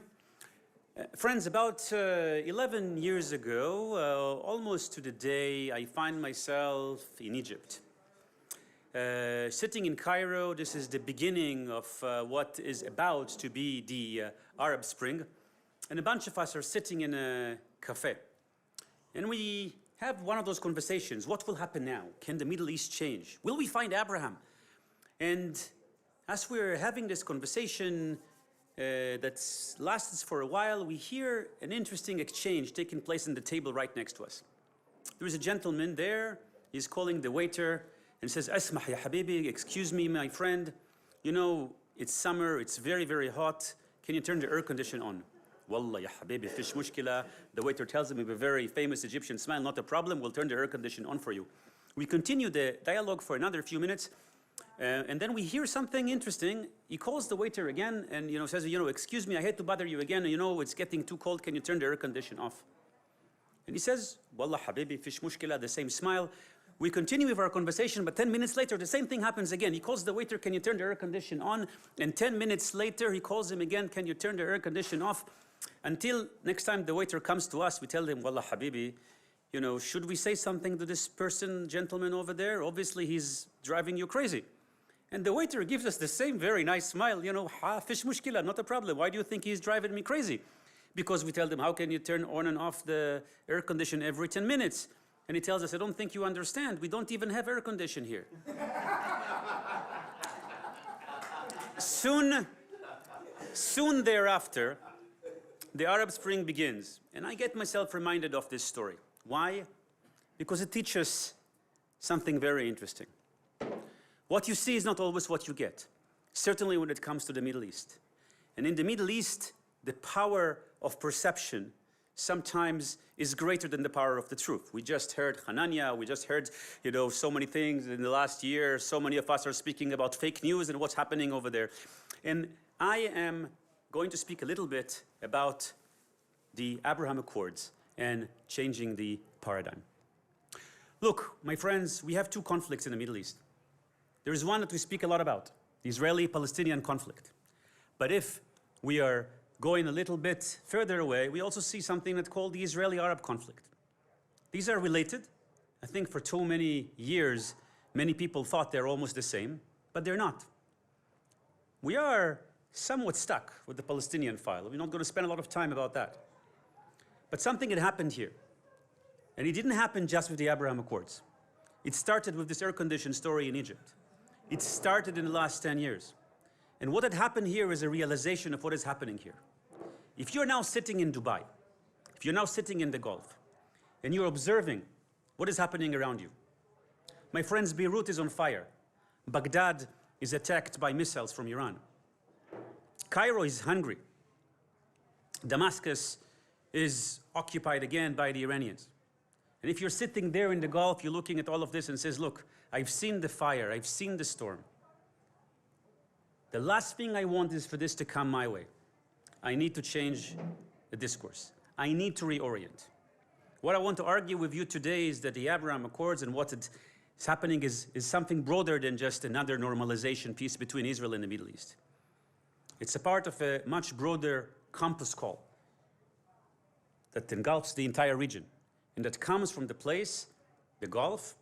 Friends, about 11 years ago, almost to the day, I find myself in Egypt. Sitting in Cairo, this is the beginning of what is about to be the Arab Spring. And a bunch of us are sitting in a cafe. And we have one of those conversations. What will happen now? Can the Middle East change? Will we find Abraham? And as we're having this conversation that lasts for a while, we hear an interesting exchange taking place on the table right next to us. There is a gentleman there. He's calling the waiter and says, "Asmah ya habibi, excuse me, my friend. You know, it's summer, it's very, very hot. Can you turn the air conditioner on?" "Wallah ya habibi, fish mushkila." The waiter tells him with a very famous Egyptian smile, "Not a problem, we'll turn the air conditioner on for you." We continue the dialogue for another few minutes. And then we hear something interesting. He calls the waiter again and says, "Excuse me, I hate to bother you again. It's getting too cold. Can you turn the air conditioner off?" And he says, "Wallah habibi, fish mushkila," the same smile. We continue with our conversation, but 10 minutes later, the same thing happens again. He calls the waiter, "Can you turn the air conditioner on?" And 10 minutes later, he calls him again, "Can you turn the air conditioner off?" Until next time the waiter comes to us, we tell him, "Wallah habibi, should we say something to this gentleman over there? Obviously, he's driving you crazy." And the waiter gives us the same very nice smile, "Fish mushkila, not a problem. Why do you think he's driving me crazy?" Because we tell them, "How can you turn on and off the air conditioner every 10 minutes? And he tells us, "I don't think you understand. We don't even have air conditioning here." Soon thereafter, the Arab Spring begins. And I get myself reminded of this story. Why? Because it teaches something very interesting. What you see is not always what you get, certainly when it comes to the Middle East. And in the Middle East, the power of perception sometimes is greater than the power of the truth. We just heard Hananya, we just heard, so many things in the last year. So many of us are speaking about fake news and what's happening over there. And I am going to speak a little bit about the Abraham Accords and changing the paradigm. Look, my friends, we have two conflicts in the Middle East. There is one that we speak a lot about, the Israeli-Palestinian conflict. But if we are going a little bit further away, we also see something that's called the Israeli-Arab conflict. These are related. I think for too many years, many people thought they're almost the same, but they're not. We are somewhat stuck with the Palestinian file. We're not going to spend a lot of time about that. But something had happened here. And it didn't happen just with the Abraham Accords. It started with this air-conditioned story in Egypt. It started in the last 10 years. And what had happened here is a realization of what is happening here. If you're now sitting in Dubai, if you're now sitting in the Gulf, and you're observing what is happening around you, my friends, Beirut is on fire. Baghdad is attacked by missiles from Iran. Cairo is hungry. Damascus is occupied again by the Iranians. And if you're sitting there in the Gulf, you're looking at all of this and says, "Look, I've seen the fire, I've seen the storm. The last thing I want is for this to come my way. I need to change the discourse. I need to reorient." What I want to argue with you today is that the Abraham Accords and what is happening is something broader than just another normalization piece between Israel and the Middle East. It's a part of a much broader compass call that engulfs the entire region and that comes from the place, the Gulf,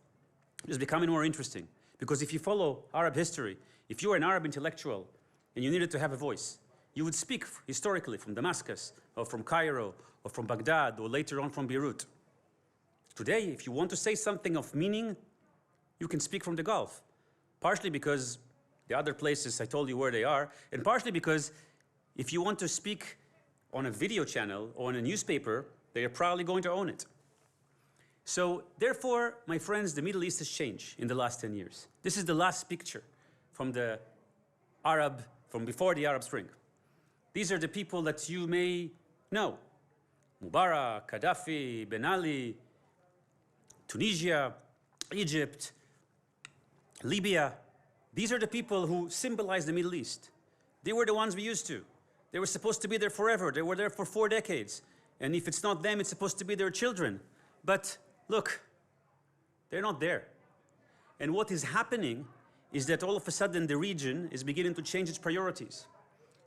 is becoming more interesting. Because if you follow Arab history, if you were an Arab intellectual and you needed to have a voice, you would speak historically from Damascus or from Cairo or from Baghdad or later on from Beirut. Today, if you want to say something of meaning, you can speak from the Gulf. Partially because the other places, I told you where they are, and partially because if you want to speak on a video channel or on a newspaper, they are probably going to own it. So therefore, my friends, the Middle East has changed in the last 10 years. This is the last picture from before the Arab Spring. These are the people that you may know. Mubarak, Gaddafi, Ben Ali, Tunisia, Egypt, Libya. These are the people who symbolize the Middle East. They were the ones we used to. They were supposed to be there forever. They were there for 4 decades. And if it's not them, it's supposed to be their children. But look, they're not there. And what is happening is that all of a sudden the region is beginning to change its priorities.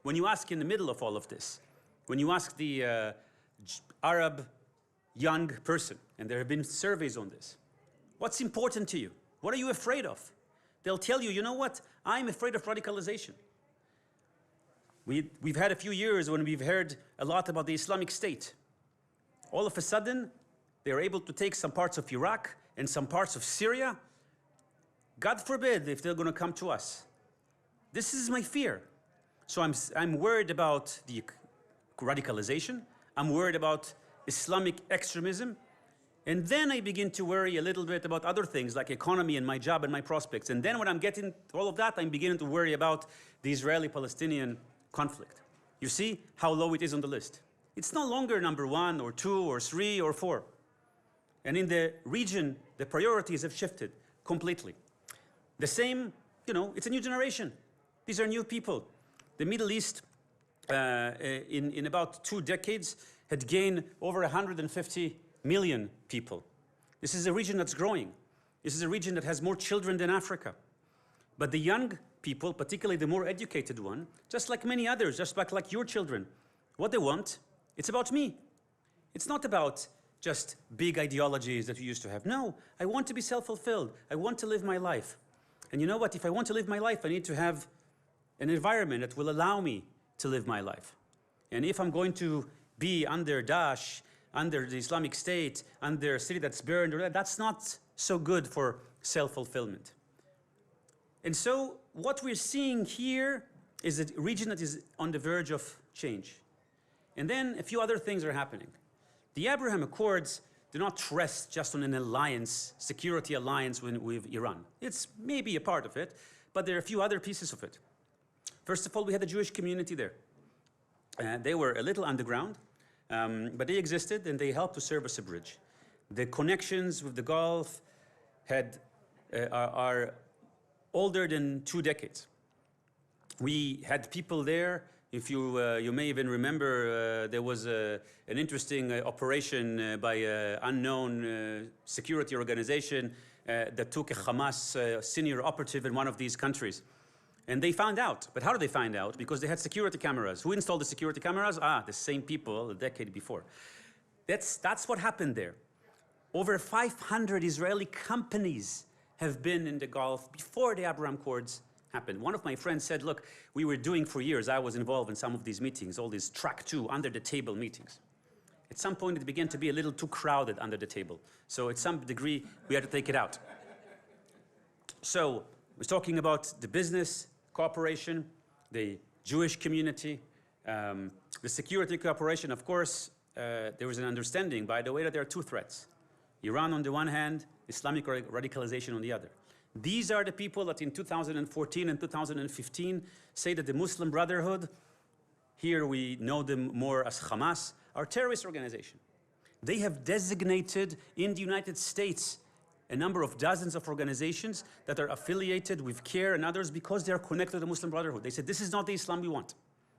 When you ask in the middle of all of this, when you ask the Arab young person, and there have been surveys on this, what's important to you? What are you afraid of? They'll tell you, you know what? I'm afraid of radicalization. We've had a few years when we've heard a lot about the Islamic State. All of a sudden, they're able to take some parts of Iraq and some parts of Syria. God forbid if they're going to come to us. This is my fear. So I'm worried about the radicalization. I'm worried about Islamic extremism. And then I begin to worry a little bit about other things like economy and my job and my prospects. And then when I'm getting all of that, I'm beginning to worry about the Israeli-Palestinian conflict. You see how low it is on the list. It's no longer number 1 or 2 or 3 or 4. And in the region, the priorities have shifted completely. The same, it's a new generation. These are new people. The Middle East, in about 2 decades, had gained over 150 million people. This is a region that's growing. This is a region that has more children than Africa. But the young people, particularly the more educated one, just like many others, just like your children, what they want, it's about me. It's not about just big ideologies that you used to have. No, I want to be self-fulfilled. I want to live my life. And you know what? If I want to live my life, I need to have an environment that will allow me to live my life. And if I'm going to be under Daesh, under the Islamic State, under a city that's burned, that's not so good for self-fulfillment. And so what we're seeing here is a region that is on the verge of change. And then a few other things are happening. The Abraham Accords do not rest just on an alliance, security alliance with Iran. It's maybe a part of it, but there are a few other pieces of it. First of all, we had the Jewish community there. They were a little underground, but they existed and they helped to serve as a bridge. The connections with the Gulf are older than 2 decades. We had people there. If you may even remember, there was an interesting operation by an unknown security organization that took a Hamas senior operative in one of these countries. And they found out. But how did they find out? Because they had security cameras. Who installed the security cameras? The same people a decade before. That's what happened there. Over 500 Israeli companies have been in the Gulf before the Abraham Accords happened. One of my friends said, look, we were doing for years, I was involved in some of these meetings, all these track 2, under-the-table meetings. At some point, it began to be a little too crowded under the table. So at some degree, we had to take it out. So we're talking about the business cooperation, the Jewish community, the security cooperation. Of course, there was an understanding, by the way, that there are 2 threats. Iran on the one hand, Islamic radicalization on the other. These are the people that in 2014 and 2015 say that the Muslim Brotherhood, here we know them more as Hamas, are a terrorist organization. They have designated in the United States a number of dozens of organizations that are affiliated with CARE and others because they are connected to the Muslim Brotherhood. They said, this is not the Islam we want.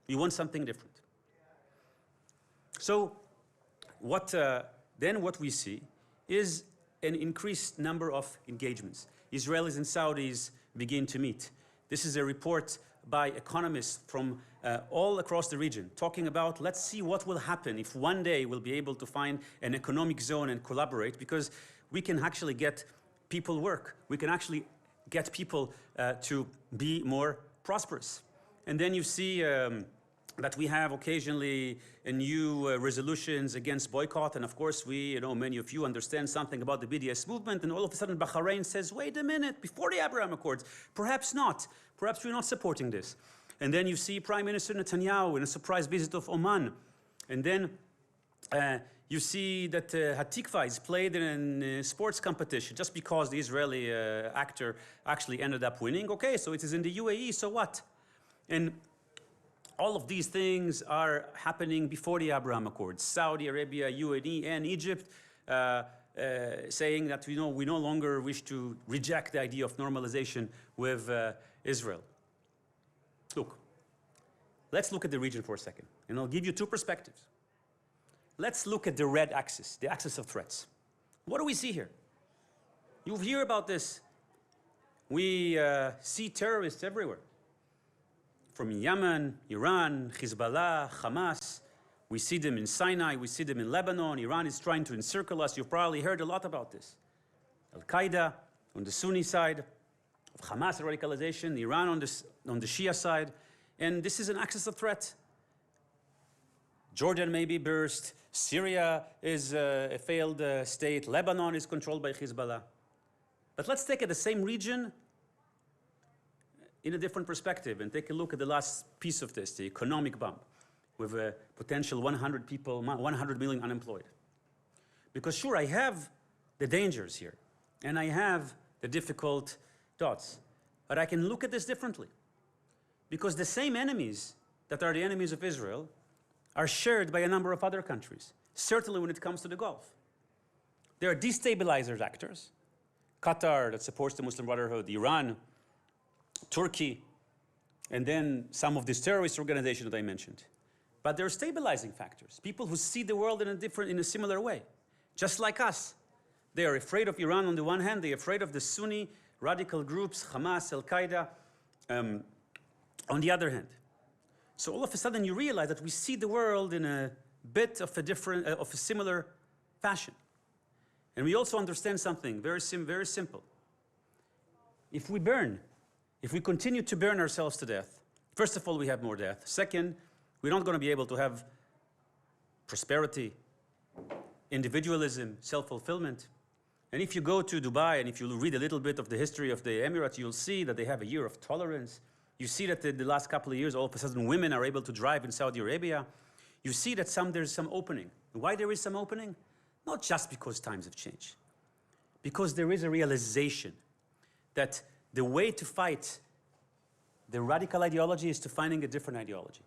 We want something different. So then what we see is an increased number of engagements. Israelis and Saudis begin to meet. This is a report by economists from all across the region, talking about, let's see what will happen if one day we'll be able to find an economic zone and collaborate, because we can actually get people work. We can actually get people to be more prosperous. And then you see that we have occasionally new resolutions against boycott, and of course many of you understand something about the BDS movement, and all of a sudden Bahrain says, wait a minute, before the Abraham Accords, perhaps not, perhaps we're not supporting this. And then you see Prime Minister Netanyahu in a surprise visit of Oman, and then you see that Hatikva is played in a sports competition just because the Israeli actor actually ended up winning. Okay, so it is in the UAE, so what? And all of these things are happening before the Abraham Accords. Saudi Arabia, UAE, and Egypt saying that we no longer wish to reject the idea of normalization with Israel. Look, let's look at the region for a second, and I'll give you two perspectives. Let's look at the red axis, the axis of threats. What do we see here? You hear about this. We see terrorists everywhere. From Yemen, Iran, Hezbollah, Hamas. We see them in Sinai, we see them in Lebanon. Iran is trying to encircle us. You've probably heard a lot about this. Al-Qaeda on the Sunni side, of Hamas radicalization, Iran on the Shia side. And this is an axis of threat. Jordan may be burst. Syria is a failed state. Lebanon is controlled by Hezbollah. But let's take the same region in a different perspective and take a look at the last piece of this, the economic bump, with a potential 100 million unemployed. Because sure, I have the dangers here, and I have the difficult dots, but I can look at this differently. Because the same enemies that are the enemies of Israel are shared by a number of other countries, certainly when it comes to the Gulf. There are destabilizers actors, Qatar that supports the Muslim Brotherhood, Iran, Turkey, and then some of these terrorist organizations that I mentioned. But there are stabilizing factors, people who see the world in a similar way, just like us. They are afraid of Iran on the one hand, they are afraid of the Sunni radical groups, Hamas, Al-Qaeda, on the other hand. So all of a sudden you realize that we see the world in a bit of a similar fashion. And we also understand something very simple. If we continue to burn ourselves to death, first of all, we have more death. Second, we're not going to be able to have prosperity, individualism, self-fulfillment. And if you go to Dubai and if you read a little bit of the history of the Emirates, you'll see that they have a year of tolerance. You see that the last couple of years, all of a sudden, women are able to drive in Saudi Arabia. You see that there's some opening. Why there is some opening? Not just because times have changed. Because there is a realization that the way to fight the radical ideology is to finding a different ideology.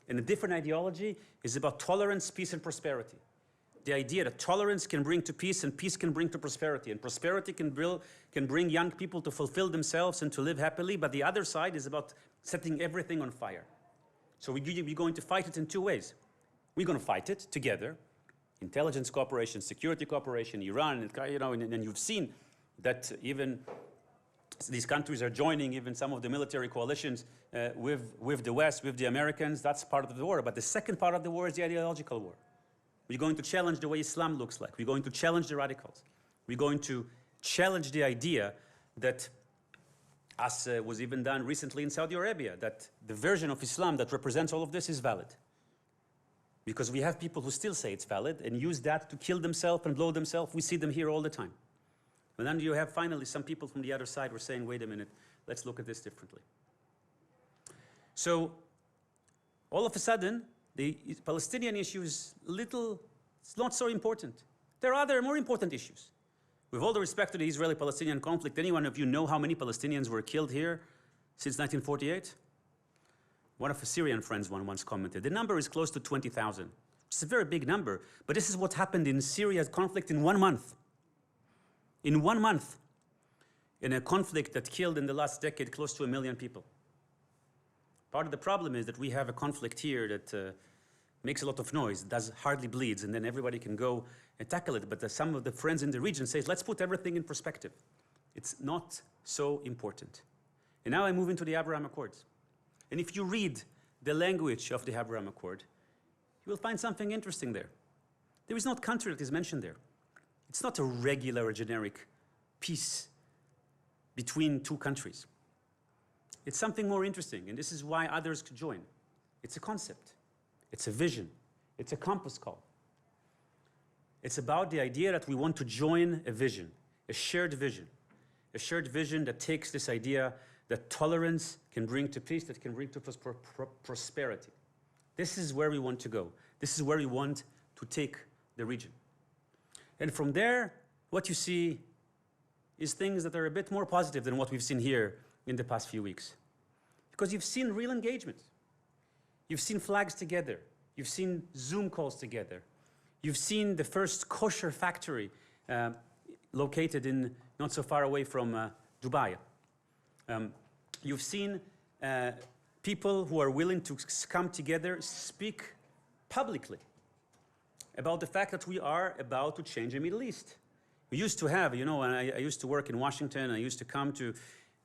And a different ideology is about tolerance, peace, and prosperity. The idea that tolerance can bring to peace, and peace can bring to prosperity, and prosperity can bring young people to fulfill themselves and to live happily, but the other side is about setting everything on fire. So we're going to fight it in two ways. We're going to fight it together, intelligence cooperation, security cooperation, Iran, and you've seen that even these countries are joining even some of the military coalitions with the West, with the Americans. That's part of the war. But the second part of the war is the ideological war. We're going to challenge the way Islam looks like. We're going to challenge the radicals. We're going to challenge the idea that, as was even done recently in Saudi Arabia, that the version of Islam that represents all of this is valid. Because we have people who still say it's valid and use that to kill themselves and blow themselves. We see them here all the time. And then you have finally some people from the other side who are saying, wait a minute, let's look at this differently. So all of a sudden, the Palestinian issue is it's not so important. There are other more important issues. With all the respect to the Israeli-Palestinian conflict, anyone of you know how many Palestinians were killed here since 1948? One of the Syrian friends once commented, the number is close to 20,000. It's a very big number, but this is what happened in Syria's conflict in 1 month. In 1 month, in a conflict that killed in the last decade close to 1 million people. Part of the problem is that we have a conflict here that makes a lot of noise, hardly bleeds, and then everybody can go and tackle it. But some of the friends in the region say, let's put everything in perspective. It's not so important. And now I move into the Abraham Accords. And if you read the language of the Abraham Accord, you will find something interesting there. There is not country that is mentioned there. It's not a regular or generic peace between two countries. It's something more interesting, and this is why others could join. It's a concept. It's a vision. It's a compass call. It's about the idea that we want to join a vision, a shared vision that takes this idea that tolerance can bring to peace, that can bring to prosperity. This is where we want to go. This is where we want to take the region. And from there, what you see is things that are a bit more positive than what we've seen here in the past few weeks. Because you've seen real engagement. You've seen flags together. You've seen Zoom calls together. You've seen the first kosher factory located in not so far away from Dubai. You've seen people who are willing to come together, speak publicly about the fact that we are about to change the Middle East. We used to have, you know, and I used to work in Washington, and I used to come to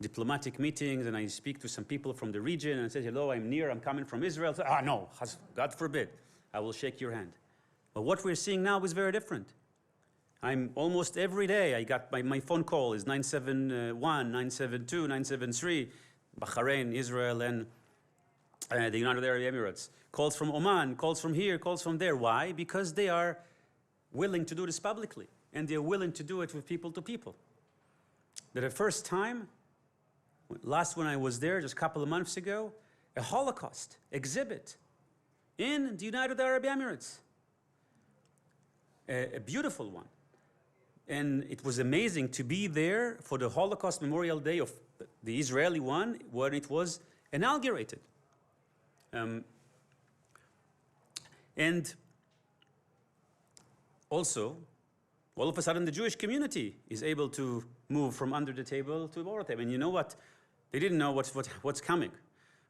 diplomatic meetings, and I speak to some people from the region, and I say, hello, I'm Nir, I'm coming from Israel. So, no, God forbid, I will shake your hand. But what we're seeing now is very different. I'm almost every day, I got my phone call is 971, 972, 973, Bahrain, Israel, and the United Arab Emirates. Calls from Oman, calls from here, calls from there. Why? Because they are willing to do this publicly, and they're willing to do it with people to people. The first time, when I was there, just a couple of months ago, a Holocaust exhibit in the United Arab Emirates. A beautiful one. And it was amazing to be there for the Holocaust Memorial Day of the Israeli one when it was inaugurated. And also, all of a sudden, the Jewish community is able to move from under the table to over the table. And you know what? They didn't know what's coming.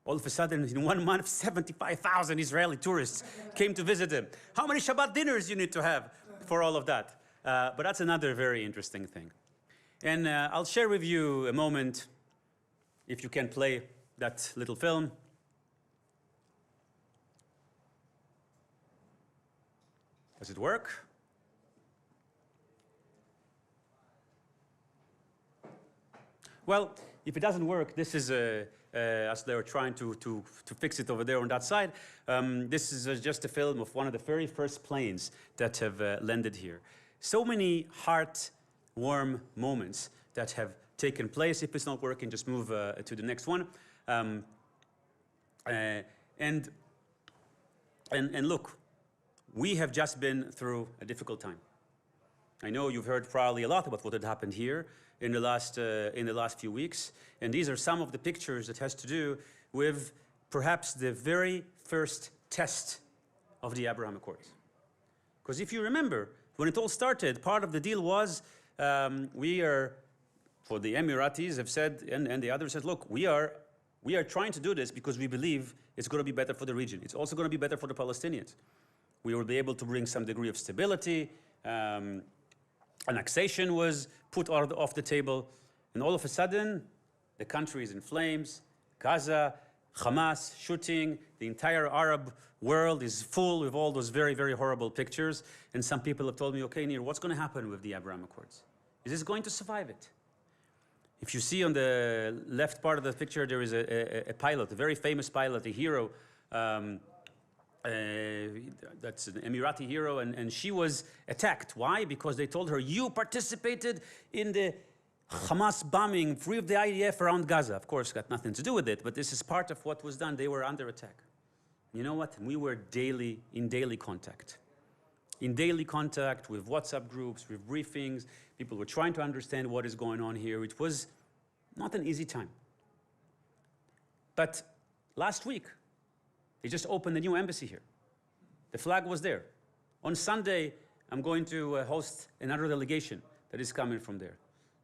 All of a sudden, in 1 month, 75,000 Israeli tourists came to visit them. How many Shabbat dinners you need to have for all of that? But that's another very interesting thing. And I'll share with you a moment, if you can play that little film. Does it work? Well, if it doesn't work, this is as they were trying to fix it over there on that side. This is just a film of one of the very first planes that have landed here. So many heart-warm moments that have taken place. If it's not working, just move to the next one. And look, we have just been through a difficult time. I know you've heard probably a lot about what had happened here in the last few weeks, and these are some of the pictures that has to do with perhaps the very first test of the Abrahamic Accords. Because if you remember, when it all started, part of the deal was we are, for the Emiratis have said, and the others said, look, we are trying to do this because we believe it's going to be better for the region. It's also going to be better for the Palestinians. We will be able to bring some degree of stability. Annexation was put off the table, and all of a sudden, the country is in flames. Gaza, Hamas shooting, the entire Arab world is full with all those very, very horrible pictures. And some people have told me, okay, Nir, what's going to happen with the Abrahamic Accords? Is this going to survive it? If you see on the left part of the picture, there is a pilot, a very famous pilot, a hero. That's an Emirati hero, and she was attacked. Why? Because they told her, you participated in the Hamas bombing, free of the IDF around Gaza. Of course, got nothing to do with it, but this is part of what was done. They were under attack. You know what? We were in daily contact. In daily contact with WhatsApp groups, with briefings. People were trying to understand what is going on here. It was not an easy time. But last week, they just opened a new embassy here. The flag was there. On Sunday, I'm going to host another delegation that is coming from there.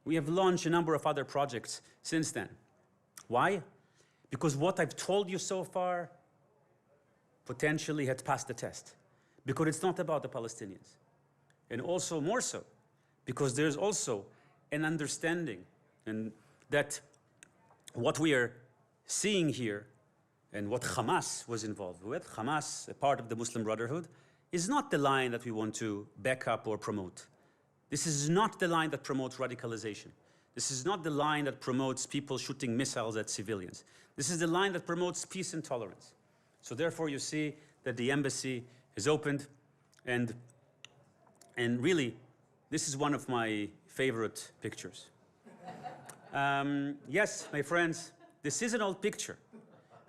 We have launched a number of other projects since then. Why? Because what I've told you so far potentially had passed the test. Because it's not about the Palestinians. And also more so, because there's also an understanding and that what we are seeing here and what Hamas was involved with, Hamas, a part of the Muslim Brotherhood, is not the line that we want to back up or promote. This is not the line that promotes radicalization. This is not the line that promotes people shooting missiles at civilians. This is the line that promotes peace and tolerance. So therefore, you see that the embassy is opened, and really, this is one of my favorite pictures. Yes, my friends, this is an old picture,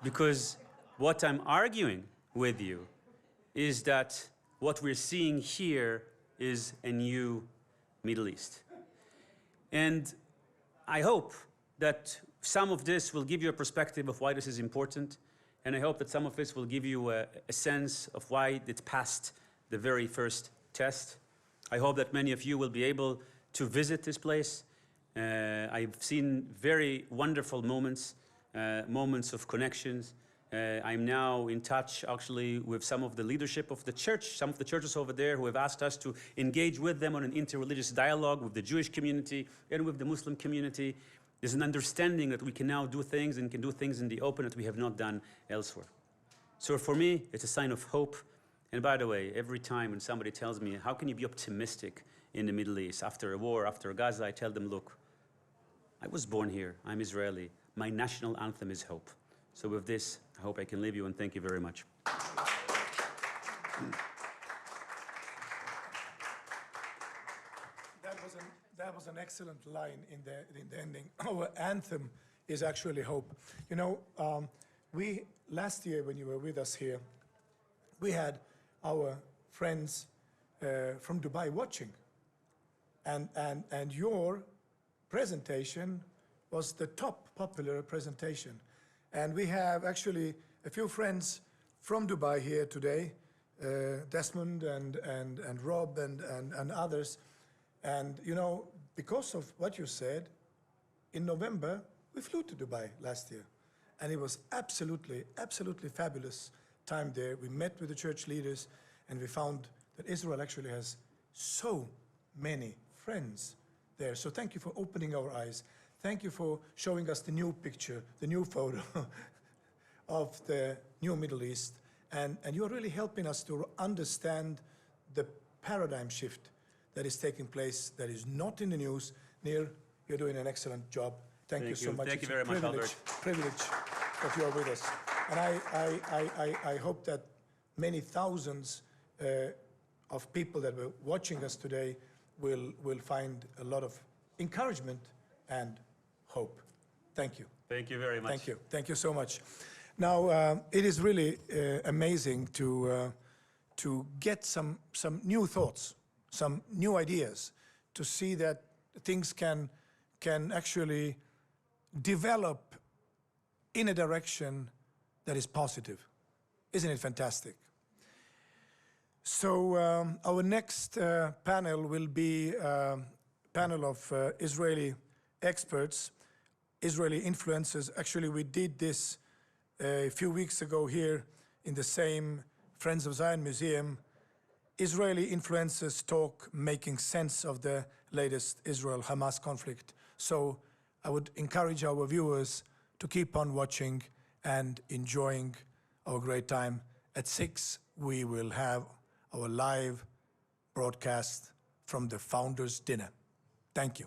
because what I'm arguing with you is that what we're seeing here is a new Middle East. And I hope that some of this will give you a perspective of why this is important, and I hope that some of this will give you a sense of why it passed the very first test. I hope that many of you will be able to visit this place. I've seen very wonderful moments, moments of connections. I'm now in touch, actually, with some of the leadership of the church, some of the churches over there who have asked us to engage with them on an interreligious dialogue with the Jewish community and with the Muslim community. There's an understanding that we can now do things and can do things in the open that we have not done elsewhere. So for me, it's a sign of hope. And by the way, every time when somebody tells me, how can you be optimistic in the Middle East after a war, after Gaza, I tell them, look, I was born here, I'm Israeli. My national anthem is hope. So with this, I hope I can leave you, and thank you very much. That was an excellent line in the ending. Our anthem is actually hope. You know, last year when you were with us here, we had our friends from Dubai watching, and your presentation was the top popular presentation. And we have actually a few friends from Dubai here today, Desmond and Rob and others. And, you know, because of what you said, in November, we flew to Dubai last year. And it was absolutely fabulous time there. We met with the church leaders, and we found that Israel actually has so many friends there. So thank you for opening our eyes. Thank you for showing us the new picture, the new photo of the new Middle East. And you're really helping us to understand the paradigm shift that is taking place, that is not in the news. Nir, you're doing an excellent job. Thank you so much. Thank you very much, Albert. Privilege that you are with us. And I hope that many thousands of people that were watching us today will find a lot of encouragement and hope. Thank you. Thank you very much. Thank you. Thank you so much. Now, it is really amazing to get some new thoughts, some new ideas, to see that things can actually develop in a direction that is positive. Isn't it fantastic? So our next panel will be a panel of Israeli experts, Israeli influencers. Actually, we did this a few weeks ago here in the same Friends of Zion Museum. Israeli influencers talk, making sense of the latest Israel-Hamas conflict. So I would encourage our viewers to keep on watching and enjoying our great time. At 6, we will have our live broadcast from the Founders' Dinner. Thank you.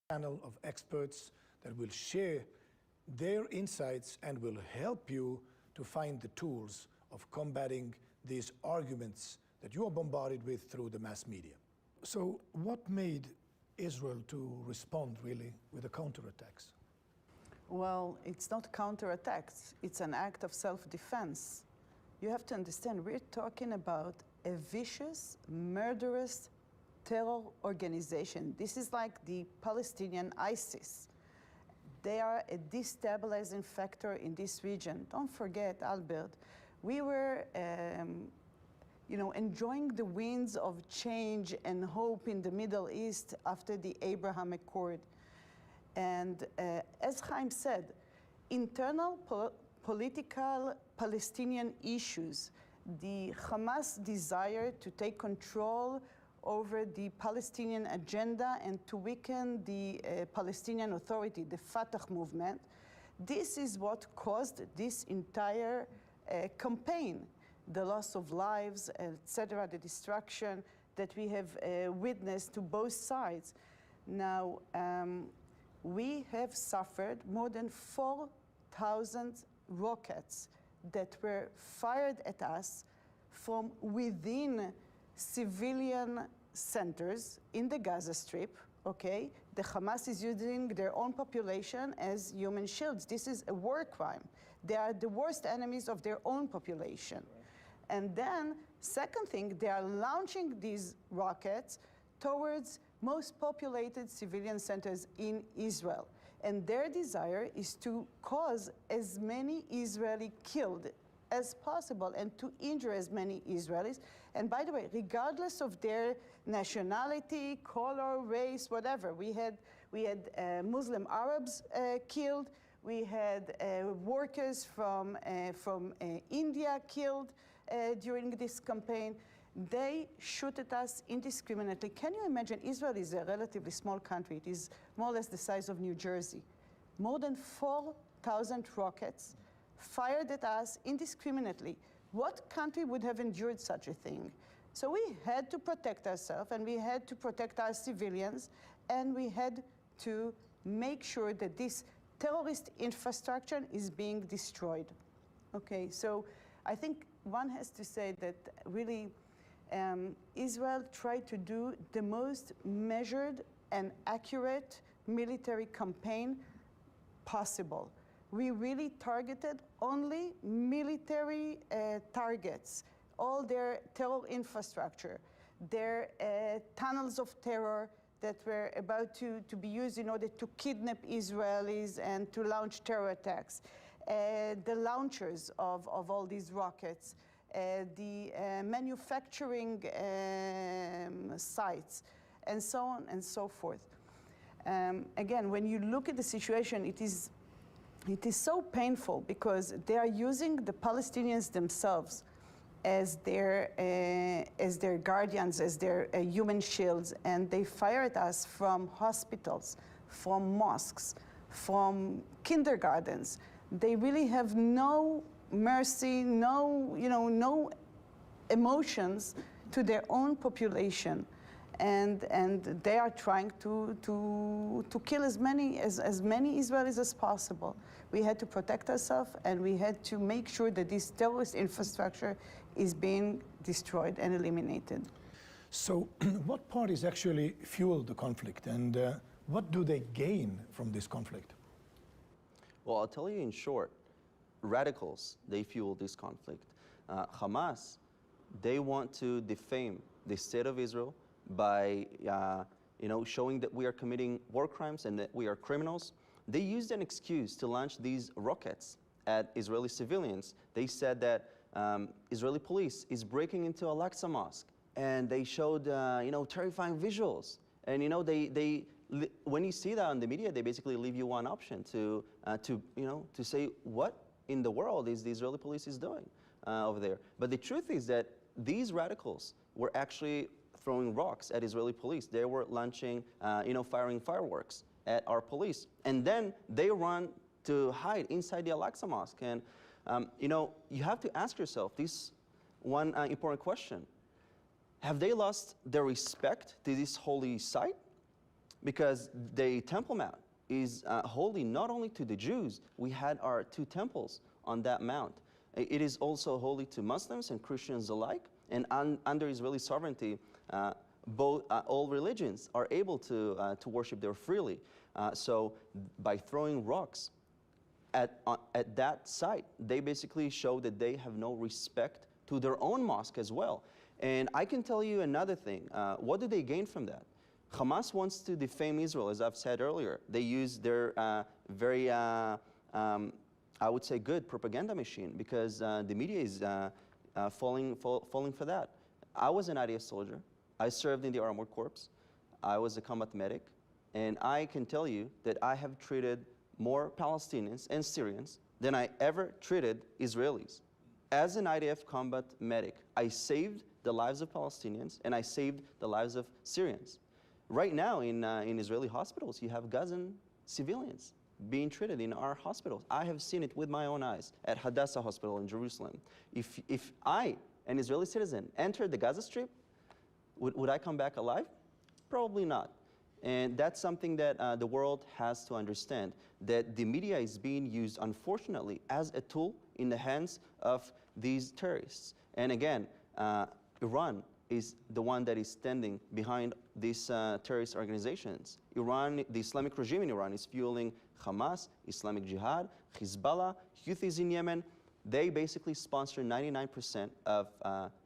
panel of experts that will share their insights and will help you to find the tools of combating these arguments that you are bombarded with through the mass media. So what made Israel to respond really with the counterattacks? Well, it's not counterattacks, it's an act of self-defense. You have to understand, we're talking about a vicious, murderous terror organization. This is like the Palestinian ISIS. They are a destabilizing factor in this region. Don't forget, Albert, we were enjoying the winds of change and hope in the Middle East after the Abrahamic Accord. And as Chaim said, internal political Palestinian issues, the Hamas desire to take control over the Palestinian agenda and to weaken the Palestinian Authority, the Fatah movement. This is what caused this entire campaign, the loss of lives, etc., the destruction that we have witnessed to both sides. Now, we have suffered more than 4,000 rockets that were fired at us from within civilian centers in the Gaza Strip, okay? The Hamas is using their own population as human shields. This is a war crime. They are the worst enemies of their own population. And then, second thing, they are launching these rockets towards most populated civilian centers in Israel. And their desire is to cause as many Israelis killed as possible and to injure as many Israelis. And by the way, regardless of their nationality, color, race, whatever, we had Muslim Arabs killed, we had workers from India killed during this campaign. They shoot at us indiscriminately. Can you imagine? Israel is a relatively small country. It is more or less the size of New Jersey. More than 4,000 rockets fired at us indiscriminately. What country would have endured such a thing? So we had to protect ourselves, and we had to protect our civilians, and we had to make sure that this terrorist infrastructure is being destroyed. Okay, so I think one has to say that really Israel tried to do the most measured and accurate military campaign possible. We really targeted only military targets, all their terror infrastructure, their tunnels of terror that were about to be used in order to kidnap Israelis and to launch terror attacks, the launchers of all these rockets, the manufacturing sites, and so on and so forth. Again, when you look at the situation, it is so painful because they are using the Palestinians themselves as their guardians, as their human shields, and they fire at us from hospitals, from mosques, from kindergartens. They really have no mercy, no emotions to their own population, and they are trying to kill as many Israelis as possible. We had to protect ourselves, and we had to make sure that this terrorist infrastructure is being destroyed and eliminated. So what parties actually fuel the conflict, and what do they gain from this conflict? Well, I'll tell you in short, radicals, they fuel this conflict. Hamas, they want to defame the state of Israel by showing that we are committing war crimes and that we are criminals. They used an excuse to launch these rockets at Israeli civilians. They said that Israeli police is breaking into Al-Aqsa Mosque, and they showed terrifying visuals. And when you see that on the media, they basically leave you one option to say what in the world is the Israeli police is doing over there. But the truth is that these radicals were actually throwing rocks at Israeli police. They were launching, firing fireworks at our police. And then they run to hide inside the Al-Aqsa Mosque. And, you have to ask yourself this one important question. Have they lost their respect to this holy site? because the Temple Mount is holy not only to the Jews. We had our 2 temples on that mount. It is also holy to Muslims and Christians alike, and under Israeli sovereignty, all religions are able to worship there freely. So by throwing rocks at that site, they basically show that they have no respect to their own mosque as well. And I can tell you another thing. What do they gain from that? Hamas wants to defame Israel, as I've said earlier. They use their very, I would say, good propaganda machine, because the media is falling for that. I was an IDF soldier. I served in the Armored Corps. I was a combat medic. And I can tell you that I have treated more Palestinians and Syrians than I ever treated Israelis. As an IDF combat medic, I saved the lives of Palestinians and I saved the lives of Syrians. Right now in Israeli hospitals, you have Gazan civilians being treated in our hospitals. I have seen it with my own eyes at Hadassah Hospital in Jerusalem. If I, an Israeli citizen, entered the Gaza Strip, would I come back alive? Probably not. And that's something that the world has to understand, that the media is being used, unfortunately, as a tool in the hands of these terrorists. And again, Iran is the one that is standing behind these terrorist organizations. Iran, the Islamic regime in Iran, is fueling Hamas, Islamic Jihad, Hezbollah, Houthis in Yemen. They basically sponsor 99% of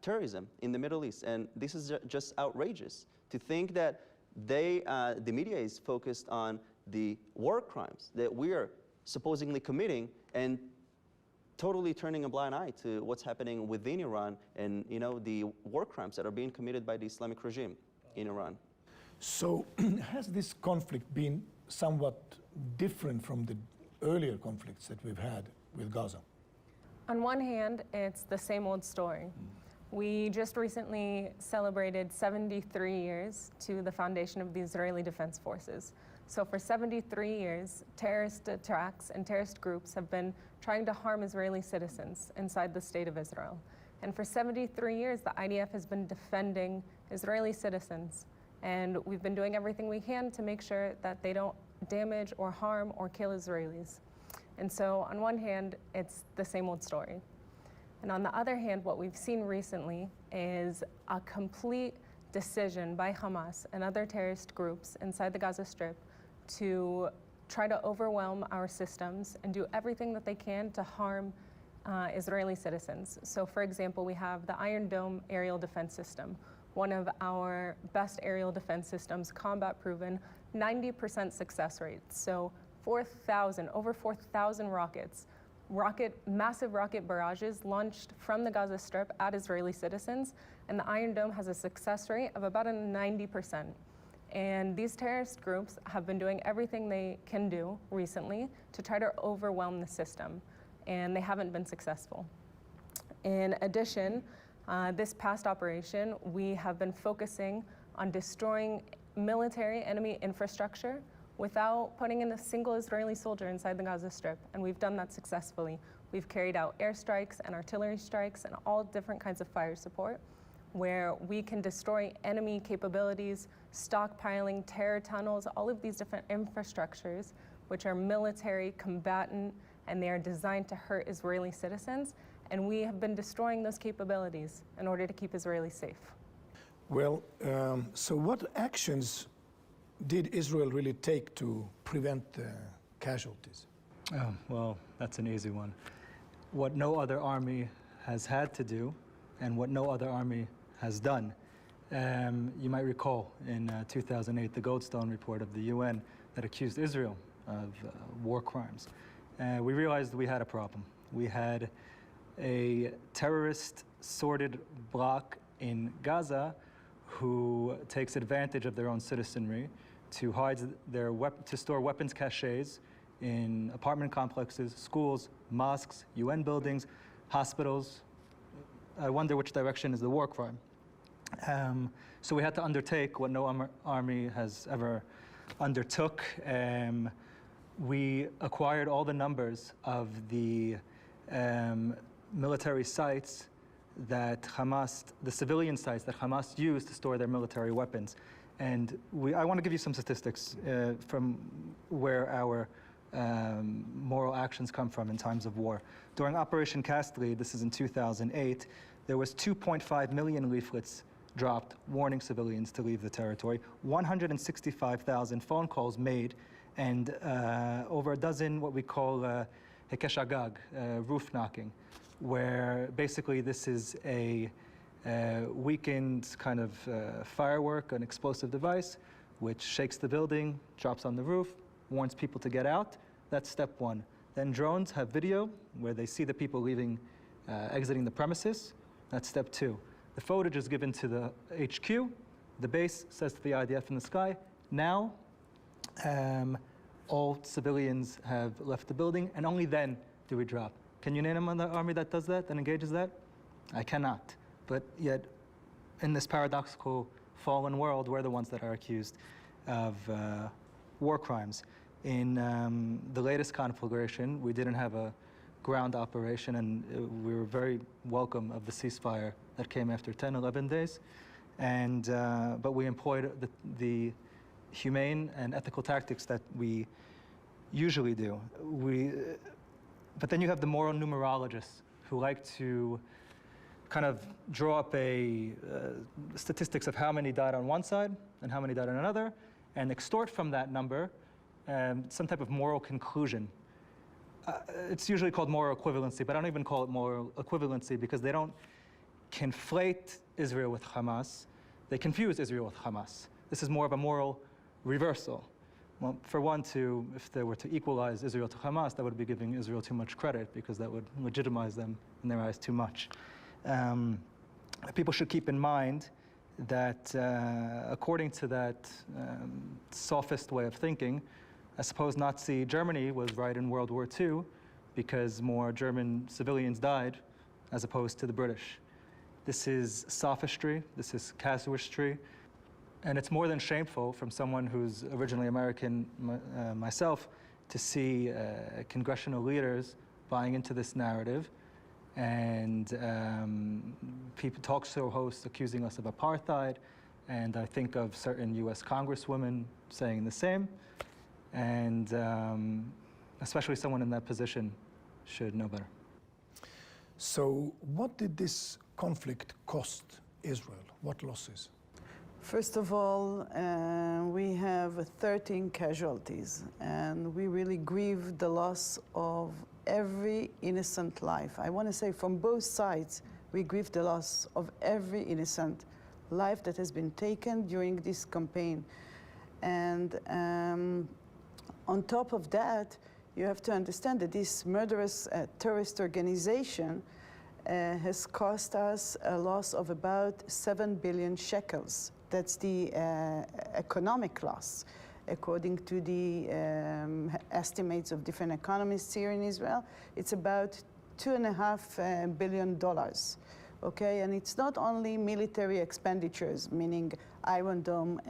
terrorism in the Middle East. And this is just outrageous to think that the media is focused on the war crimes that we are supposedly committing and totally turning a blind eye to what's happening within Iran and, you know, the war crimes that are being committed by the Islamic regime in Iran. So has this conflict been somewhat different from the earlier conflicts that we've had with Gaza? On one hand, it's the same old story. We just recently celebrated 73 years to the foundation of the Israeli Defense Forces. So for 73 years, terrorist attacks and terrorist groups have been trying to harm Israeli citizens inside the state of Israel. And for 73 years, the IDF has been defending Israeli citizens. And we've been doing everything we can to make sure that they don't damage or harm or kill Israelis. And so on one hand, it's the same old story. And on the other hand, what we've seen recently is a complete decision by Hamas and other terrorist groups inside the Gaza Strip to try to overwhelm our systems and do everything that they can to harm Israeli citizens. So for example, we have the Iron Dome aerial defense system, one of our best aerial defense systems, combat proven, 90% success rate. So over 4,000 rockets, massive rocket barrages launched from the Gaza Strip at Israeli citizens, and the Iron Dome has a success rate of about 90%. And these terrorist groups have been doing everything they can do recently to try to overwhelm the system, and they haven't been successful. In addition, this past operation, we have been focusing on destroying military enemy infrastructure without putting in a single Israeli soldier inside the Gaza Strip, and we've done that successfully. We've carried out airstrikes and artillery strikes and all different kinds of fire support, where we can destroy enemy capabilities, stockpiling, terror tunnels, all of these different infrastructures, which are military, combatant, and they are designed to hurt Israeli citizens. And we have been destroying those capabilities in order to keep Israelis safe. Well, so what actions did Israel really take to prevent casualties? Oh, well, that's an easy one. What no other army has had to do and what no other army has done. You might recall in 2008, the Goldstone report of the UN that accused Israel of war crimes. We realized we had a problem. We had a terrorist sorted bloc in Gaza who takes advantage of their own citizenry to hide to store weapons caches in apartment complexes, schools, mosques, UN buildings, hospitals. I wonder which direction is the war crime. So we had to undertake what no army has ever undertook. We acquired all the numbers of the military sites that Hamas, the civilian sites that Hamas used to store their military weapons. And I want to give you some statistics from where our moral actions come from in times of war. During Operation Cast Lead, this is in 2008, there was 2.5 million leaflets dropped warning civilians to leave the territory, 165,000 phone calls made, and over a dozen what we call hekesh agag, roof knocking, where basically this is a weakened kind of firework, an explosive device, which shakes the building, drops on the roof, warns people to get out. That's step one. Then drones have video where they see the people leaving, exiting the premises. That's step two. The footage is given to the HQ. The base says to the IDF in the sky, now all civilians have left the building, and only then do we drop. Can you name another army that does that, that engages that? I cannot. But yet, in this paradoxical fallen world, we're the ones that are accused of war crimes. In the latest conflagration, we didn't have a ground operation, and we were very welcome of the ceasefire that came after 10, 11 days. And, but we employed the humane and ethical tactics that we usually do. But then you have the moral numerologists who like to kind of draw up a statistics of how many died on one side and how many died on another, and extort from that number some type of moral conclusion. It's usually called moral equivalency, but I don't even call it moral equivalency because they don't conflate Israel with Hamas. They confuse Israel with Hamas. This is more of a moral reversal. Well, for one, if they were to equalize Israel to Hamas, that would be giving Israel too much credit because that would legitimize them in their eyes too much. People should keep in mind that according to that sophist way of thinking, I suppose Nazi Germany was right in World War II because more German civilians died as opposed to the British. This is sophistry, this is casuistry, and it's more than shameful from someone who's originally American myself to see congressional leaders buying into this narrative and talk show hosts accusing us of apartheid, and I think of certain US congresswomen saying the same, and especially someone in that position should know better. So what did this conflict cost Israel? What losses? First of all, we have 13 casualties, and we really grieve the loss of every innocent life. I want to say from both sides, we grieve the loss of every innocent life that has been taken during this campaign. And on top of that, you have to understand that this murderous terrorist organization has cost us a loss of about 7 billion shekels. That's the economic loss, according to the estimates of different economists here in Israel. It's about $2.5 billion, okay? And it's not only military expenditures, meaning Iron Dome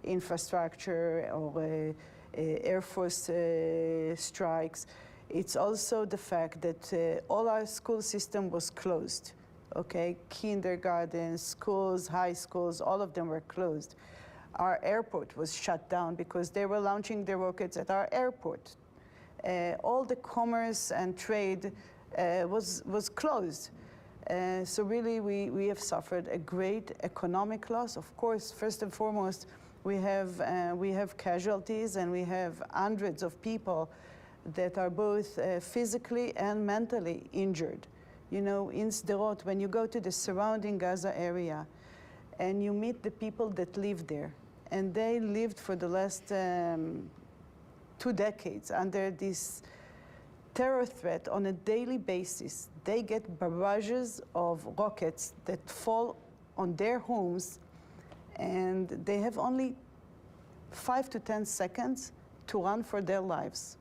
infrastructure or Air Force strikes. It's also the fact that all our school system was closed. Okay, kindergarten, schools, high schools, all of them were closed. Our airport was shut down because they were launching their rockets at our airport. All the commerce and trade was closed. So really, we have suffered a great economic loss. Of course, first and foremost, we have casualties, and we have hundreds of people that are both physically and mentally injured. You know, in Sderot, when you go to the surrounding Gaza area and you meet the people that live there, and they lived for the last 2 decades under this terror threat on a daily basis. They get barrages of rockets that fall on their homes, and they have only 5 to 10 seconds to run for their lives.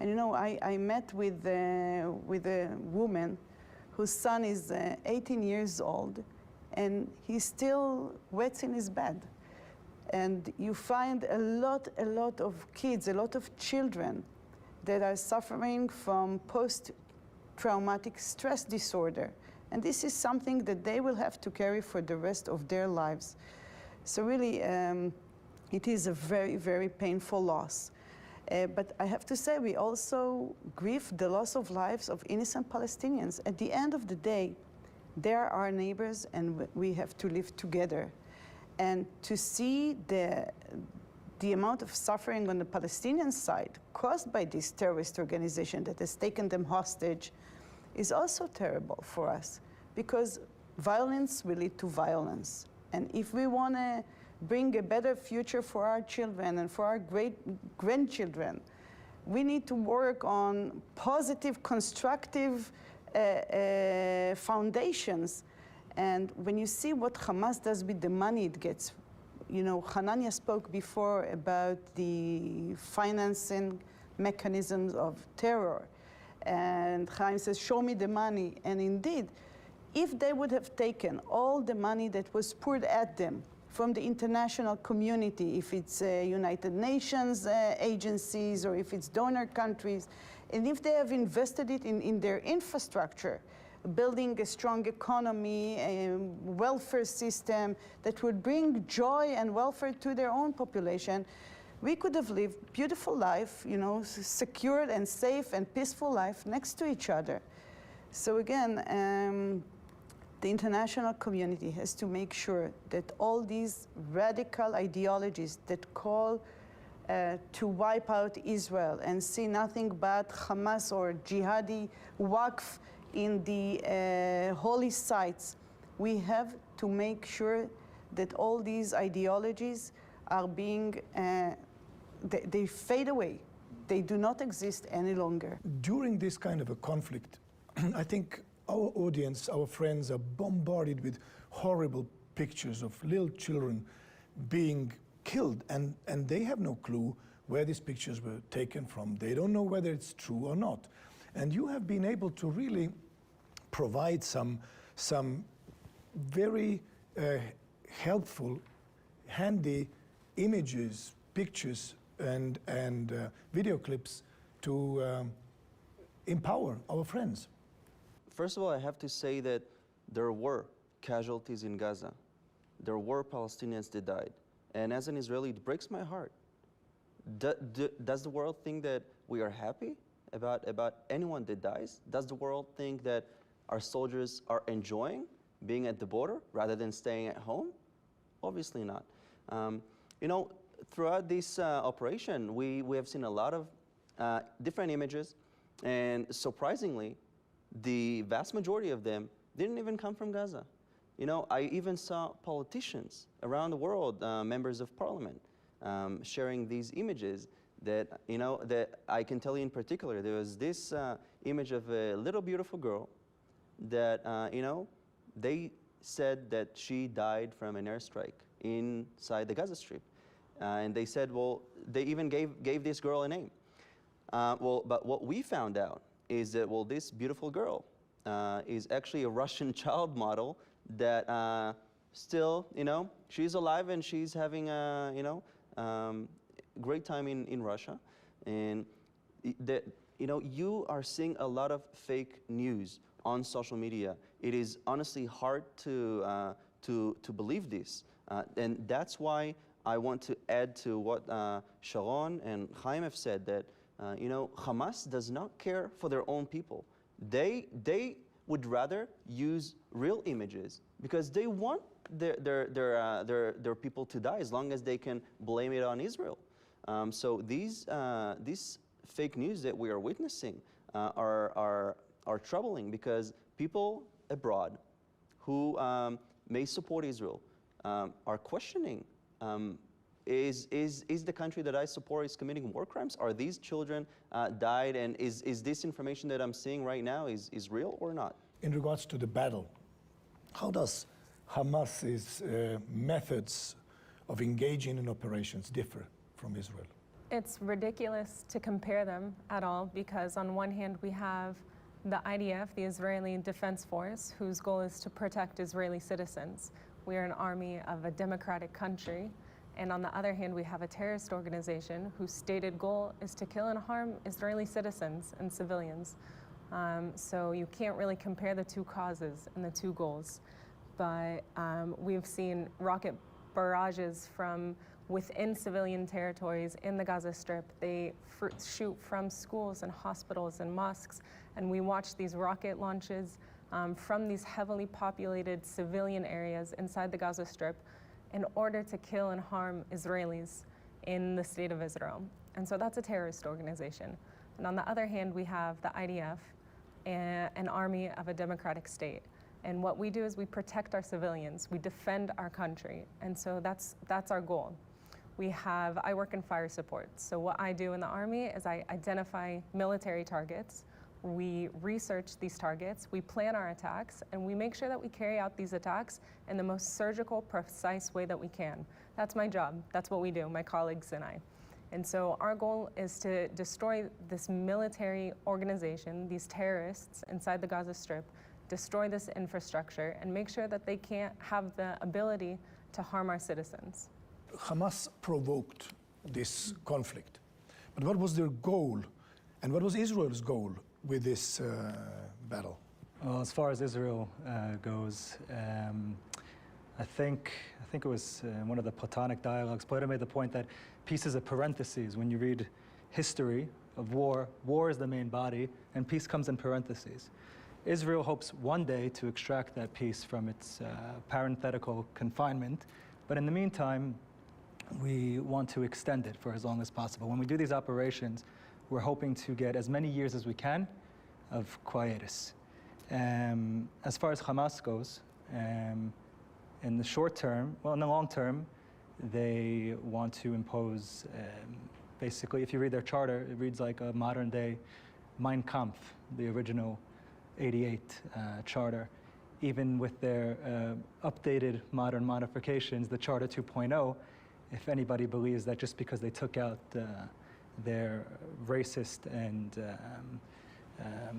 And you know, I met with a woman whose son is 18 years old, and he still wets in his bed. And you find a lot of kids, a lot of children that are suffering from post-traumatic stress disorder. And this is something that they will have to carry for the rest of their lives. So really, it is a very, very painful loss. But I have to say, we also grieve the loss of lives of innocent Palestinians. At the end of the day, they are our neighbors, and we have to live together. And to see the amount of suffering on the Palestinian side caused by this terrorist organization that has taken them hostage is also terrible for us, because violence will lead to violence. And if we want to bring a better future for our children and for our great-grandchildren, we need to work on positive, constructive foundations. And when you see what Hamas does with the money it gets, you know, Hananya spoke before about the financing mechanisms of terror. And Chaim says, show me the money. And indeed, if they would have taken all the money that was poured at them from the international community, if it's United Nations agencies or if it's donor countries, and if they have invested it in their infrastructure, building a strong economy, a welfare system that would bring joy and welfare to their own population, we could have lived beautiful life, you know, secured and safe and peaceful life next to each other. So again, the international community has to make sure that all these radical ideologies that call to wipe out Israel and see nothing but Hamas or jihadi waqf in the holy sites, we have to make sure that all these ideologies are being, they fade away. They do not exist any longer. During this kind of a conflict, I think our audience, our friends are bombarded with horrible pictures of little children being killed, and they have no clue where these pictures were taken from. They don't know whether it's true or not. And you have been able to really provide some very helpful, handy images, pictures, and video clips to empower our friends. First of all, I have to say that there were casualties in Gaza. There were Palestinians that died. And as an Israeli, it breaks my heart. Does the world think that we are happy about anyone that dies? Does the world think that our soldiers are enjoying being at the border rather than staying at home? Obviously not. You know, throughout this operation, we have seen a lot of different images, and surprisingly, the vast majority of them didn't even come from Gaza. You know, I even saw politicians around the world, members of parliament, sharing these images that, you know, that I can tell you in particular. There was this image of a little beautiful girl that, you know, they said that she died from an airstrike inside the Gaza Strip. And they said, well, they even gave this girl a name. But what we found out is that, well, this beautiful girl is actually a Russian child model that still, you know, she's alive and she's having a, you know, great time in Russia. And that, you know, you are seeing a lot of fake news on social media. It is honestly hard to believe this. And that's why I want to add to what Sharon and Chaim have said, that you know, Hamas does not care for their own people. They would rather use real images because they want their people to die as long as they can blame it on Israel. So these fake news that we are witnessing are troubling, because people abroad who may support Israel are questioning, is the country that I support is committing war crimes? Are these children died, and is this information that I'm seeing right now is real or not? In regards to the battle, how does Hamas's methods of engaging in operations differ from Israel? It's ridiculous to compare them at all, because on one hand we have the IDF, the Israeli Defense Force, whose goal is to protect Israeli citizens. We are an army of a democratic country. And on the other hand, we have a terrorist organization whose stated goal is to kill and harm Israeli citizens and civilians. So you can't really compare the two causes and the two goals. But we've seen rocket barrages from within civilian territories in the Gaza Strip. They shoot from schools and hospitals and mosques, and we watch these rocket launches from these heavily populated civilian areas inside the Gaza Strip in order to kill and harm Israelis in the state of Israel. And so that's a terrorist organization. And on the other hand, we have the IDF, an army of a democratic state. And what we do is we protect our civilians, we defend our country. And so that's our goal. I work in fire support. So what I do in the Army is I identify military targets, we research these targets, we plan our attacks, and we make sure that we carry out these attacks in the most surgical, precise way that we can. That's my job, that's what we do, my colleagues and I. And so our goal is to destroy this military organization, these terrorists inside the Gaza Strip, destroy this infrastructure, and make sure that they can't have the ability to harm our citizens. Hamas provoked this conflict, but what was their goal, and what was Israel's goal with this battle? Well, as far as Israel goes, I think it was one of the Platonic dialogues, Plato made the point that peace is a parenthesis. When you read history of war, war is the main body, and peace comes in parentheses. Israel hopes one day to extract that peace from its parenthetical confinement, but in the meantime, we want to extend it for as long as possible. When we do these operations, we're hoping to get as many years as we can of quietus. As far as Hamas goes, in the short term, well, in the long term, they want to impose, basically, if you read their charter, it reads like a modern day Mein Kampf, the original 88 charter. Even with their updated modern modifications, the Charter 2.0, if anybody believes that just because they took out their racist and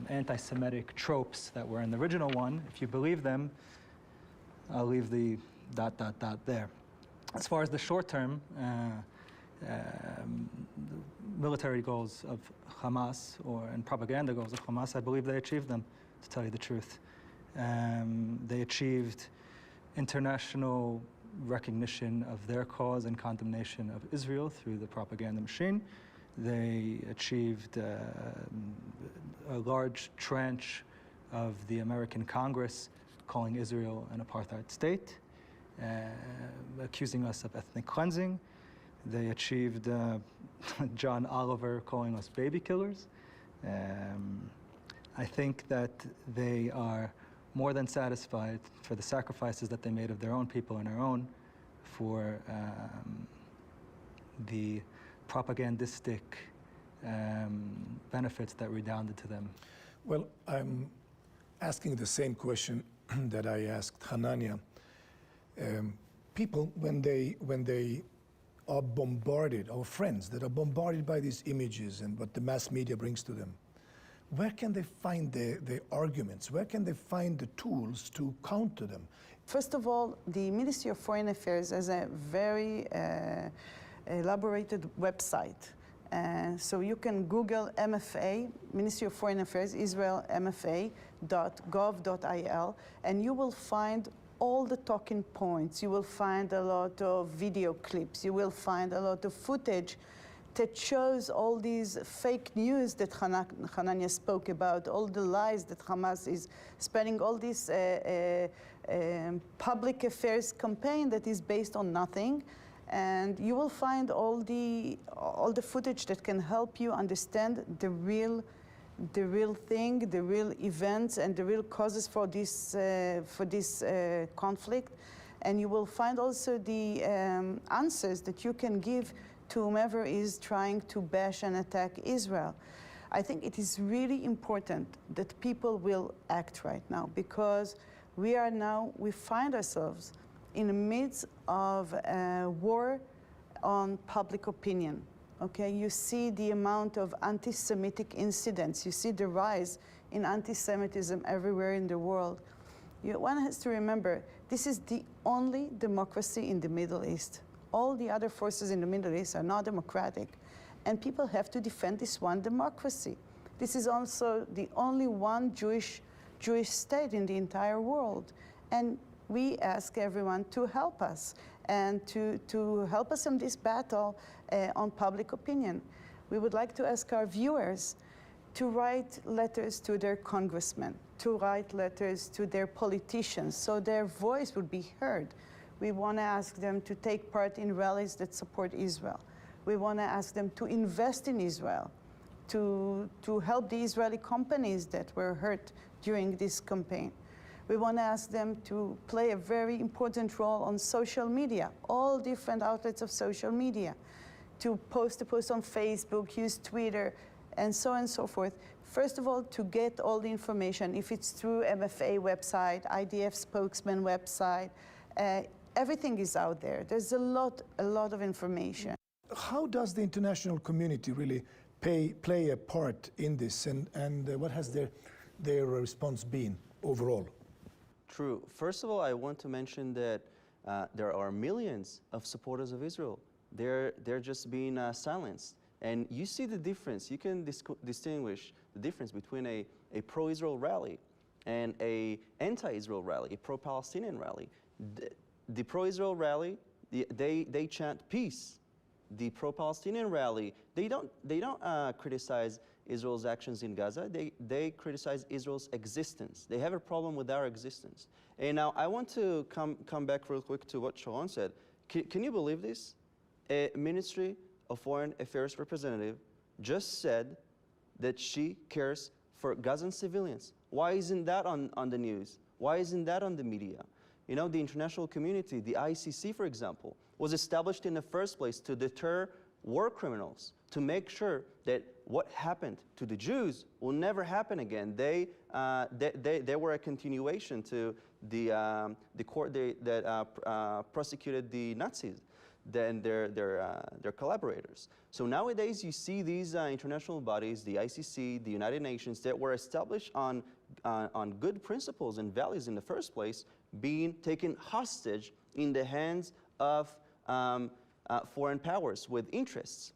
anti-Semitic tropes that were in the original one, if you believe them, I'll leave the ... there. As far as the short term, military goals of Hamas and propaganda goals of Hamas, I believe they achieved them, to tell you the truth. They achieved international recognition of their cause and condemnation of Israel through the propaganda machine. They achieved a large tranche of the American Congress calling Israel an apartheid state, accusing us of ethnic cleansing. They achieved John Oliver calling us baby killers. I think that they are more than satisfied for the sacrifices that they made of their own people and their own for the propagandistic benefits that redounded to them. Well, I'm asking the same question that I asked Hananya. People, when they are bombarded, our friends that are bombarded by these images and what the mass media brings to them, where can they find the arguments? Where can they find the tools to counter them? First of all, the Ministry of Foreign Affairs has a very elaborated website. So you can Google MFA, Ministry of Foreign Affairs, Israel, MFA.gov.il, and you will find all the talking points. You will find a lot of video clips. You will find a lot of footage that shows all these fake news that Hananya spoke about, all the lies that Hamas is spreading, all this public affairs campaign that is based on nothing. And you will find all the footage that can help you understand the real thing, the real events, and the real causes for this conflict. And you will find also the answers that you can give to whomever is trying to bash and attack Israel. I think it is really important that people will act right now, because we find ourselves in the midst of a war on public opinion. Okay, you see the amount of anti-Semitic incidents. You see the rise in anti-Semitism everywhere in the world. One has to remember, this is the only democracy in the Middle East. All the other forces in the Middle East are not democratic, and people have to defend this one democracy. This is also the only one Jewish state in the entire world. And we ask everyone to help us and to help us in this battle on public opinion. We would like to ask our viewers to write letters to their congressmen, to write letters to their politicians so their voice would be heard. We want to ask them to take part in rallies that support Israel. We want to ask them to invest in Israel, to help the Israeli companies that were hurt during this campaign. We want to ask them to play a very important role on social media, all different outlets of social media, to post a post on Facebook, use Twitter, and so on and so forth. First of all, to get all the information, if it's through MFA website, IDF spokesman website, everything is out there. There's a lot of information. How does the international community really play a part in this, and what has their response been overall? True. First of all, I want to mention that there are millions of supporters of Israel. They're just being silenced. And you see the difference. You can distinguish the difference between a pro-Israel rally and a anti-Israel rally, a pro-Palestinian rally. The pro-Israel rally, they chant peace. The pro-Palestinian rally, they don't criticize Israel's actions in Gaza. They criticize Israel's existence. They have a problem with our existence. And now I want to come back real quick to what Sharon said. Can you believe this? A Ministry of Foreign Affairs representative just said that she cares for Gazan civilians. Why isn't that on the news? Why isn't that on the media? You know, the international community, the ICC, for example, was established in the first place to deter war criminals, to make sure that what happened to the Jews will never happen again. They were a continuation to the court that prosecuted the Nazis, then their collaborators. So nowadays you see these international bodies, the ICC, the United Nations, that were established on good principles and values in the first place, being taken hostage in the hands of foreign powers with interests.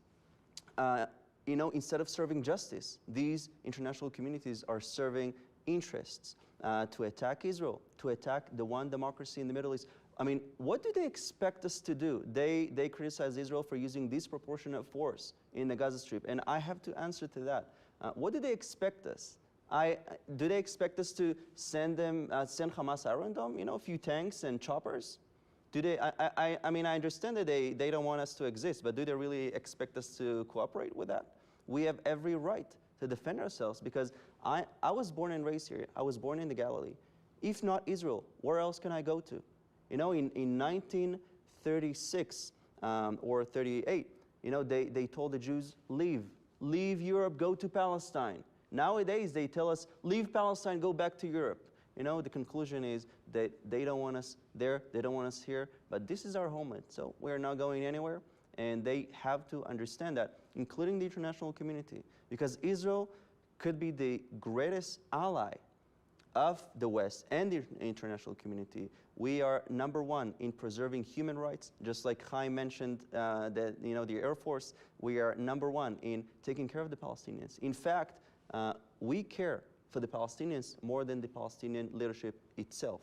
You know, instead of serving justice, these international communities are serving interests to attack Israel, to attack the one democracy in the Middle East. I mean, what do they expect us to do? They criticize Israel for using disproportionate force in the Gaza Strip, and I have to answer to that. What do they expect us? Do they expect us to send Hamas Iron Dome, you know, a few tanks and choppers? Do they? I mean, I understand that they don't want us to exist, but do they really expect us to cooperate with that? We have every right to defend ourselves because I was born and raised here. I was born in the Galilee. If not Israel, where else can I go to? You know, in 1936 or 38, you know, they told the Jews, leave Europe, go to Palestine. Nowadays, they tell us, leave Palestine, go back to Europe. You know, the conclusion is that they don't want us there, they don't want us here, but this is our homeland, so we're not going anywhere, and they have to understand that, including the international community, because Israel could be the greatest ally of the West and the international community. We are #1 in preserving human rights, just like Chaim mentioned that, you know, the Air Force, we are #1 in taking care of the Palestinians. In fact, we care for the Palestinians more than the Palestinian leadership itself.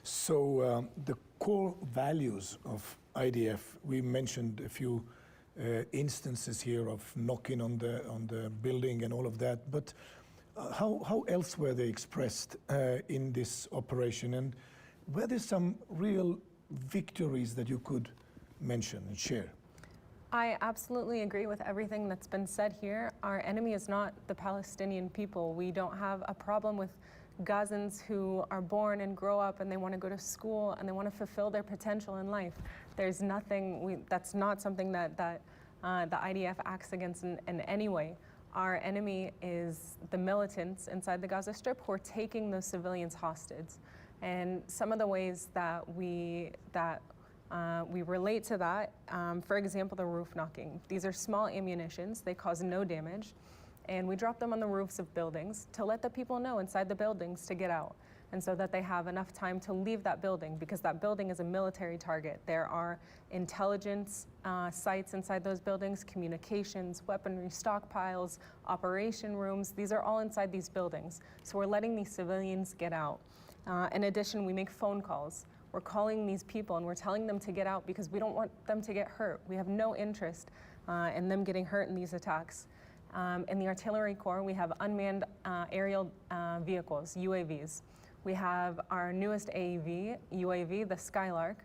So the core values of IDF, we mentioned a few instances here of knocking on the building and all of that, but how else were they expressed in this operation, and were there some real victories that you could mention and share? I absolutely agree with everything that's been said here. Our enemy is not the Palestinian people. We don't have a problem with Gazans who are born and grow up and they want to go to school and they want to fulfill their potential in life. There's nothing, that's not something that the IDF acts against in any way. Our enemy is the militants inside the Gaza Strip who are taking those civilians hostage. And some of the ways that we relate to that, for example, the roof knocking. These are small ammunitions, they cause no damage, and we drop them on the roofs of buildings to let the people know inside the buildings to get out, and so that they have enough time to leave that building, because that building is a military target. There are intelligence sites inside those buildings, communications, weaponry stockpiles, operation rooms. These are all inside these buildings. So we're letting these civilians get out. In addition, we make phone calls. We're calling these people and we're telling them to get out because we don't want them to get hurt. We have no interest in them getting hurt in these attacks. In the Artillery Corps, we have unmanned aerial vehicles, UAVs. We have our newest UAV, the Skylark,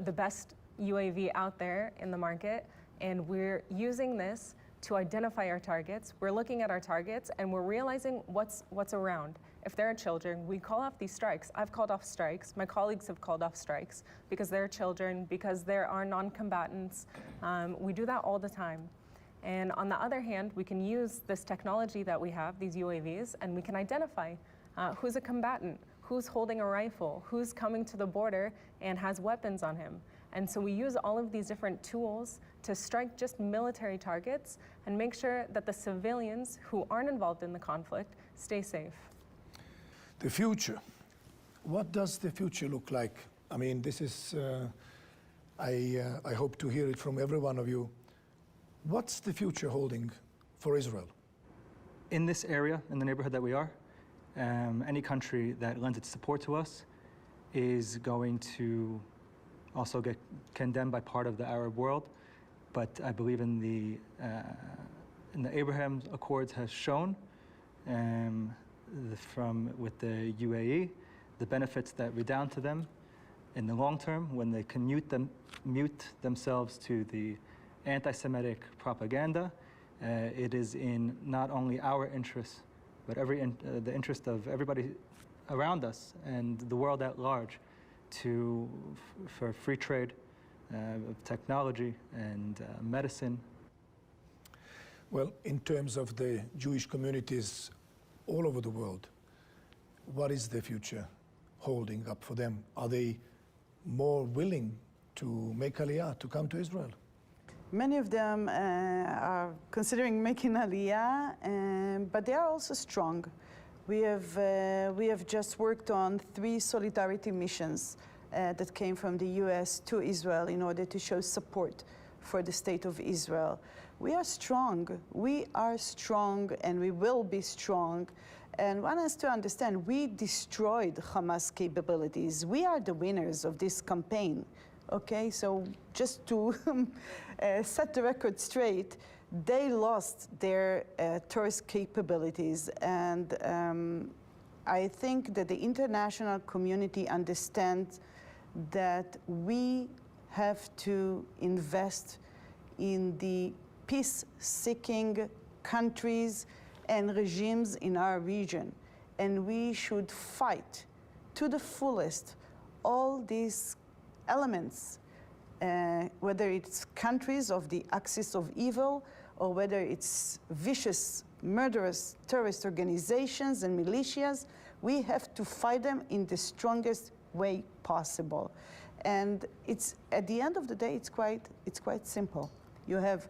the best UAV out there in the market, and we're using this to identify our targets. We're looking at our targets and we're realizing what's around. If there are children, we call off these strikes. I've called off strikes. My colleagues have called off strikes because there are children, because there are non-combatants. We do that all the time. And on the other hand, we can use this technology that we have, these UAVs, and we can identify who's a combatant, who's holding a rifle, who's coming to the border and has weapons on him. And so we use all of these different tools to strike just military targets and make sure that the civilians who aren't involved in the conflict stay safe. The future. What does the future look like? I mean, this is, I hope to hear it from every one of you. What's the future holding for Israel? In this area, in the neighborhood that we are, any country that lends its support to us is going to also get condemned by part of the Arab world. But I believe in the Abraham Accords has shown with the UAE, the benefits that redound to them in the long term when they can mute themselves to the anti-Semitic propaganda. It is in not only our interests, but the interest of everybody around us and the world at large for free trade of technology and medicine. Well, in terms of the Jewish communities all over the world, what is the future holding up for them? Are they more willing to make Aliyah, to come to Israel? Many of them are considering making Aliyah, but they are also strong. We have just worked on 3 solidarity missions that came from the US to Israel in order to show support for the state of Israel. We are strong, and we will be strong. And one has to understand, we destroyed Hamas capabilities. We are the winners of this campaign. Okay, so just to set the record straight, they lost their terrorist capabilities. And I think that the international community understands that we have to invest in the peace-seeking countries and regimes in our region. And we should fight to the fullest all these elements, whether it's countries of the axis of evil or whether it's vicious, murderous terrorist organizations and militias. We have to fight them in the strongest way possible. And it's, at the end of the day, it's quite simple. You have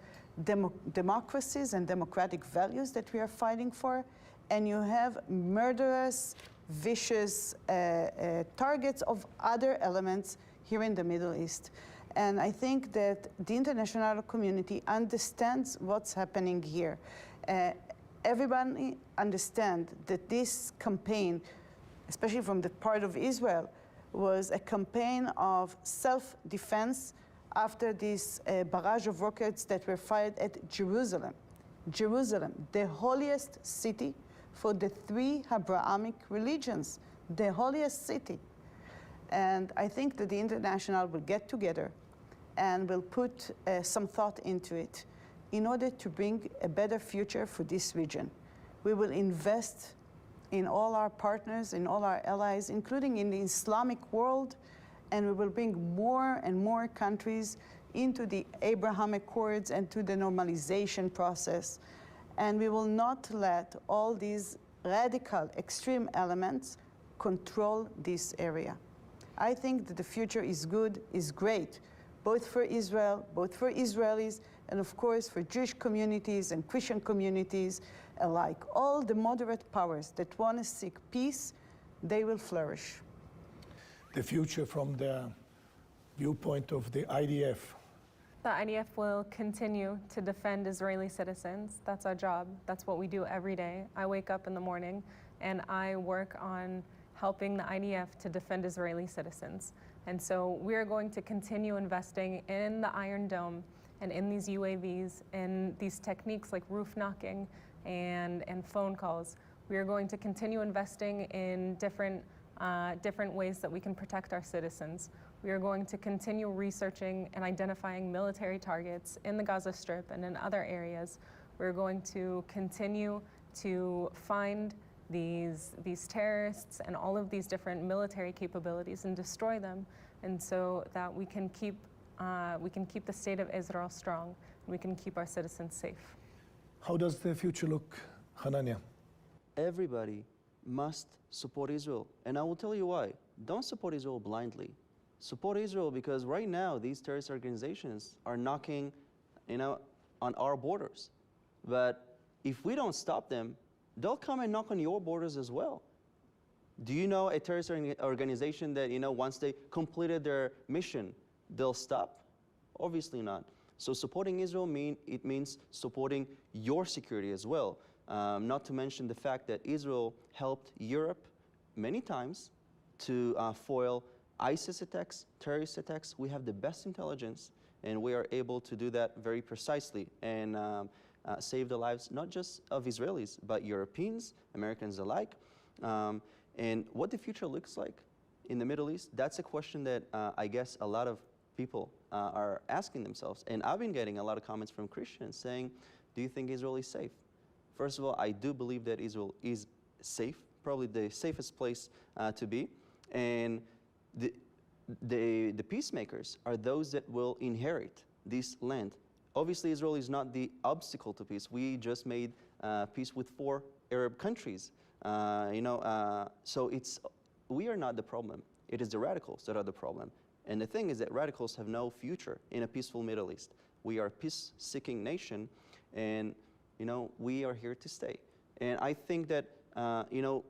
democracies and democratic values that we are fighting for, and you have murderous, vicious targets of other elements here in the Middle East. And I think that the international community understands what's happening here. Everybody understands that this campaign, especially from the part of Israel, was a campaign of self-defense after this barrage of rockets that were fired at Jerusalem. Jerusalem, the holiest city for the 3 Abrahamic religions, the holiest city. And I think that the international will get together and will put some thought into it in order to bring a better future for this region. We will invest in all our partners, in all our allies, including in the Islamic world, and we will bring more and more countries into the Abrahamic Accords and to the normalization process. And we will not let all these radical, extreme elements control this area. I think that the future is good, is great, both for Israel, both for Israelis, and of course for Jewish communities and Christian communities alike. All the moderate powers that want to seek peace, they will flourish. The future from the viewpoint of the IDF. The IDF will continue to defend Israeli citizens. That's our job. That's what we do every day. I wake up in the morning and I work on helping the IDF to defend Israeli citizens. And so we're going to continue investing in the Iron Dome and in these UAVs and these techniques like roof knocking and phone calls. We are going to continue investing in different ways that we can protect our citizens. We are going to continue researching and identifying military targets in the Gaza Strip and in other areas. We're going to continue to find these terrorists and all of these different military capabilities and destroy them, and so that we can keep the state of Israel strong, and we can keep our citizens safe. How does the future look, Hananya? Everybody must support Israel, and I will tell you why. Don't support Israel blindly. Support Israel because right now these terrorist organizations are knocking, on our borders. But if we don't stop them, they'll come and knock on your borders as well. Do you know a terrorist organization that, once they completed their mission, they'll stop? Obviously not. So supporting Israel means supporting your security as well. Not to mention the fact that Israel helped Europe many times to foil ISIS attacks, terrorist attacks. We have the best intelligence, and we are able to do that very precisely and save the lives not just of Israelis, but Europeans, Americans alike. And what the future looks like in the Middle East, that's a question that I guess a lot of people are asking themselves. And I've been getting a lot of comments from Christians saying, do you think Israel is safe? First of all, I do believe that Israel is safe, probably the safest place to be. And the peacemakers are those that will inherit this land. Obviously, Israel is not the obstacle to peace. We just made peace with 4 Arab countries. So we are not the problem. It is the radicals that are the problem. And the thing is that radicals have no future in a peaceful Middle East. We are a peace-seeking nation, and we are here to stay. And I think that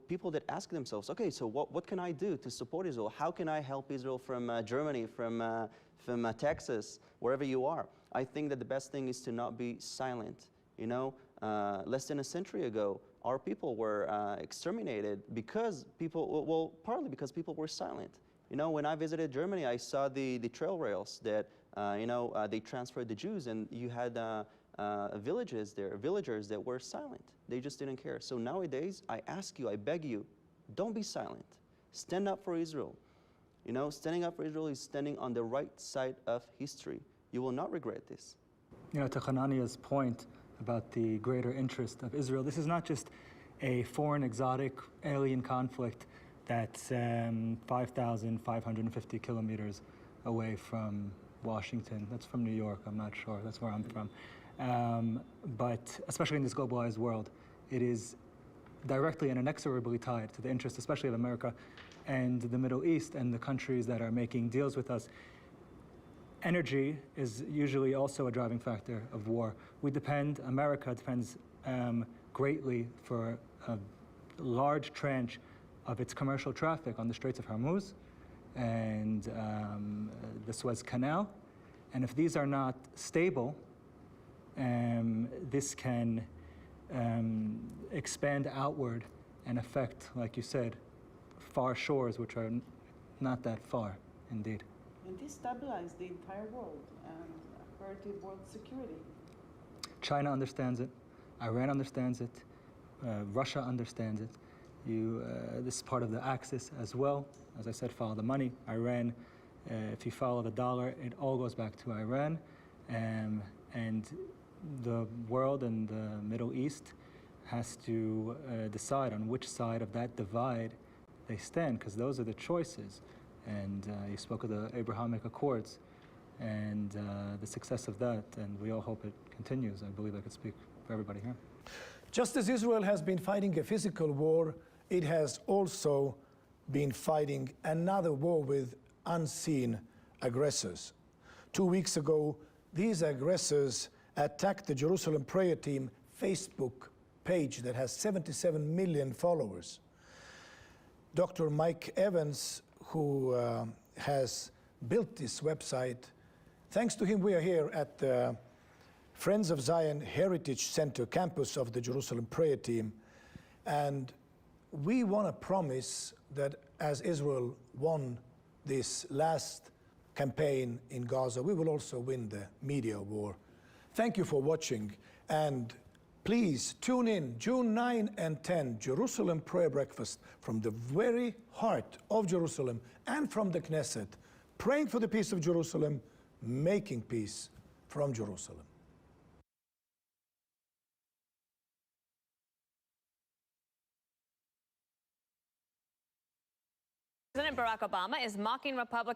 people that ask themselves, okay, so what can I do to support Israel? How can I help Israel from Germany, from Texas, wherever you are? I think that the best thing is to not be silent. Less than a century ago, our people were exterminated because partly because people were silent. When I visited Germany, I saw the trail rails that, they transferred the Jews, and you had villagers that were silent. They just didn't care. So nowadays, I ask you, I beg you, don't be silent. Stand up for Israel. Standing up for Israel is standing on the right side of history. You will not regret this. To Hananya's point about the greater interest of Israel, this is not just a foreign, exotic, alien conflict that's 5,550 kilometers away from Washington. That's from New York, I'm not sure. That's where I'm from. But especially in this globalized world, it is directly and inexorably tied to the interests, especially of America and the Middle East and the countries that are making deals with us. Energy is usually also a driving factor of war. America depends greatly for a large tranche of its commercial traffic on the Straits of Hormuz and the Suez Canal. And if these are not stable, this can expand outward and affect, like you said, far shores, which are not that far, indeed. And destabilize the entire world and hurt the world's security. China understands it. Iran understands it. Russia understands it. This is part of the axis as well. As I said, follow the money. Iran, if you follow the dollar, it all goes back to Iran. And the world and the Middle East has to decide on which side of that divide they stand, because those are the choices. And you spoke of the Abrahamic Accords and the success of that, and we all hope it continues. I believe I could speak for everybody here. Just as Israel has been fighting a physical war, it has also been fighting another war with unseen aggressors. 2 weeks ago, these aggressors attacked the Jerusalem Prayer Team Facebook page that has 77 million followers. Dr. Mike Evans, who has built this website, thanks to him, we are here at the Friends of Zion Heritage Center campus of the Jerusalem Prayer Team. And we want to promise that as Israel won this last campaign in Gaza, we will also win the media war. Thank you for watching, and please tune in June 9 and 10, Jerusalem Prayer Breakfast from the very heart of Jerusalem and from the Knesset, praying for the peace of Jerusalem, making peace from Jerusalem. President Barack Obama is mocking Republicans.